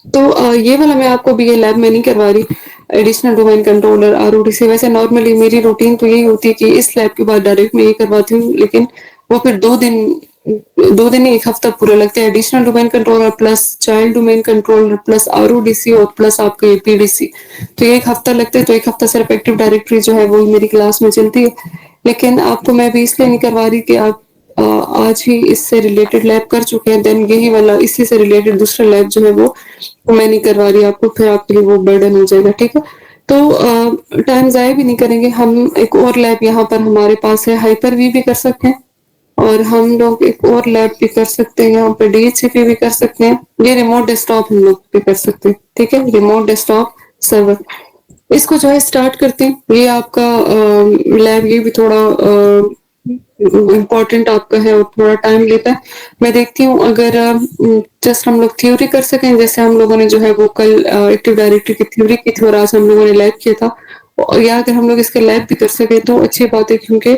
तो ये वाला मैं आपको भी ये लैब में नहीं करवा रही, एडिशनल डोमेन कंट्रोलर, आरओडीसी। वैसे नॉर्मली मेरी रूटीन तो यही होती है कि इस लैब के बाद डायरेक्ट मैं ये करवाती हूँ, लेकिन वो फिर 2 दिन ही, 1 हफ्ता पूरा लगता है। Additional domain controller plus child domain controller plus RODC और प्लस आपका ये पीडीसी, तो ये 1 हफ्ता लगता है। तो 1 हफ्ता सिर्फ एक्टिव डायरेक्टरी जो है वो मेरी क्लास में चलती है। लेकिन आपको मैं भी इसलिए नहीं करवा रही कि आप आज ही इससे रिलेटेड लैब कर चुके हैं, देन यही वाला इसी से रिलेटेड दूसरा लैब जो है वो मैं नहीं करवा रही आपको, फिर आपके लिए वो बर्डन हो जाएगा, ठीक है। तो टाइम जाया भी नहीं करेंगे हम। एक और लैब यहाँ पर हमारे पास है, हाइपर वी भी कर सकते हैं, और हम लोग एक और लैब भी कर सकते हैं, यहाँ पर डीएचसीपी भी कर सकते हैं, ये रिमोट डेस्कटॉप हम लोग भी कर सकते हैं, ठीक है, रिमोट डेस्कटॉप सर्वर। इसको जो है स्टार्ट करते हैं। ये आपका लैब ये भी थोड़ा इम्पोर्टेंट आपका है और थोड़ा टाइम लेता है। मैं देखती हूँ अगर जस्ट हम लोग थ्योरी कर सकें, जैसे हम लोगों ने जो है वो कल एक्टिव डायरेक्टरी की थ्योरी की थी और आज हम लोगों ने लैब किया था, या अगर हम लोग इसके लैब भी कर सके तो अच्छी बात है, क्योंकि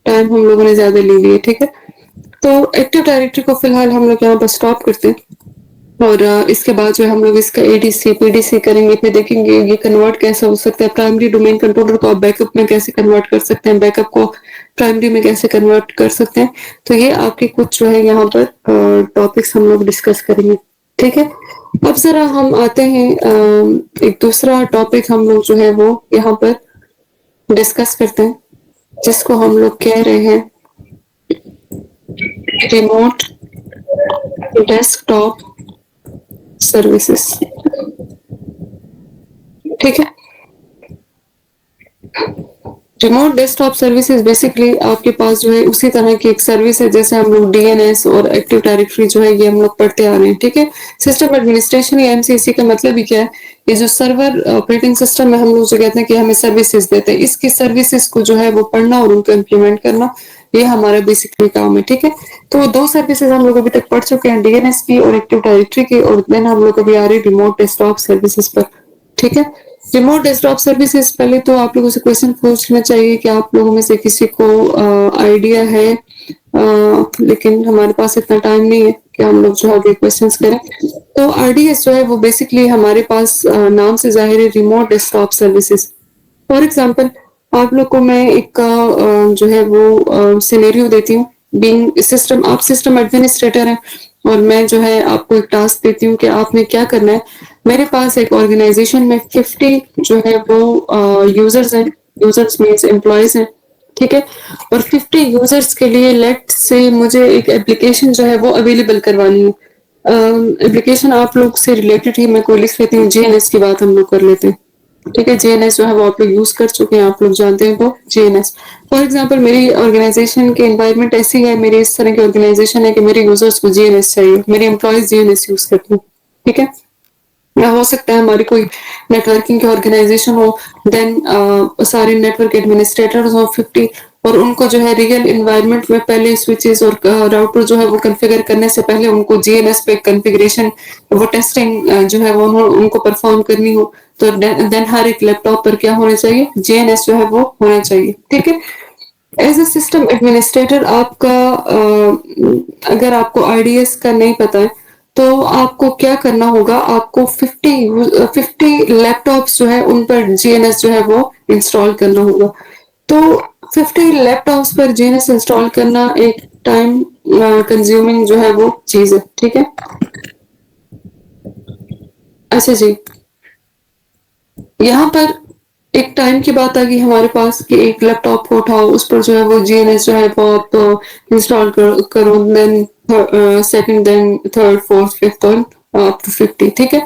टाइम हम लोगों ने ज्यादा ले लिया, ठीक है। तो एक्टिव डायरेक्टरी को फिलहाल हम लोग यहाँ पर स्टॉप करते हैं, और इसके बाद जो है हम लोग इसका एडीसी पीडीसी करेंगे, फिर देखेंगे ये कन्वर्ट कैसे हो सकता है। प्राइमरी डोमेन कंट्रोलर को आप बैकअप में कैसे कन्वर्ट कर सकते हैं, बैकअप को प्राइमरी में कैसे कन्वर्ट कर सकते हैं। तो ये आपके कुछ जो है यहाँ पर टॉपिक्स हम लोग डिस्कस करेंगे, ठीक है। अब जरा हम आते हैं एक दूसरा टॉपिक हम लोग जो है वो यहाँ पर डिस्कस करते हैं, जिसको हम लोग कह रहे हैं रिमोट डेस्कटॉप सर्विसेज, ठीक है। रिमोट डेस्कटॉप सर्विसेज बेसिकली आपके पास जो है उसी तरह की एक सर्विस है जैसे हम लोग डीएनएस और एक्टिव डायरेक्टरी जो है ये हम लोग पढ़ते आ रहे हैं, ठीक है। सिस्टम एडमिनिस्ट्रेशन या एमसीसी का मतलब ही क्या है, ये जो सर्वर ऑपरेटिंग सिस्टम में हम लोग जो कहते हैं कि हमें सर्विसेज देते हैं, इसकी सर्विसेज को जो है वो पढ़ना और उनको इम्प्लीमेंट करना, ये हमारा बेसिकली काम है, ठीक है। तो 2 सर्विसेज हम लोग अभी तक पढ़ चुके हैं, डीएनएस की और एक्टिव डायरेक्टरी की, और देन हम लोग अभी आ रहे हैं रिमोट डेस्कटॉप सर्विसेज पर, ठीक है। रिमोट डेस्कटॉप सर्विसेज, पहले तो आप लोगों से क्वेश्चन पूछना चाहिए कि आप लोगों में से किसी को आइडिया है, लेकिन हमारे पास इतना टाइम नहीं है कि हम लोग जो है क्वेश्चंस करें। तो आरडीएस जो है वो बेसिकली हमारे पास नाम से जाहिर है remote desktop services. For example आप लोग को मैं एक जो है वो सिनेरियो देती हूँ, बीइंग सिस्टम, आप सिस्टम एडमिनिस्ट्रेटर हैं और मैं जो है आपको एक टास्क देती हूँ कि आपने क्या करना है। मेरे पास एक ऑर्गेनाइजेशन में 50 जो है वो यूजर्स हैं, यूजर्स मीन्स एम्प्लॉयज हैं, ठीक है। और 50 यूजर्स के लिए लेट से मुझे एक एप्लीकेशन जो है वो अवेलेबल करवानी है। एप्लीकेशन आप लोग से रिलेटेड ही मैं कोई लिख लेती हूँ, जीएनएस की बात हम लोग कर लेते हैं, ठीक है। जीएनएस जो है वो आप लोग यूज कर चुके हैं, आप लोग जानते हैं वो जीएनएस। फॉर एग्जांपल मेरी ऑर्गेनाइजेशन की एनवायरनमेंट ऐसी है, मेरी इस तरह की ऑर्गेनाइजेशन है कि मेरे यूजर्स को जीएनएस चाहिए, मेरे एम्प्लॉयज जीएनएस यूज करते हैं, ठीक है। या हो सकता है हमारी कोई नेटवर्किंग की ऑर्गेनाइजेशन हो, देन सारे नेटवर्क एडमिनिस्ट्रेटर्स हो 50, और उनको जो है रियल एनवायरनमेंट में पहले स्विचेस और राउटर जो है वो कॉन्फ़िगर करने से पहले उनको जीएनएस पे कॉन्फ़िगरेशन, वो टेस्टिंग जो है वो उनको परफॉर्म करनी हो, तो देन हर एक लैपटॉप पर क्या होना चाहिए, जीएनएस जो है वो होना चाहिए, ठीक है। एज ए सिस्टम एडमिनिस्ट्रेटर आपका अगर आपको आईडीएस का नहीं पता है तो आपको क्या करना होगा, आपको 50 लैपटॉप्स जो है उन पर जीएनएस जो है वो इंस्टॉल करना होगा। तो 50 लैपटॉप्स पर जीएनएस इंस्टॉल करना एक टाइम कंज्यूमिंग जो है वो चीज है, ठीक है। अच्छा जी, यहाँ पर एक टाइम की बात आ गई हमारे पास कि एक लैपटॉप को उठाओ, उस पर जो है वो जीएनएस जो है वो आप इंस्टॉल करो, then second, then third, fourth, fifth और अप टू 50, ठीक है।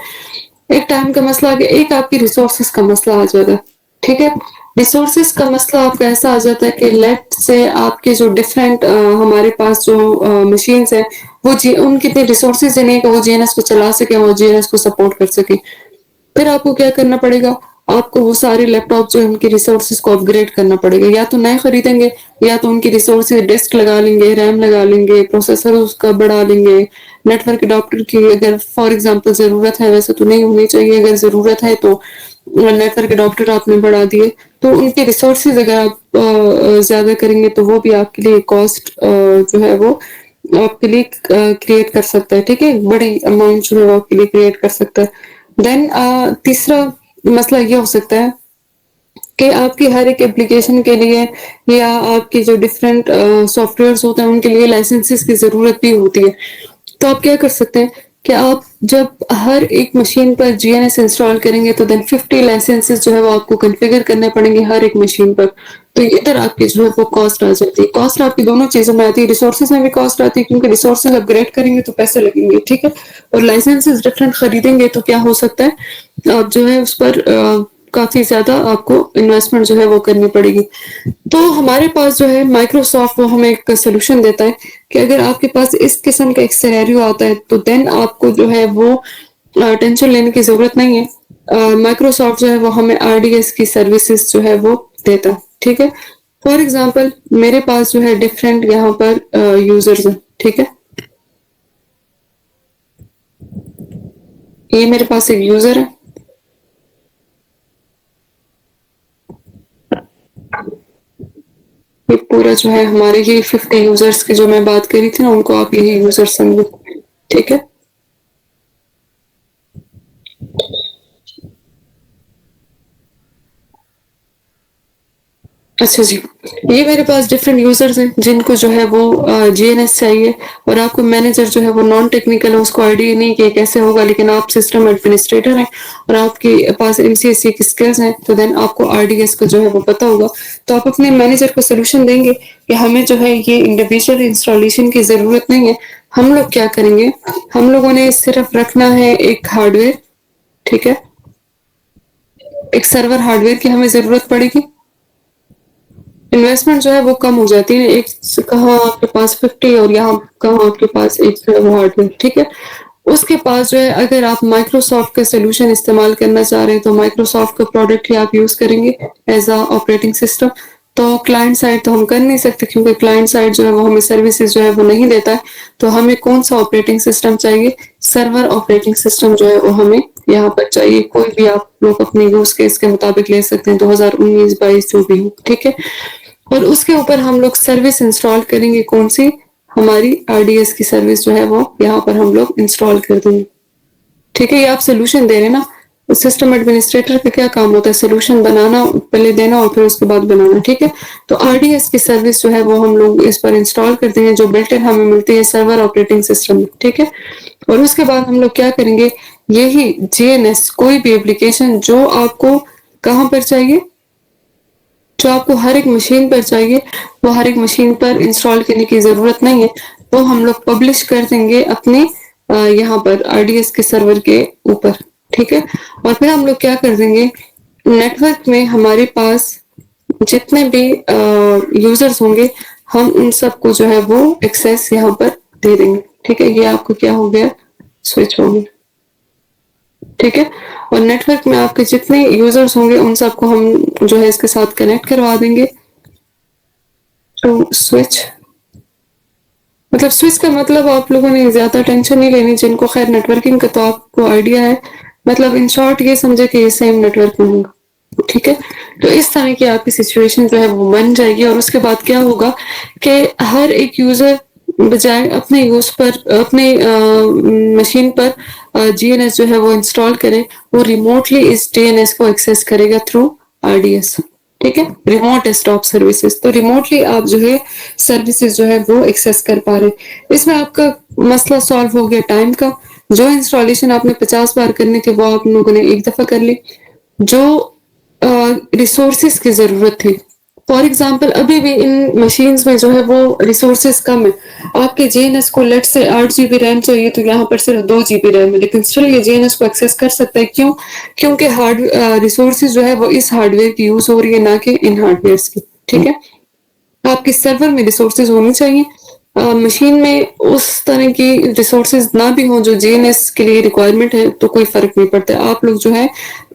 एक टाइम का मसला आ गया, एक आपकी रिसोर्सेस का मसला आ जाता है, ठीक है। रिसोर्सेस का मसला आपका ऐसा आ जाता है कि लेट से आपके जो डिफरेंट हमारे पास जो मशीन्स है वो उनके इतने रिसोर्सेज नहीं कि वो जीएनएस को चला सके, वो जीएनएस को सपोर्ट कर सके। फिर आपको क्या करना पड़ेगा, आपको वो सारे लैपटॉप जो है उनकी रिसोर्सेज को अपग्रेड करना पड़ेगा, या तो नए खरीदेंगे या तो उनकी रिसोर्सेज डिस्क लगा लेंगे, रैम लगा लेंगे, प्रोसेसर उसका बढ़ा लेंगे, नेटवर्क अडॉप्टर की अगर फॉर एग्जांपल जरूरत है, वैसे तो नहीं होनी चाहिए, अगर जरूरत है तो नेटवर्क अडॉप्टर आपने बढ़ा दिए, तो उनके रिसोर्सेज अगर आप ज्यादा करेंगे तो वो भी आपके लिए कॉस्ट जो है वो आपके लिए क्रिएट कर सकता है, ठीक है। बड़ी अमाउंट जो है वो आपके लिए क्रिएट कर सकता है। देन तीसरा मसला ये हो सकता है कि आपकी हर एक एप्लीकेशन के लिए या आपके जो डिफरेंट सॉफ्टवेयर्स होते हैं उनके लिए लाइसेंसेस की जरूरत भी होती है। तो आप क्या कर सकते हैं कि आप जब हर एक मशीन पर जीएनएस इंस्टॉल करेंगे तो देन 50 लाइसेंसेस जो है वो आपको कॉन्फ़िगर करने पड़ेंगे हर एक मशीन पर। तो इधर आपकी जो है वो कॉस्ट आ जाती है। कॉस्ट आपकी दोनों चीजों में आती है, रिसोर्सेज में भी कॉस्ट आती है क्योंकि रिसोर्सेज अपग्रेड करेंगे तो पैसे लगेंगे, ठीक है। और लाइसेंसेस डिफरेंट खरीदेंगे तो क्या हो सकता है, आप जो है उस पर काफी ज्यादा आपको इन्वेस्टमेंट जो है वो करनी पड़ेगी। तो हमारे पास जो है माइक्रोसॉफ्ट वो हमें एक सोल्यूशन देता है कि अगर आपके पास इस किस्म का एक सिनेरियो आता है तो देन आपको जो है वो टेंशन लेने की जरूरत नहीं है। माइक्रोसॉफ्ट जो है वो हमें आरडीएस की सर्विसेज जो है वो देता है, ठीक है। फॉर एग्जांपल मेरे पास जो है डिफरेंट यहाँ पर यूजर्स हैं, ठीक है। ये मेरे पास एक यूजर है, ये पूरा जो है हमारे ये 50 यूजर्स की जो मैं बात करी थी ना उनको आप यही यूजर समझो, ठीक है। अच्छा जी, ये मेरे पास डिफरेंट यूजर्स हैं जिनको जो है वो जीएनएस चाहिए, और आपको मैनेजर जो है वो नॉन टेक्निकल है, उसको आइडिया नहीं कि कैसे होगा, लेकिन आप सिस्टम एडमिनिस्ट्रेटर हैं और आपके पास एमसीएससी की स्किल्स हैं, तो देन आपको आरडीएस का जो है वो पता होगा। तो आप अपने मैनेजर को सोल्यूशन देंगे कि हमें जो है ये इंडिविजुअल इंस्टॉलेशन की जरूरत नहीं है। हम लोग क्या करेंगे, हम लोगों ने सिर्फ रखना है एक हार्डवेयर, ठीक है। एक सर्वर हार्डवेयर की हमें जरूरत पड़ेगी। इन्वेस्टमेंट जो है वो कम हो जाती है, एक कहाँ आपके पास 50 और यहाँ कहाँ आपके पास एक जो है वो हार्डवेयर, ठीक है। उसके पास जो है अगर आप माइक्रोसॉफ्ट का सोल्यूशन इस्तेमाल करना चाह रहे हैं तो माइक्रोसॉफ्ट का प्रोडक्ट ही आप यूज करेंगे एज अ ऑपरेटिंग सिस्टम। तो क्लाइंट साइड तो हम कर नहीं सकते क्योंकि क्लाइंट साइड जो है वो हमें सर्विसेज जो है वो नहीं देता है। तो हमें कौन सा ऑपरेटिंग सिस्टम चाहिए, सर्वर ऑपरेटिंग सिस्टम जो है वो हमें यहाँ पर चाहिए। कोई भी आप लोग अपने यूज केस के मुताबिक ले सकते हैं, 2019-22 जो भी हो, ठीक है। और उसके ऊपर हम लोग सर्विस इंस्टॉल करेंगे, कौन सी, हमारी आरडीएस की सर्विस जो है वो यहाँ पर हम लोग इंस्टॉल कर देंगे, ठीक है। ये आप सोल्यूशन दे रहे हैं ना, सिस्टम एडमिनिस्ट्रेटर का क्या काम होता है, सोल्यूशन बनाना, पहले देना और फिर उसके बाद बनाना, ठीक है। तो आरडीएस की सर्विस जो है वो हम लोग इस पर इंस्टॉल करते हैं, जो बिल्ट इन हमें मिलती है सर्वर ऑपरेटिंग सिस्टम में, ठीक है। और उसके बाद हम लोग क्या करेंगे, यही जीएनएस कोई भी एप्लीकेशन जो आपको कहाँ पर चाहिए, जो आपको हर एक मशीन पर चाहिए, वो हर एक मशीन पर इंस्टॉल करने की जरूरत नहीं है, वो हम लोग पब्लिश कर देंगे अपने यहाँ पर आरडीएस के सर्वर के ऊपर, ठीक है। और फिर हम लोग क्या कर देंगे, नेटवर्क में हमारे पास जितने भी यूजर्स होंगे, हम उन सबको जो है वो एक्सेस यहाँ पर दे देंगे, ठीक है। ये आपको क्या हो गया, स्विच हो गया, ठीक है। और नेटवर्क में आपके जितने यूजर्स होंगे उन सबको हम जो है इसके साथ कनेक्ट करवा देंगे। तो स्विच मतलब स्विच का मतलब आप लोगों ने ज्यादा टेंशन नहीं लेनी, जिनको खैर नेटवर्किंग का तो आपको आइडिया है, मतलब इन शॉर्ट ये समझे कि ये सेम नेटवर्क में होगा, ठीक है। तो इस तरह की आपकी सिचुएशन जो है वो बन जाएगी। और उसके बाद क्या होगा कि हर एक यूजर बजाय अपने यूज पर अपने मशीन पर जीएनएस जो है वो इंस्टॉल करे, वो रिमोटली इस डीएनएस को एक्सेस करेगा थ्रू आरडीएस, ठीक है, रिमोट डेस्कटॉप सर्विसेज। तो रिमोटली आप जो है सर्विसेज जो है वो एक्सेस कर पा रहे। इसमें आपका मसला सॉल्व हो गया टाइम का, जो इंस्टॉलेशन आपने 50 बार करने थे वो आप लोगों ने एक दफा कर ली। जो रिसोर्सेज की जरूरत थी, फॉर एग्जाम्पल अभी भी इन मशीन्स में जो है वो रिसोर्सेज कम है, आपके जेएनएस को लेट से 8 GB रैम चाहिए तो यहाँ पर सिर्फ 2 GB रैम है, लेकिन स्टिल ये जेएनएस को एक्सेस कर सकता है। क्यों? क्योंकि हार्ड रिसोर्सेज जो है वो इस हार्डवेयर की यूज हो रही है, ना कि इन हार्डवेयर की, ठीक है। आपके सर्वर में रिसोर्सेज होने चाहिए, मशीन में उस तरह की रिसोर्सेज ना भी हो जो जीएनएस के लिए रिक्वायरमेंट है, तो कोई फर्क नहीं पड़ता। आप लोग जो है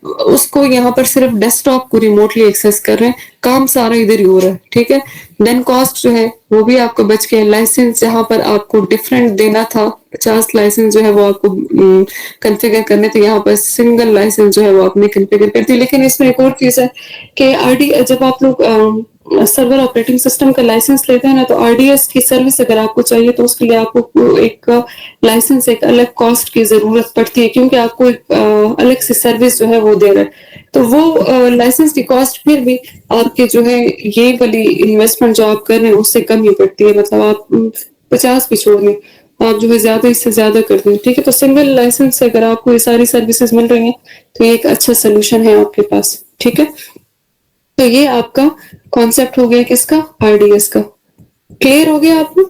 उसको यहाँ पर सिर्फ डेस्कटॉप को रिमोटली एक्सेस कर रहे हैं, काम सारा इधर ही हो रहा है, ठीक है। देन कॉस्ट जो है वो भी आपको बच गया। लाइसेंस जहाँ पर आपको डिफरेंट देना था, 50 लाइसेंस जो है वो आपको कॉन्फ़िगर करने थे, यहाँ पर सिंगल लाइसेंस जो है वो आपने कॉन्फ़िगर कर दी। लेकिन इसमें एक और चीज है कि आरडी जब आप लोग सर्वर ऑपरेटिंग सिस्टम का लाइसेंस लेते हैं ना, तो आरडीएस की सर्विस अगर आपको चाहिए तो उसके लिए आपको एक लाइसेंस, एक अलग कॉस्ट की जरूरत पड़ती है, क्योंकि आपको एक अलग से सर्विस जो है वो दे रहा है। तो वो लाइसेंस की कॉस्ट फिर भी आपके जो है ये वाली इन्वेस्टमेंट जो आप कर रहे हैं उससे कम ही पड़ती है, मतलब आप 50 भी छोड़ लें, आप जो है ज्यादा इससे ज्यादा कर दें, ठीक है। तो सिंगल लाइसेंस से अगर आपको ये सारी सर्विसेज मिल रही हैं तो ये एक अच्छा सोल्यूशन है आपके पास, ठीक है। तो ये आपका कॉन्सेप्ट हो गया किसका, आरडीएस का। क्लियर हो गया आपको,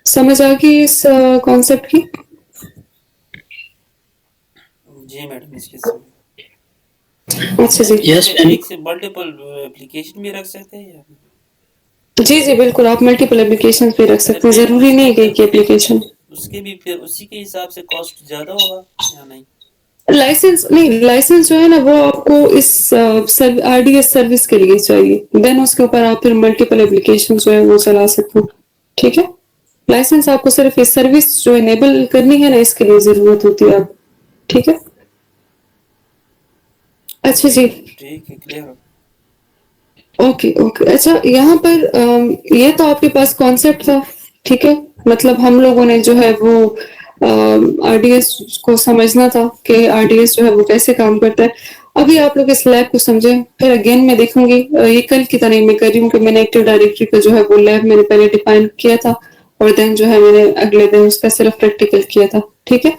समझ आ गई इस कॉन्सेप्ट की? जी मैडम, इसके समय अच्छा जी, यस मैम। एक से मल्टीपल एप्लीकेशन भी रख सकते हैं या जी जी बिल्कुल, आप मल्टीपल एप्लीकेशन पे रख सकते हैं, जरूरी नहीं है कि एक एप्लीकेशन। उसके भी फिर उसी के हिसाब से कॉस्ट ज्यादा होगा या नहीं? लाइसेंस नहीं, लाइसेंस जो है ना वो आपको इस आरडीएस सर्विस के लिए चाहिए, देन उसके ऊपर आप फिर मल्टीपल एप्लीकेशन जो है वो चला सकते हो, ठीक है। लाइसेंस आपको सिर्फ इस सर्विस जो इनेबल करनी है ना इसके लिए जरूरत होती है आप, ठीक है। अच्छा जी, ठीक है, क्लियर हो। Okay okay. अच्छा यहाँ पर ये तो आपके पास कॉन्सेप्ट था, ठीक है, मतलब हम लोगों ने जो है वो आरडीएस को समझना था कि आरडीएस जो है वो कैसे काम करता है। अभी आप लोग इस लैब को समझे, फिर अगेन मैं देखूंगी, ये कल की तरह मैं कर रही हूँ कि मैंने एक्टिव डायरेक्टरी का जो है वो लैब मैंने पहले डिफाइन किया था और देन जो है मैंने अगले दिन उसका सिर्फ प्रैक्टिकल किया था, ठीक है।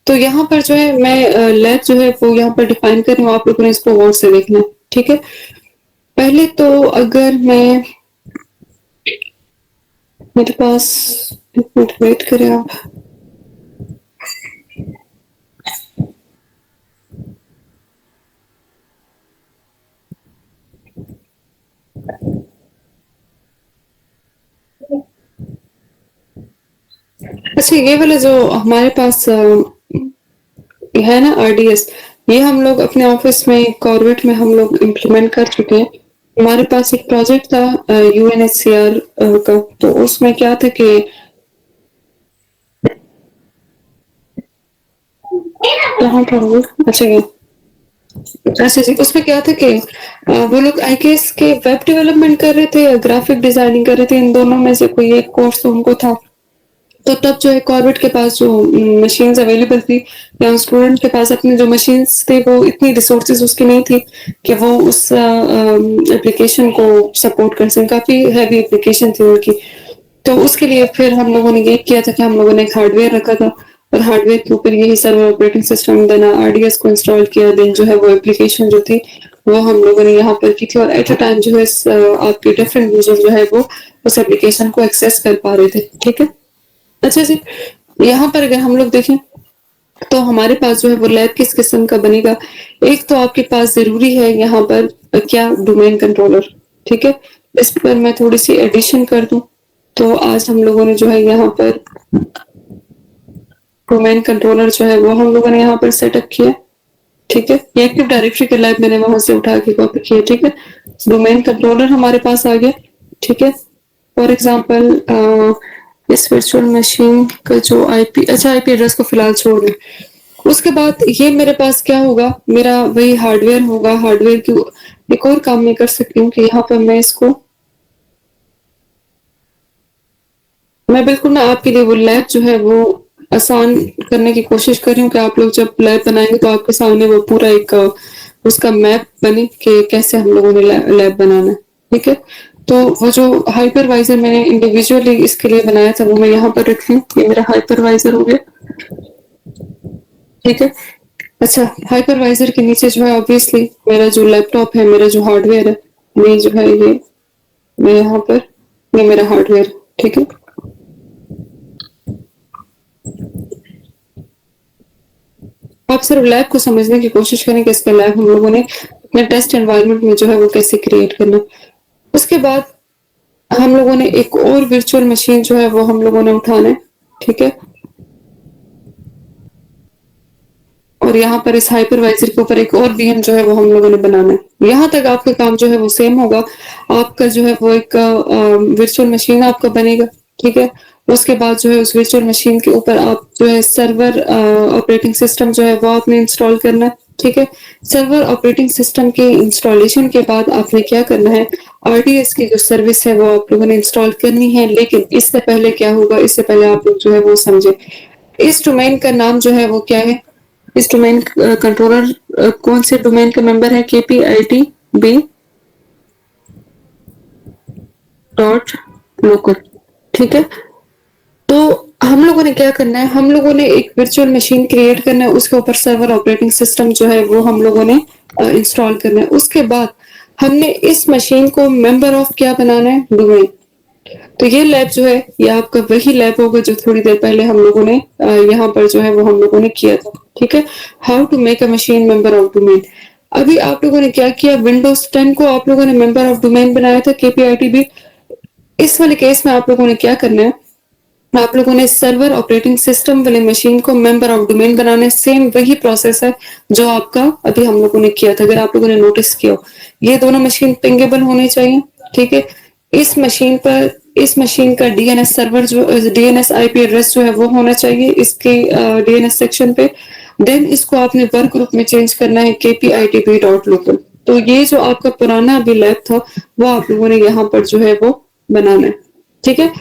तो यहाँ पर जो है मैं लैब जो है वो यहाँ पर डिफाइन कर रही हूँ, आप लोगों ने इसको गौर से देखना है, ठीक है। पहले तो अगर मैं, मेरे पास, एक मिनट वेट करें आप। अच्छा ये वाला जो हमारे पास है ना आरडीएस, ये हम लोग अपने ऑफिस में कॉर्बेट में हम लोग इम्प्लीमेंट कर चुके हैं। हमारे पास एक प्रोजेक्ट था यूएनएचसीआर का, तो उसमें क्या था कि कहाँ था वो, अच्छा ये, अच्छा जी, उसमें क्या था कि वो लोग आईकेएस के वेब डेवलपमेंट कर रहे थे या ग्राफिक डिजाइनिंग कर रहे थे, इन दोनों में से कोई एक कोर्स तो उनको था। तो तब जो है कॉर्बेट के पास जो मशीन्स अवेलेबल थी या स्टूडेंट के पास अपने जो मशीन्स थे वो इतनी रिसोर्सेज उसकी नहीं थी कि वो उस एप्लीकेशन को सपोर्ट कर सकें। काफी हैवी एप्लीकेशन थी उनकी। तो उसके लिए फिर हम लोगों ने ये किया था कि हम लोगों ने एक हार्डवेयर रखा था और हार्डवेयर के ऊपर यही सर्वर ऑपरेटिंग सिस्टम देना आरडीएस को इंस्टॉल किया। देन जो है वो एप्लीकेशन जो थी वो हम लोगों ने यहाँ पर की थी और एट अ टाइम जो है आपके डिफरेंट यूजर जो है वो उस एप्लीकेशन को एक्सेस कर पा रहे थे। ठीक है। अच्छा जी, यहाँ पर अगर हम लोग देखें तो हमारे पास जो है वो लैब किस किस्म का बनेगा। एक तो आपके पास जरूरी है यहाँ पर क्या डोमेन कंट्रोलर। ठीक है। इस पर मैं थोड़ी सी एडिशन कर दूं तो आज हम लोगों ने जो है यहाँ पर डोमेन कंट्रोलर जो है वो हम लोगों ने यहाँ पर सेटअप किया। ठीक है। ये एक्टिव डायरेक्टरी का लैब मैंने वहां से उठा के कॉपी किया। ठीक है। डोमेन कंट्रोलर हमारे पास आ गया। ठीक है। फॉर एग्जाम्पल इस वर्चुअल मशीन का जो आईपी, अच्छा आईपी एड्रेस को फिलहाल छोड़ दें। उसके बाद ये मेरे पास क्या होगा, मेरा वही हार्डवेयर होगा। हार्डवेयर की एक और काम मैं कर सकती हूँ कि यहाँ पर मैं इसको, मैं बिल्कुल ना आपके लिए वो लैब जो है वो आसान करने की कोशिश कर रही हूँ कि आप लोग जब लैब बनाएंगे तो आपके सामने वो पूरा एक उसका मैप बने कि कैसे हम लोगों ने लैब बनाना है। ठीक है। तो वो जो हाइपरवाइजर मैंने इंडिविजुअली इसके लिए बनाया था वो मैं यहाँ पर रख लूँ। ये मेरा हाइपरवाइजर हो गया। ठीक है। अच्छा, हाइपरवाइजर के नीचे जो है ऑब्वियसली मेरा जो लैपटॉप है, मेरा जो हार्डवेयर है, ये जो है ये मैं यहाँ पर, ये मेरा हार्डवेयर। ठीक है। आप सिर्फ लैब को समझने की कोशिश करें कि इसका लैब हम लोगों ने अपने टेस्ट एनवायरनमेंट में जो है वो कैसे क्रिएट करना। उसके बाद हम लोगों ने एक और वर्चुअल मशीन जो है वो हम लोगों ने उठाना है। ठीक है। और यहाँ पर इस हाइपरवाइजर के ऊपर एक और वीएम जो है वो हम लोगों ने बनाना है। यहाँ तक आपका काम जो है वो सेम होगा। आपका जो है वो एक वर्चुअल मशीन आपका बनेगा। ठीक है। उसके बाद जो है उस वर्चुअल मशीन के ऊपर आप जो है सर्वर ऑपरेटिंग सिस्टम जो है वो आपने इंस्टॉल करना है। ठीक है। सर्वर ऑपरेटिंग सिस्टम के इंस्टॉलेशन के बाद आपने क्या करना है, आरडीएस की जो सर्विस है वो आप लोगों ने इंस्टॉल करनी है। लेकिन इससे पहले क्या होगा, इससे पहले आप लोग जो है वो समझे इस डोमेन का नाम जो है वो क्या है। इस डोमेन कंट्रोलर कौन से डोमेन का मेंबर है, KPITB डॉट लोकल। ठीक है। तो हम लोगों ने क्या करना है, हम लोगों ने एक वर्चुअल मशीन क्रिएट करना है, उसके ऊपर सर्वर ऑपरेटिंग सिस्टम जो है वो हम लोगों ने इंस्टॉल करना है। उसके बाद हमने इस मशीन को मेंबर ऑफ क्या बनाना है, डोमेन। तो ये लैब जो है ये आपका वही लैब होगा जो थोड़ी देर पहले हम लोगों ने यहाँ पर जो है वो हम लोगों ने किया था। ठीक है। How to make a machine member of domain. अभी आप लोगों ने क्या किया, विंडोज 10 को आप लोगों ने मेंबर ऑफ डोमेन बनाया था KPITB। इस वाले केस में आप लोगों ने क्या करना है, आप लोगों ने सर्वर ऑपरेटिंग सिस्टम वाले मशीन को मेंबर ऑफ डोमेन बनाना है। सेम वही प्रोसेस है जो आपका अभी हम लोगों ने किया था। अगर आप लोगों ने नोटिस किया हो, ये दोनों मशीन पिंगेबल होनी चाहिए। ठीक है। इस मशीन पर, इस मशीन का डीएनएस सर्वर जो डीएनएस आईपी एड्रेस जो है वो होना चाहिए इसके डीएनएस सेक्शन पे। देन इसको आपने वर्क ग्रुप में चेंज करना है KPITB.local। तो ये जो आपका पुराना अभी लैब था वो आप लोगों ने यहाँ पर जो है वो बनाना है। ठीक है।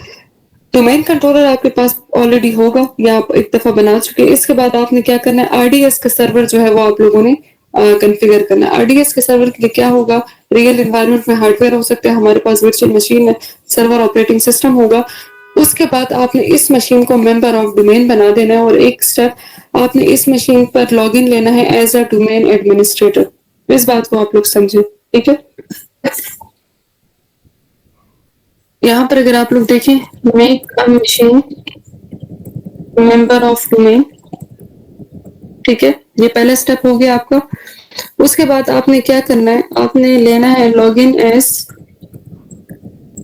डोमेन कंट्रोलर आपके पास ऑलरेडी होगा या आप एक दफा बना चुके हैं। इसके बाद आपने क्या करना है, आरडीएस का सर्वर जो है वो आप लोगों ने कॉन्फ़िगर करना है। आरडीएस के सर्वर के लिए क्या होगा, रियल एनवायरनमेंट में हार्डवेयर हो सकता है, हमारे पास वर्चुअल मशीन है, सर्वर ऑपरेटिंग सिस्टम होगा। उसके बाद आपने इस मशीन को मेंबर ऑफ डोमेन बना देना है और एक स्टेप आपने इस मशीन पर लॉग इन लेना है एज अ डोमेन एडमिनिस्ट्रेटर। इस बात को आप लोग समझे। ठीक है। यहाँ पर अगर आप लोग देखें, make a machine member of domain. ठीक है। ये पहला स्टेप हो गया आपका। उसके बाद आपने क्या करना है, आपने लेना है लॉगिन एज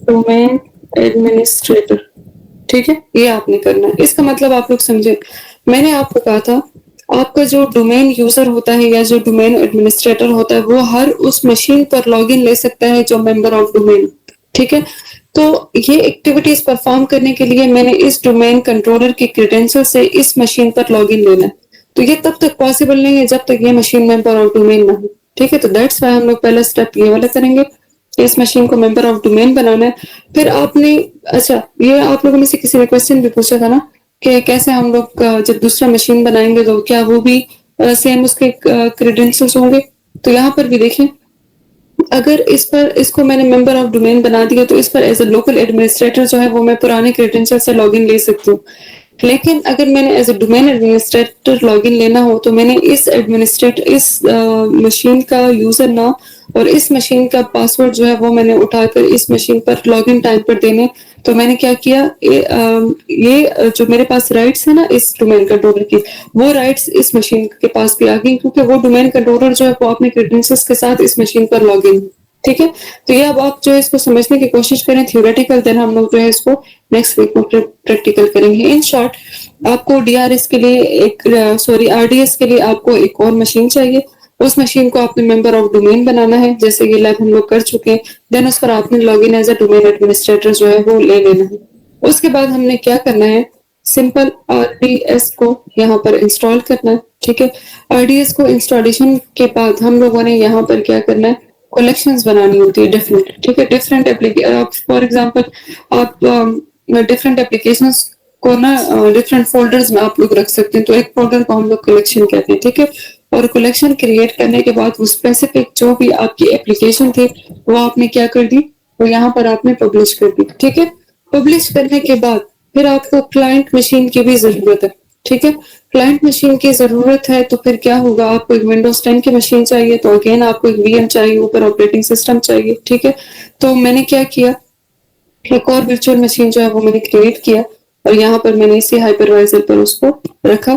डोमेन एडमिनिस्ट्रेटर। ठीक है। ये आपने करना है। इसका मतलब आप लोग समझे, मैंने आपको कहा था आपका जो डोमेन यूजर होता है या जो डोमेन एडमिनिस्ट्रेटर होता है वो हर उस मशीन पर लॉगिन ले सकता है जो मेंबर ऑफ डोमेन। ठीक है। तो ये एक्टिविटीज परफॉर्म करने के लिए मैंने इस डोमेन कंट्रोलर की क्रेडेंशियल से इस मशीन पर लॉगिन लेना है। तो ये तब तक पॉसिबल नहीं है जब तक ये मशीन मेंबर ऑफ डोमेन ना हो। ठीक है। तो दैट्स वाई हम लोग पहला स्टेप ये वाला करेंगे। इस मशीन को मेंबर ऑफ डोमेन बनाना है। फिर आपने अच्छा, ये आप लोगों में से किसी ने क्वेश्चन भी पूछा था ना कि कैसे हम लोग जब दूसरा मशीन बनाएंगे तो क्या वो भी सेम उसके क्रेडेंशियल्स होंगे? तो यहाँ पर भी देखें, अगर इस पर इसको मैंने मेंबर ऑफ डोमेन बना दिया तो इस पर एज अ लोकल एडमिनिस्ट्रेटर जो है वो मैं पुराने क्रेडेंशियल से लॉगिन ले सकती हूँ। लेकिन अगर मैंने as a domain administrator login लेना हो तो मैंने इस मशीन का यूजर नाम और इस मशीन का पासवर्ड जो है वो मैंने उठाकर इस मशीन पर लॉगिन टाइम पर देने। तो मैंने क्या किया, जो मेरे पास राइट्स है ना इस डोमेन कंट्रोलर की, वो राइट्स इस मशीन के पास भी आ गई, क्योंकि वो डोमेन कंट्रोलर जो है वो अपने क्रेडेंशियल्स के साथ इस मशीन पर लॉग इन। ठीक है, तो ये अब आप जो है इसको समझने की कोशिश करें थ्योरेटिकल, देन हम लोग जो है इसको नेक्स्ट वीक में प्रैक्टिकल करेंगे। इन शॉर्ट, आपको डीआरएस के लिए आरडीएस के लिए आपको एक और मशीन चाहिए। उस मशीन को आपने मेंबर ऑफ डोमेन बनाना है, जैसे ये लैब हम लोग कर चुके हैं। देन उस पर आपने log in as a domain administrator जो है वो ले लेना है। उसके बाद हमने क्या करना है, सिंपल आरडीएस को यहाँ पर इंस्टॉल करना है। ठीक है, आरडीएस को इंस्टॉलेशन के बाद हम लोगों ने यहाँ पर क्या करना है, कलेक्शंस बनानी होती है डिफरेंट। ठीक है, डिफरेंट एप्लीकेशन, फॉर एग्जांपल आप डिफरेंट एप्लीकेशंस को ना डिफरेंट फोल्डर्स में आप लोग रख सकते हैं। तो एक फोल्डर को हम लोग कलेक्शन कहते हैं। ठीक है, और कलेक्शन क्रिएट करने के बाद वो स्पेसिफिक जो भी आपकी एप्लीकेशन थी वो आपने क्या कर दी, वो यहाँ पर आपने पब्लिश कर दी। ठीक है, पब्लिश करने के बाद फिर आपको क्लाइंट मशीन की भी जरूरत है। ठीक है, क्लाइंट मशीन की जरूरत है तो फिर क्या होगा, आपको एक विंडोज 10 की मशीन चाहिए तो अगेन आपको एक वीएम चाहिए, ऊपर ऑपरेटिंग सिस्टम चाहिए। ठीक है, तो मैंने क्या किया, एक और वर्चुअल मशीन जो है वो मैंने क्रिएट किया और यहाँ पर मैंने इसी हाइपरवाइजर पर उसको रखा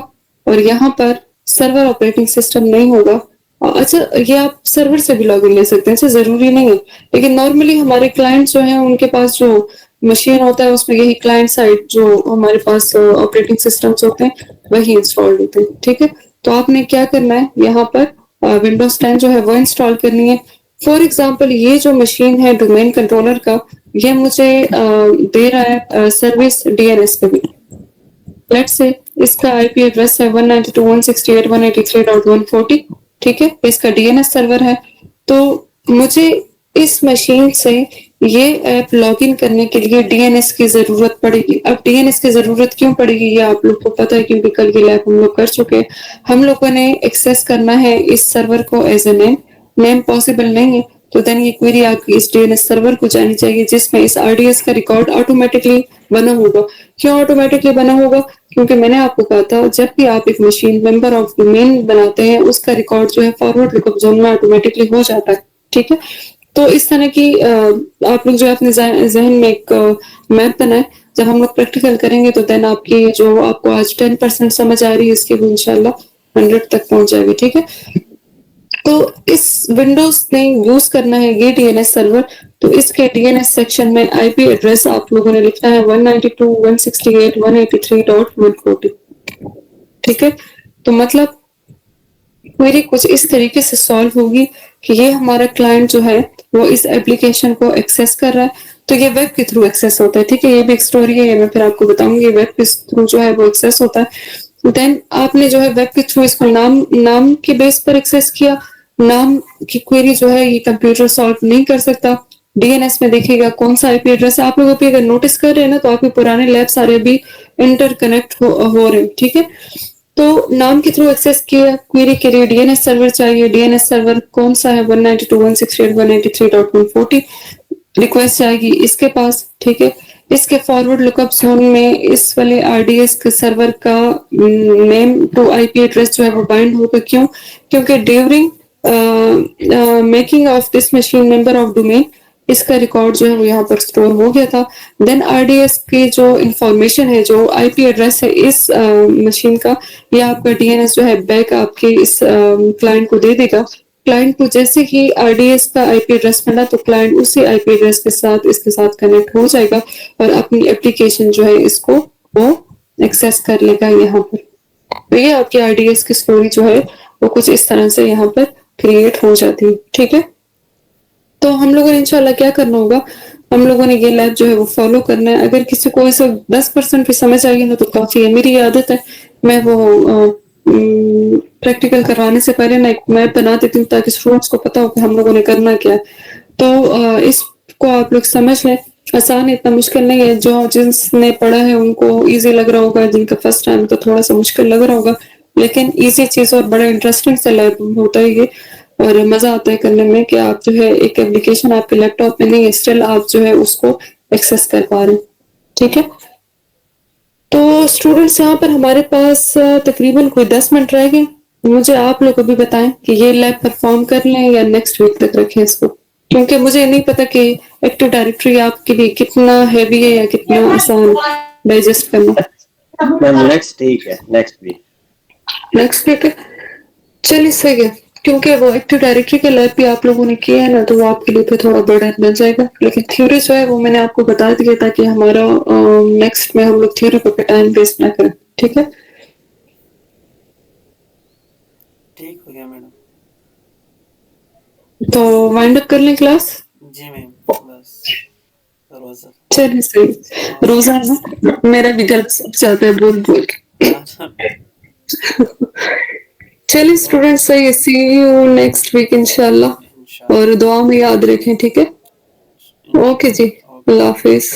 और यहाँ पर सर्वर ऑपरेटिंग सिस्टम नहीं होगा। अच्छा, ये आप सर्वर से भी लॉगिन ले सकते हैं, ऐसा जरूरी नहीं है, लेकिन नॉर्मली हमारे क्लाइंट जो है उनके पास जो मशीन होता है उसमें यही क्लाइंट साइड जो हमारे पास ऑपरेटिंग सिस्टम्स होते हैं वही इंस्टॉल्ड होते हैं। ठीक है, तो आपने क्या करना है, यहाँ पर विंडोज 10 जो है वो इंस्टॉल करनी है। फॉर एग्जाम्पल, ये जो मशीन है डोमेन कंट्रोलर का, ये मुझे दे रहा है सर्विस डीएनएस पे भी। लेट्स से इसका आईपी एड्रेस है 192.168.183.140। ठीक है, इसका डीएनएस सर्वर है। तो मुझे इस मशीन से ये ऐप लॉगिन करने के लिए डीएनएस की जरूरत पड़ेगी। अब डीएनएस की जरूरत क्यों पड़ेगी ये आप लोग को पता है, क्योंकि कल की लैब हम लोग कर चुके हैं। हम लोगों ने एक्सेस करना है इस सर्वर को एज ए नेम पॉसिबल नहीं है, तो देन ये क्वेरी आपकी इस डीएनएस सर्वर को जानी चाहिए जिसमें इस आरडीएस का रिकॉर्ड ऑटोमेटिकली बना होगा। क्यों ऑटोमेटिकली बना होगा, क्योंकि मैंने आपको कहा था जब भी आप एक मशीन मेंबर ऑफ डोमेन बनाते हैं उसका रिकॉर्ड जो है फॉरवर्ड लुकअप जोन में ऑटोमेटिकली हो जाता है। ठीक है, तो इस तरह की आप लोग जो अपने जहन में एक मैप बनाए, जब हम लोग प्रैक्टिकल करेंगे तो देन आपकी जो आपको आज 10% समझ आ रही है इसकी भी इंशाल्लाह 100 तक पहुंच जाएगी। ठीक है, तो इस विंडोज ने यूज करना है ये डीएनएस सर्वर, तो इसके डीएनएस सेक्शन में आईपी एड्रेस आप लोगों ने लिखना है 192.168.183.140। ठीक है, तो मतलब क्वेरी कुछ इस तरीके से सॉल्व होगी कि ये हमारा क्लाइंट जो है वो इस एप्लीकेशन को एक्सेस कर रहा है, तो ये वेब के थ्रू एक्सेस होता है। ठीक है, ये भी एक स्टोरी है, ये मैं फिर आपको बताऊंगी। वेब के थ्रू जो है वो एक्सेस होता है। देन आपने जो है वेब के थ्रू इसको नाम के बेस पर एक्सेस किया। नाम की क्वेरी जो है ये कंप्यूटर सॉल्व नहीं कर सकता। डीएनएस में देखिएगा कौन सा आईपी एड्रेस है, आप लोग अभी अगर नोटिस कर रहे हैं ना तो आपके पुराने लैब सारे भी इंटरकनेक्ट हो रहे हैं। ठीक है, तो नाम के थ्रू एक्सेस किया, क्वेरी के लिए डीएनएस सर्वर चाहिए। डीएनएस सर्वर कौन सा है, 192.168.183.140 रिक्वेस्ट जाएगी इसके पास। ठीक है, इसके फॉरवर्ड लुकअप जोन में इस वाले आरडीएस के सर्वर का नेम टू आईपी एड्रेस जो है वो बाइंड होगा। क्यों, क्योंकि during making of this machine member of domain इसका रिकॉर्ड जो है वो यहाँ पर स्टोर हो गया था। देन आरडीएस की जो इंफॉर्मेशन है, जो आईपी एड्रेस है इस मशीन का, ये आपका डीएनएस जो है बैक आपके इस क्लाइंट को दे देगा। क्लाइंट को जैसे ही आरडीएस का आईपी एड्रेस मिला तो क्लाइंट उसी आईपी एड्रेस के साथ इसके साथ कनेक्ट हो जाएगा और अपनी एप्लीकेशन जो है इसको वो एक्सेस कर लेगा यहाँ पर। तो ये आपकी आरडीएस की स्टोरी जो है वो कुछ इस तरह से यहाँ पर क्रिएट हो जाती है। ठीक है, तो हम लोगों ने इंशाल्लाह क्या करना होगा, हम लोगों ने ये लैब जो है वो फॉलो करना है। अगर किसी को इसे 10% भी समझ आएगी ना तो काफी है। मेरी आदत है मैं वो प्रैक्टिकल करवाने से पहले ना एक मैप बना देती हूँ ताकि स्टूडेंट्स को पता हो कि हम लोगों ने करना क्या है। तो इसको आप लोग समझ लें, आसान है, इतना मुश्किल नहीं है। जो जिसने पढ़ा है उनको इजी लग रहा होगा, जिनका फर्स्ट टाइम तो थोड़ा सा मुश्किल लग रहा होगा, लेकिन इजी चीज और बड़ा इंटरेस्टिंग से होता है ये, और मजा आता है करने में कि आप जो है एक एप्लीकेशन आपके लैपटॉप में नहीं है, स्टिल आप जो है उसको एक्सेस कर पा रहे हैं। ठीक है, तो स्टूडेंट्स यहाँ पर हमारे पास तकरीबन कोई 10 मिनट रह गए। मुझे आप लोग अभी बताएं कि ये लैब परफॉर्म कर लें या नेक्स्ट वीक तक रखें इसको, क्योंकि मुझे नहीं पता कि एक्टिव डायरेक्टरी आपके लिए कितना हैवी है या कितना आसान डाइजेस्ट करना। मैम नेक्स्ट ठीक है, नेक्स्ट वीक। नेक्स्ट वीक है, चलिए सही है, क्योंकि वो एक्टिव डायरेक्टरी के लैब भी आप लोगों ने किया है ना, तो वो आपके लिए फिर थोड़ा बर्डन बन जाएगा। लेकिन थ्योरी जो है वो मैंने आपको बता दिया ताकि हमारा नेक्स्ट में हम लोग थ्योरी पे टाइम वेस्ट ना करें। ठीक है, ठीक हो गया मैडम। तो वाइंड अप कर लें क्लास। जी मैम, बस रोजा चलिए सही, रोजा है ना, मेरा भी गला सूख जाता है बोल बोल के। चलिए स्टूडेंट, सही है, सी यू नेक्स्ट वीक इंशाल्लाह, इंशाल्लाह। और दुआ में याद रखें। ठीक है, ओके जी, अल्लाह हाफिज।